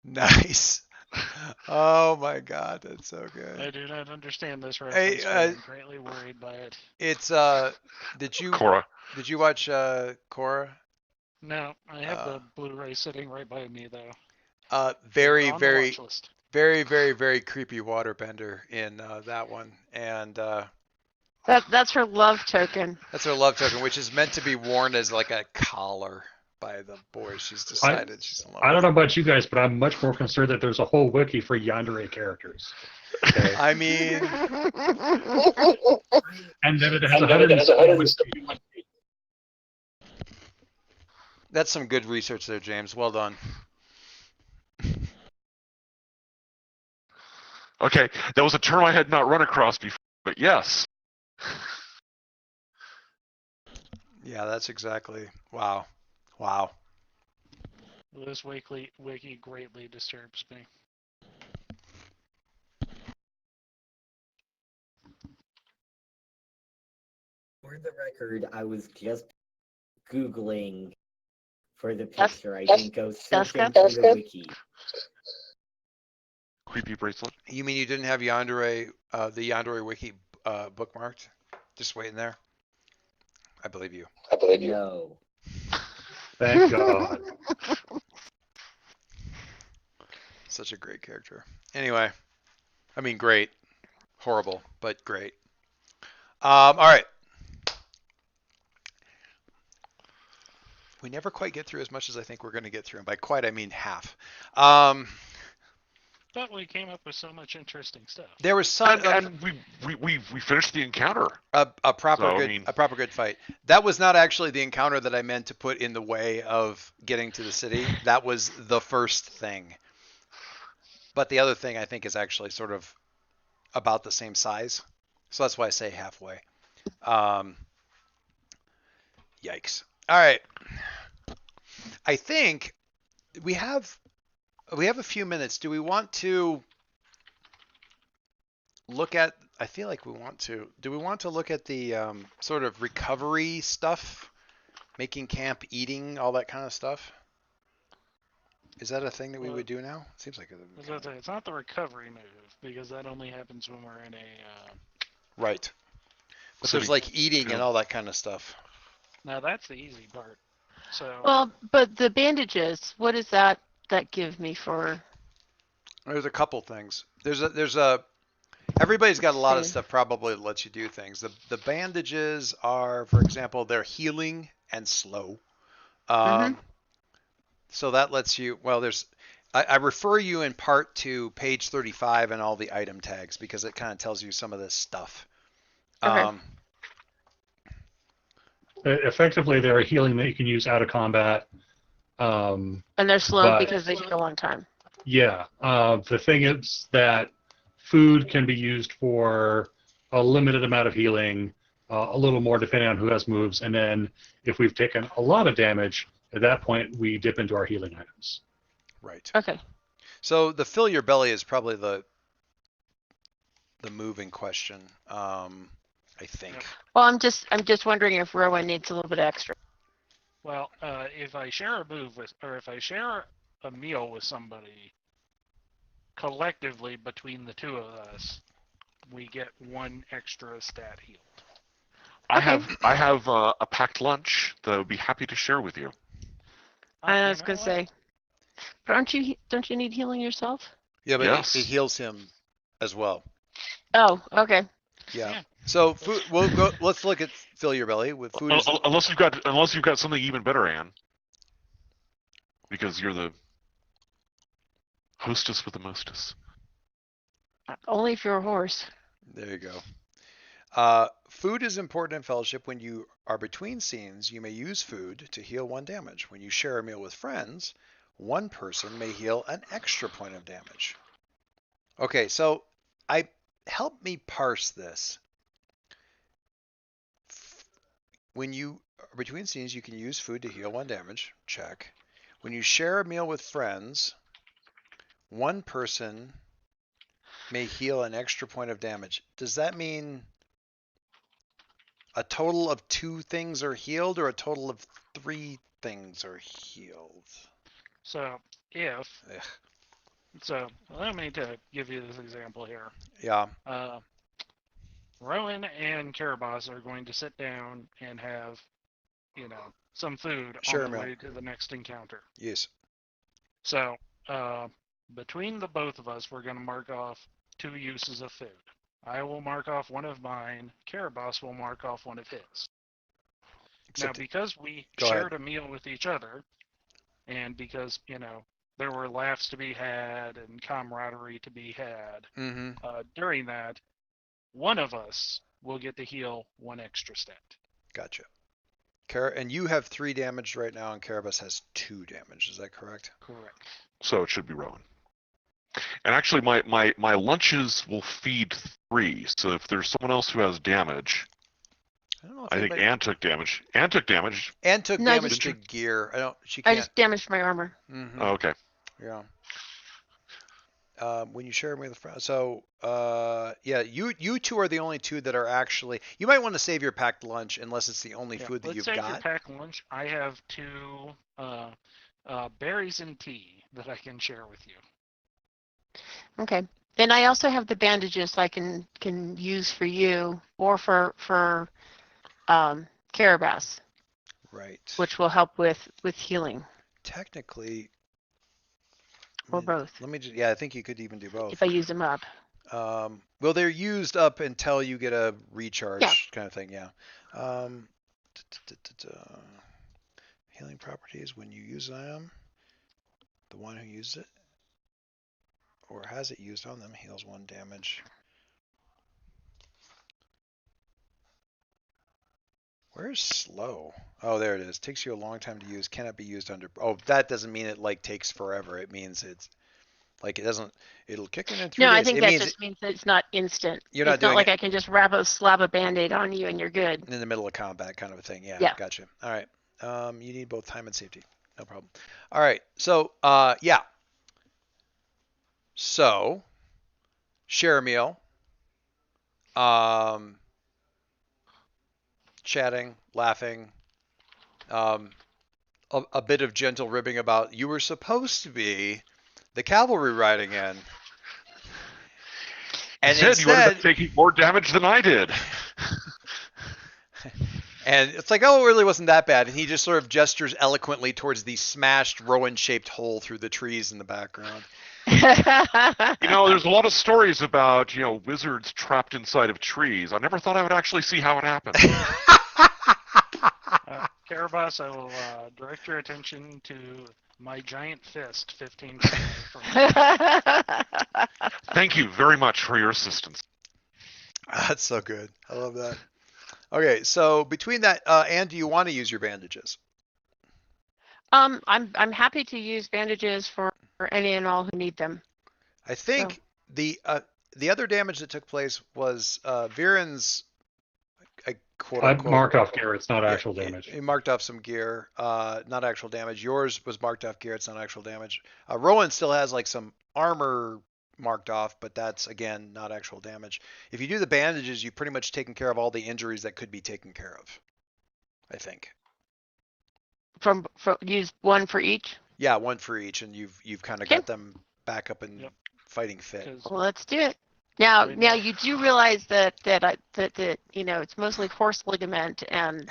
Nice. Oh my God, that's so good. I do not understand this reference. But I'm greatly worried by it. It's Did you watch Korra? No, I have the Blu-ray sitting right by me though. Very creepy waterbender in that one, and that's her love token. That's her love token, which is meant to be worn as like a collar by the boys. She's decided she's in love. I don't know about you guys, but I'm much more concerned that there's a whole wiki for yandere characters. Okay. I mean, and then it has 100. That's some good research there, James. Well done. Okay, that was a term I had not run across before, but yes. Yeah, that's exactly. Wow. This wiki greatly disturbs me. For the record, I was just Googling for the picture. I didn't go searching for the wiki. Creepy bracelet. You mean you didn't have Yandere, the Yandere wiki bookmarked? Just waiting there? I believe you. No. Thank God. Such a great character. Anyway, I mean, great. Horrible, but great. All right. We never quite get through as much as I think we're going to get through, and by quite I mean half. But we came up with so much interesting stuff. There was some, and we finished the encounter. A proper good fight. That was not actually the encounter that I meant to put in the way of getting to the city. That was the first thing. But the other thing I think is actually sort of about the same size. So that's why I say halfway. Yikes. All right. I think we have we have a few minutes. Do we want to look at? I feel like we want to. Do we want to look at the sort of recovery stuff, making camp, eating, all that kind of stuff? Is that a thing that we Well, would do now? Seems like I was gonna say, it's not the recovery move because that only happens when we're in a. right. But Sitting- there's like eating and yeah. all that kind of stuff. Now that's the easy part. So Well, but the bandages, what does that give me for? There's a couple things. There's a everybody's got a lot of See. stuff probably that lets you do things. The bandages are, for example, they're healing and slow. So that lets you. Well, I refer you in part to page 35 and all the item tags because it kind of tells you some of this stuff. Okay. Effectively, they're a healing that you can use out of combat. And they're slow But- because they take a long time. Yeah. The thing is that food can be used for a limited amount of healing, a little more depending on who has moves, and then if we've taken a lot of damage, at that point we dip into our healing items. Right. Okay. So the fill your belly is probably the move in question. I think. Well, I'm just wondering if Rowan needs a little bit extra. well, if I share a move with, or if I share a meal with somebody, collectively between the two of us, we get one extra stat healed. Okay. I have a packed lunch that I would be happy to share with you. I You was know gonna what? say, but don't you need healing yourself? Yeah, but Yes. it heals him as well. Oh, okay. Yeah. Yeah. So food. We'll go. Let's look at fill your belly with food. Is, Unless you've got something even better, Anne, because you're the hostess with the mostess. Only if you're a horse. there you go. Food is important in Fellowship. When you are between scenes, you may use food to heal 1 damage. When you share a meal with friends, 1 person may heal an extra point of damage. Okay, so help me parse this. When you are between scenes, you can use food to heal 1 damage. Check. When you share a meal with friends, 1 person may heal an extra point of damage. Does that mean a total of 2 things are healed or a total of 3 things are healed? So Ugh. so allow me to give you this example here. Yeah. Rowan and Karabas are going to sit down and have, some food Sure, on the Mel. way to the next encounter. Yes. So, between the both of us, we're going to mark off 2 uses of food. I will mark off one of mine. Karabas will mark off one of his. Now, Except because we Go shared a meal with each other, and because, there were laughs to be had and camaraderie to be had, mm-hmm. during that, one of us will get to heal 1 extra stat. Gotcha. And you have 3 damage right now, and Karabas has 2 damage. Is that correct? Correct. So it should be Rowan. And actually, my lunches will feed 3. So if there's someone else who has damage, I don't know if I think anybody- Anne took damage. Anne took damage. Anne took No, I damage just- to gear. She I can't. just damaged my armor. Mhm. Oh, okay. Yeah. When you share with friends, so yeah, you 2 are the only 2 that are actually. You might want to save your packed lunch unless it's the only Yeah, food that let's you've say your got. pack lunch. I have 2 berries and tea that I can share with you. Okay. Then I also have the bandages I can use for you or for Karabas, Right. which will help with healing Technically. or both Let me just. Yeah, I think you could even do both. if I use them up. Well, they're used up until you get a recharge Yeah. kind of thing. Yeah. Healing properties when you use them. The one who used it or has it used on them heals 1 damage. Where's slow? Oh, there it is. Takes you a long time to use. Cannot be used under. Oh, that doesn't mean it like takes forever. It means it's like it doesn't. It'll kick in 3 No, days. I think it that means just means that it's not instant. You're not It's not doing like it- I can just slap a band-aid on you and you're good. in the middle of combat kind of a thing. Yeah, Yeah. Gotcha. All right. You need both time and safety. No problem. All right. So, yeah. So, share a meal. Chatting, laughing, a bit of gentle ribbing about you were supposed to be the cavalry riding in. And Instead, you ended instead, up taking more damage than I did. and it's like, oh, it really wasn't that bad. And he just sort of gestures eloquently towards the smashed Rowan-shaped hole through the trees in the background. You know, there's a lot of stories about, wizards trapped inside of trees. I never thought I would actually see how it happened. Karabas, I will direct your attention to my giant fist 15 feet away from me. Thank you very much for your assistance. That's so good. I love that. Okay, so between that, Anne, do you want to use your bandages? I'm happy to use bandages for any and all who need them. I think the other damage that took place was Viren's quote I unquote. marked off gear. It's not actual damage. He marked off some gear, not actual damage. Yours was marked off gear. It's not actual damage. Rowan still has like some armor marked off, but that's again not actual damage. If you do the bandages, you've pretty much taken care of all the injuries that could be taken care of. I think. From use one for each. Yeah, one for each, and you've kind of got them back up and fighting fit. Well, let's do it. Now you do realize that it's mostly horse ligament, and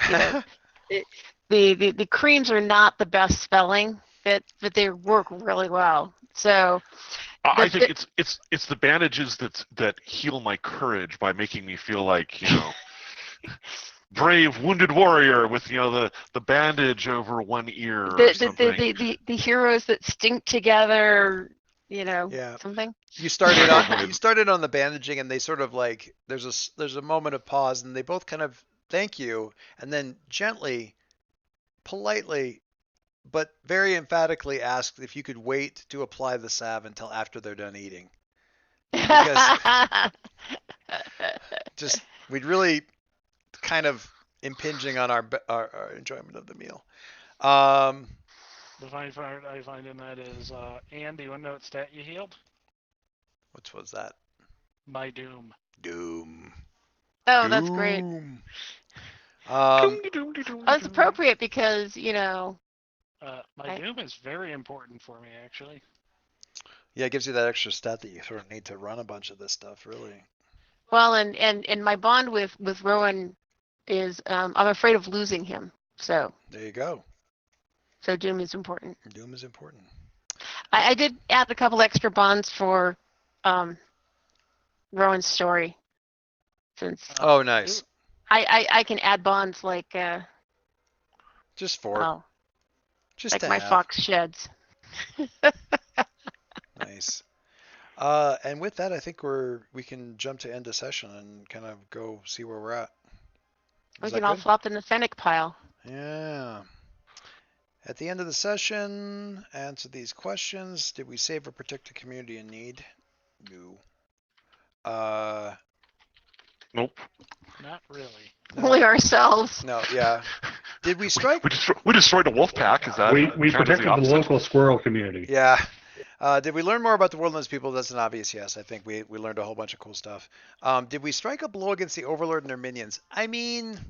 the creams are not the best spelling, but they work really well. So I think it's the bandages that heal my courage by making me feel like brave wounded warrior with the bandage over one ear or something. The heroes that stink together. Something. You started on the bandaging, and they sort of like there's a moment of pause, and they both kind of thank you, and then gently, politely, but very emphatically asked if you could wait to apply the salve until after they're done eating. Because we'd really kind of impinging on our enjoyment of the meal. The funny part I find in that is, Anne, do you want to know what stat you healed? Which was that? My doom. Doom. Oh, that's great. That's appropriate because, my doom is very important for me, actually. Yeah, it gives you that extra stat that you sort of need to run a bunch of this stuff, really. Well, and my bond with Rowan is, I'm afraid of losing him, so. There you go. So doom is important. Doom is important. I did add a couple extra bonds for Rowan's story. Since oh, nice. I can add bonds like just for just like to my have. fox sheds. Nice. And with that, I think we can jump to end the session and kind of go see where we're at. We can all flop in the Fennec pile. Yeah. At the end of the session, answer these questions. Did we save or protect a community in need? No. Nope. Not really. No. Only ourselves. No, yeah. Did we strike? We destroyed a wolf pack. Is that we protected the local squirrel community. Yeah. Did we learn more about the Woodlands people? That's an obvious yes. I think we learned a whole bunch of cool stuff. Did we strike a blow against the Overlord and their minions? I mean,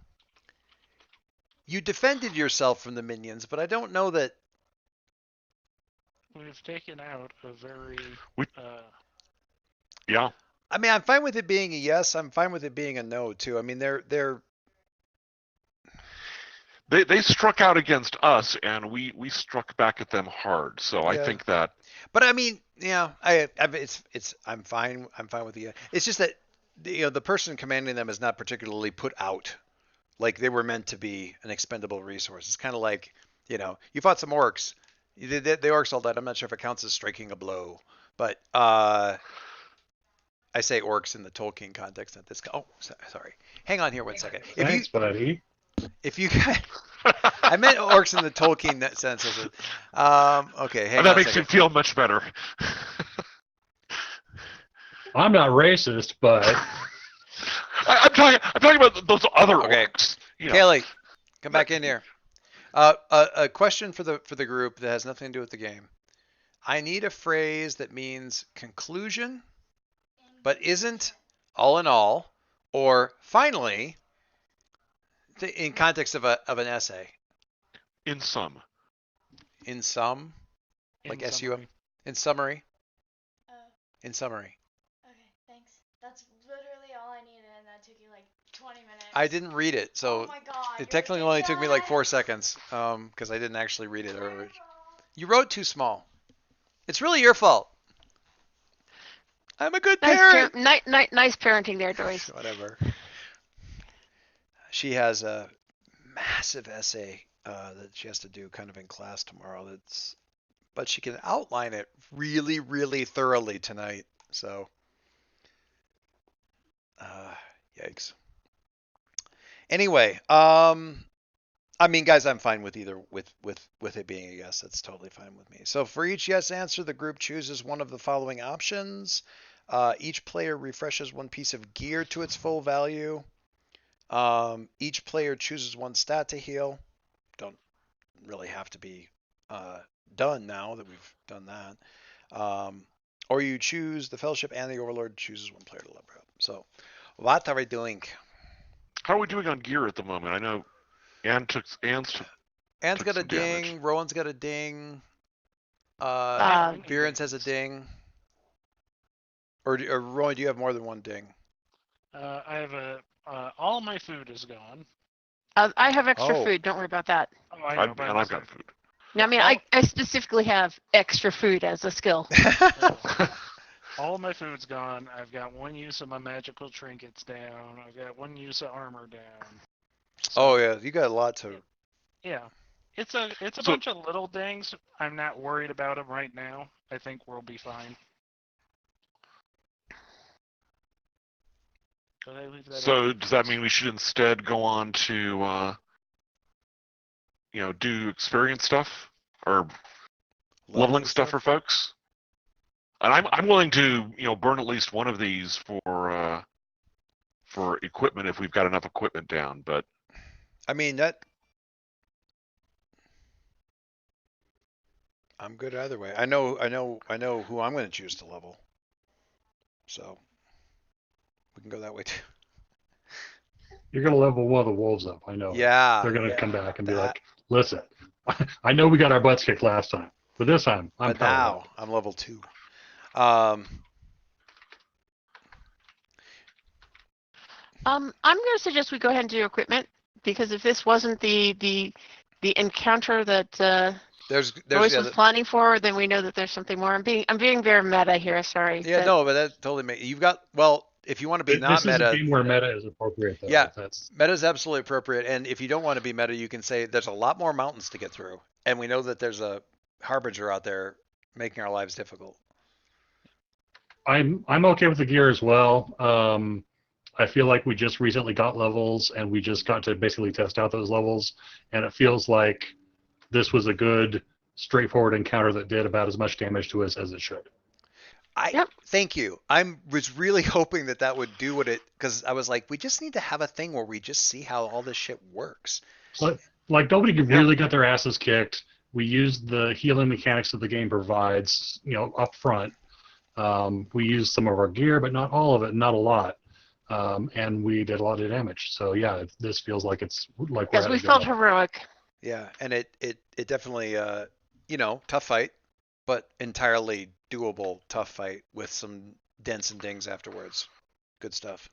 you defended yourself from the minions, but I don't know that. We've taken out a very. Yeah. I mean, I'm fine with it being a yes. I'm fine with it being a no too. I mean, They struck out against us, and we struck back at them hard. So I think that. But I mean, yeah, I'm fine. I'm fine with the. It's just that the person commanding them is not particularly put out. Like they were meant to be an expendable resource. It's kind of like you fought some orcs. The orcs all died. I'm not sure if it counts as striking a blow, but I say orcs in the Tolkien context. Not this. Oh, sorry. Hang on here one second. Thanks, buddy. If you guys, I meant orcs in the Tolkien sense. Okay, hang on. That makes it feel much better. I'm not racist, but I'm talking about those other orcs. Kaylee, come back in here. A question for the group that has nothing to do with the game. I need a phrase that means conclusion, but isn't all in all, or finally, in context of an essay. In sum. In sum, like In SUM. summary. In summary. Oh, In summary. okay, thanks. That's literally all I needed, and that took you like 20 minutes. I didn't read it, so Oh my god. it you're technically only took me like 4 ridiculous. seconds, because I didn't actually read it. Terrible. You wrote too small. It's really your fault. I'm a good Nice, parent. nice parenting there, Joyce. Whatever. She has a massive essay that she has to do kind of in class tomorrow. But she can outline it really, really thoroughly tonight. So, yikes. Anyway, I mean, guys, I'm fine with either with it being a yes. That's totally fine with me. So for each yes answer, the group chooses one of the following options. Each player refreshes one piece of gear to its full value. Each player chooses one stat to heal. Don't really have to be done now that we've done that. Or you choose the Fellowship and the Overlord chooses one player to level up. So, what are we doing? How are we doing on gear at the moment? I know Anne's Anne's took got a some damage. ding. Rowan's got a ding. Virens has a ding. Or Rowan, do you have more than one ding? I have all my food is gone. I have extra Oh. food. Don't worry about that. Oh, I know, And but I've got food. I mean, I specifically have extra food as a skill. all my food's gone. I've got one use of my magical trinkets down. I've got one use of armor down. Oh yeah, you got a lot to. Yeah, it's a So- bunch of little dings. I'm not worried about them right now. I think we'll be fine. Could I leave that So up? does that mean we should instead go on to do experience stuff or leveling stuff for folks? And I'm willing to burn at least one of these for equipment if we've got enough equipment down. But I mean that. I'm good either way. I know who I'm going to choose to level. So we can go that way too. You're gonna level one of the wolves up. I know. Yeah. They're gonna come back and be that- like, "Listen, I know we got our butts kicked last time, but this time I'm But now powered up." I'm level 2. I'm going to suggest we go ahead and do equipment because if this wasn't the encounter that There's Joyce yeah, was planning for, then we know that there's something more. I'm being very meta here. Sorry. yeah, no, but that totally makes you've got if you want to be This is a non-meta, game where meta is appropriate, though. Yeah. That's meta is absolutely appropriate. And if you don't want to be meta, you can say there's a lot more mountains to get through, and we know that there's a harbinger out there making our lives difficult. I'm okay with the gear as well. I feel like we just recently got levels, and we just got to basically test out those levels, and it feels like this was a good, straightforward encounter that did about as much damage to us as it should. Thank you. Was really hoping that would do because I was like, we just need to have a thing where we just see how all this shit works. Like nobody really got their asses kicked. We used the healing mechanics that the game provides, up front. We used some of our gear, but not all of it, not a lot. And we did a lot of damage. So yeah, this feels like it's like we're Yes, at we a good felt level. heroic. Yeah, and it definitely tough fight, but entirely doable tough fight with some dents and dings afterwards. Good stuff.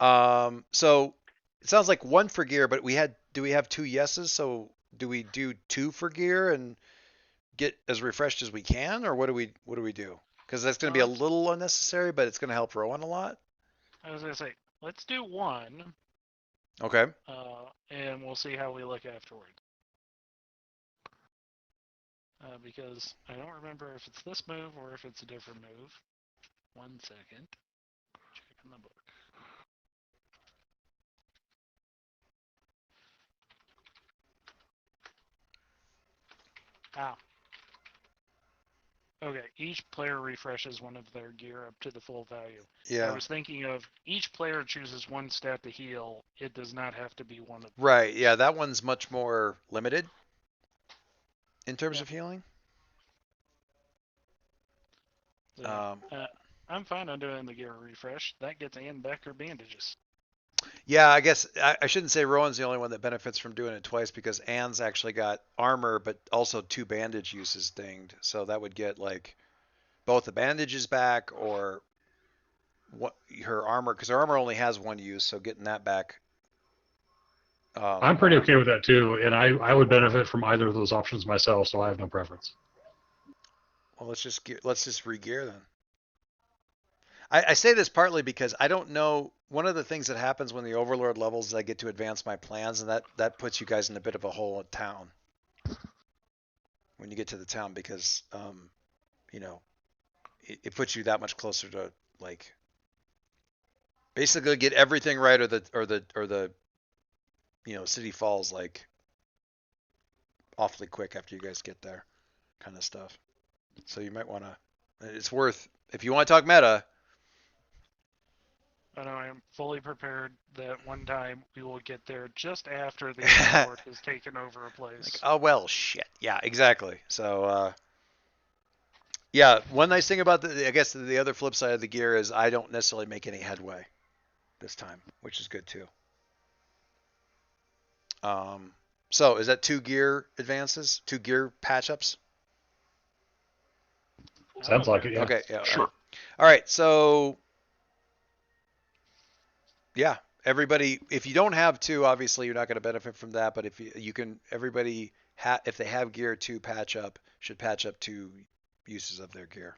So it sounds like one for gear, but do we have 2 yeses? So do we do 2 for gear and get as refreshed as we can, or what do we do? Because that's going to be a little unnecessary, but it's going to help Rowan a lot. I was gonna say, let's do one, Okay. and we'll see how we look afterwards. Because I don't remember if it's this move or if it's a different move. 1 second. Checking the book. Ah. Okay, each player refreshes one of their gear up to the full value. I Yeah. was thinking of each player chooses one stat to heal. It does not have to be one of them. Right. Yeah, that one's much more limited in terms Yeah. of healing. So, I'm fine on doing the gear refresh. That gets Ann back her bandages. Yeah, I guess I shouldn't say Rowan's the only one that benefits from doing it twice because Anne's actually got armor, but also 2 bandage uses dinged. So that would get like both the bandages back or what her armor, because her armor only has 1 use, so getting that back. I'm pretty okay with that too, and I would benefit from either of those options myself, so I have no preference. Well, let's just re-gear then. I say this partly because I don't know. One of the things that happens when the Overlord levels is I get to advance my plans, and that puts you guys in a bit of a hole at town when you get to the town because you know it puts you that much closer to like basically get everything right or the City Falls like awfully quick after you guys get there, kind of stuff. So you might want to. It's worth if you want to talk meta. I know I am fully prepared that one time we will get there just after the Overlord has taken over a place. Like, oh well, shit. Yeah, exactly. So yeah, one nice thing about I guess the other flip side of the gear is I don't necessarily make any headway this time, which is good too. So is that 2 gear advances, 2 gear patch ups? Sounds like it, yeah. Okay, yeah. Sure. All right, so yeah, everybody, if you don't have 2, obviously you're not going to benefit from that, but if you can, everybody, if they have gear 2 patch up, should patch up 2 uses of their gear.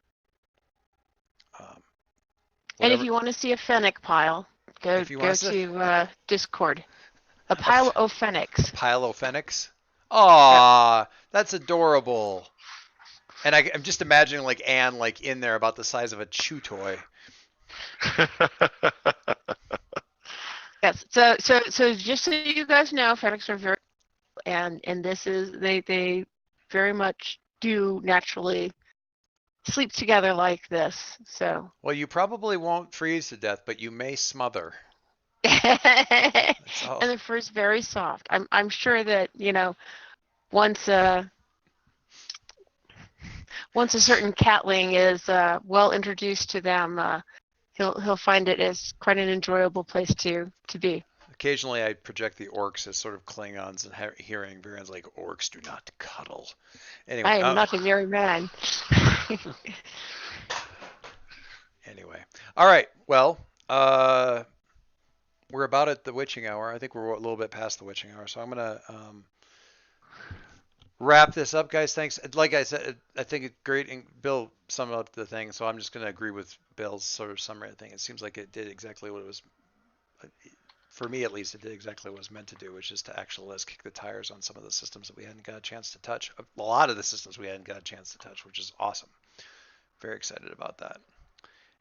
And if you want to see a Fennec pile, go to Discord. A pile of Fennecs. Pile of Fennecs? Aw, that's adorable. And I'm just imagining like Anne like in there about the size of a chew toy. Yes. So just so you guys know, Fennecs are very, and this is they very much do naturally sleep together like this. So. Well, you probably won't freeze to death, but you may smother. And the fur is very soft. I'm sure that once a certain catling is well introduced to them, he'll find it as quite an enjoyable place to be. Occasionally, I project the orcs as sort of Klingons and hearing Baron's like, orcs do not cuddle. Anyway, I am not a merry man. Anyway, all right. Well, we're about at the witching hour. I think we're a little bit past the witching hour, so I'm gonna wrap this up, guys. Thanks. Like I said, I think it's great. And Bill summed up the thing, so I'm just gonna agree with Bill's sort of summary of the thing. It seems like it did exactly what it was. For me, at least, it did exactly what it was meant to do, which is to actually let us kick the tires on some of the systems that we hadn't got a chance to touch. A lot of the systems we hadn't got a chance to touch, which is awesome. Very excited about that.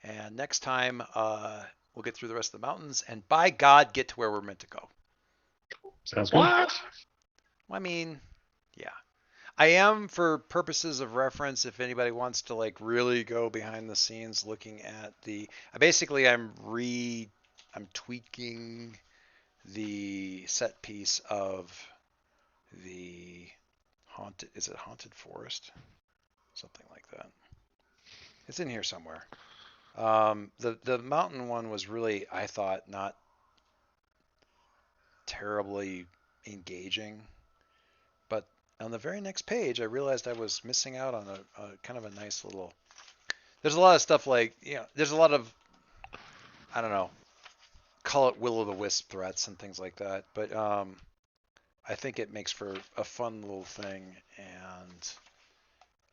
And next time, we'll get through the rest of the mountains, and by God, get to where we're meant to go. Sounds good. What? I mean, yeah. I am, for purposes of reference, if anybody wants to like really go behind the scenes looking at basically I'm tweaking the set piece of the Haunted Forest? Something like that. It's in here somewhere. The mountain one was really, I thought, not terribly engaging, but on the very next page, I realized I was missing out on a kind of a nice little. There's a lot of stuff like there's a lot of, I don't know, call it will-o'-the-wisp threats and things like that, but I think it makes for a fun little thing and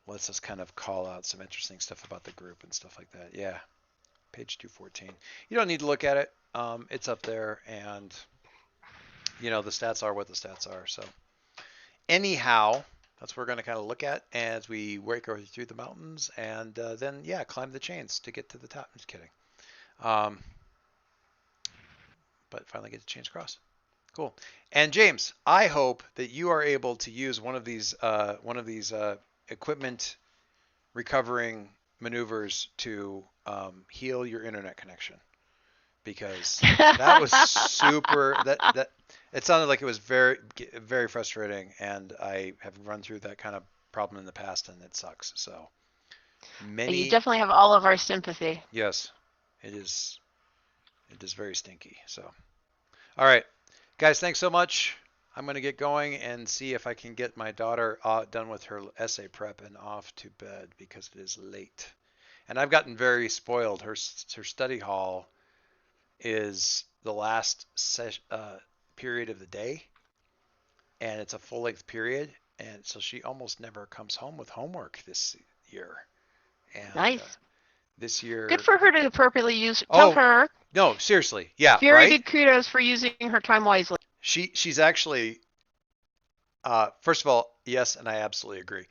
lets us kind of call out some interesting stuff about the group and stuff like that. Yeah, page 214. You don't need to look at it. It's up there, and the stats are what the stats are. So anyhow, that's what we're going to kind of look at as we work our way through the mountains, and then climb the chains to get to the top. I'm just kidding. But finally get to change across. Cool. And James, I hope that you are able to use one of these equipment recovering maneuvers to heal your internet connection, because that was super. That it sounded like it was very, very frustrating, and I have run through that kind of problem in the past, and it sucks. So many. You definitely have all of our sympathy. Yes, it is. It is very stinky. So, all right, guys, thanks so much. I'm going to get going and see if I can get my daughter done with her essay prep and off to bed because it is late. And I've gotten very spoiled. Her study hall is the last period of the day, and it's a full-length period, and so she almost never comes home with homework this year. And Nice. this year, Good for her to appropriately use. Tell Oh, her. no, seriously, yeah, Very right? good kudos for using her time wisely. She's actually, first of all, yes, and I absolutely agree.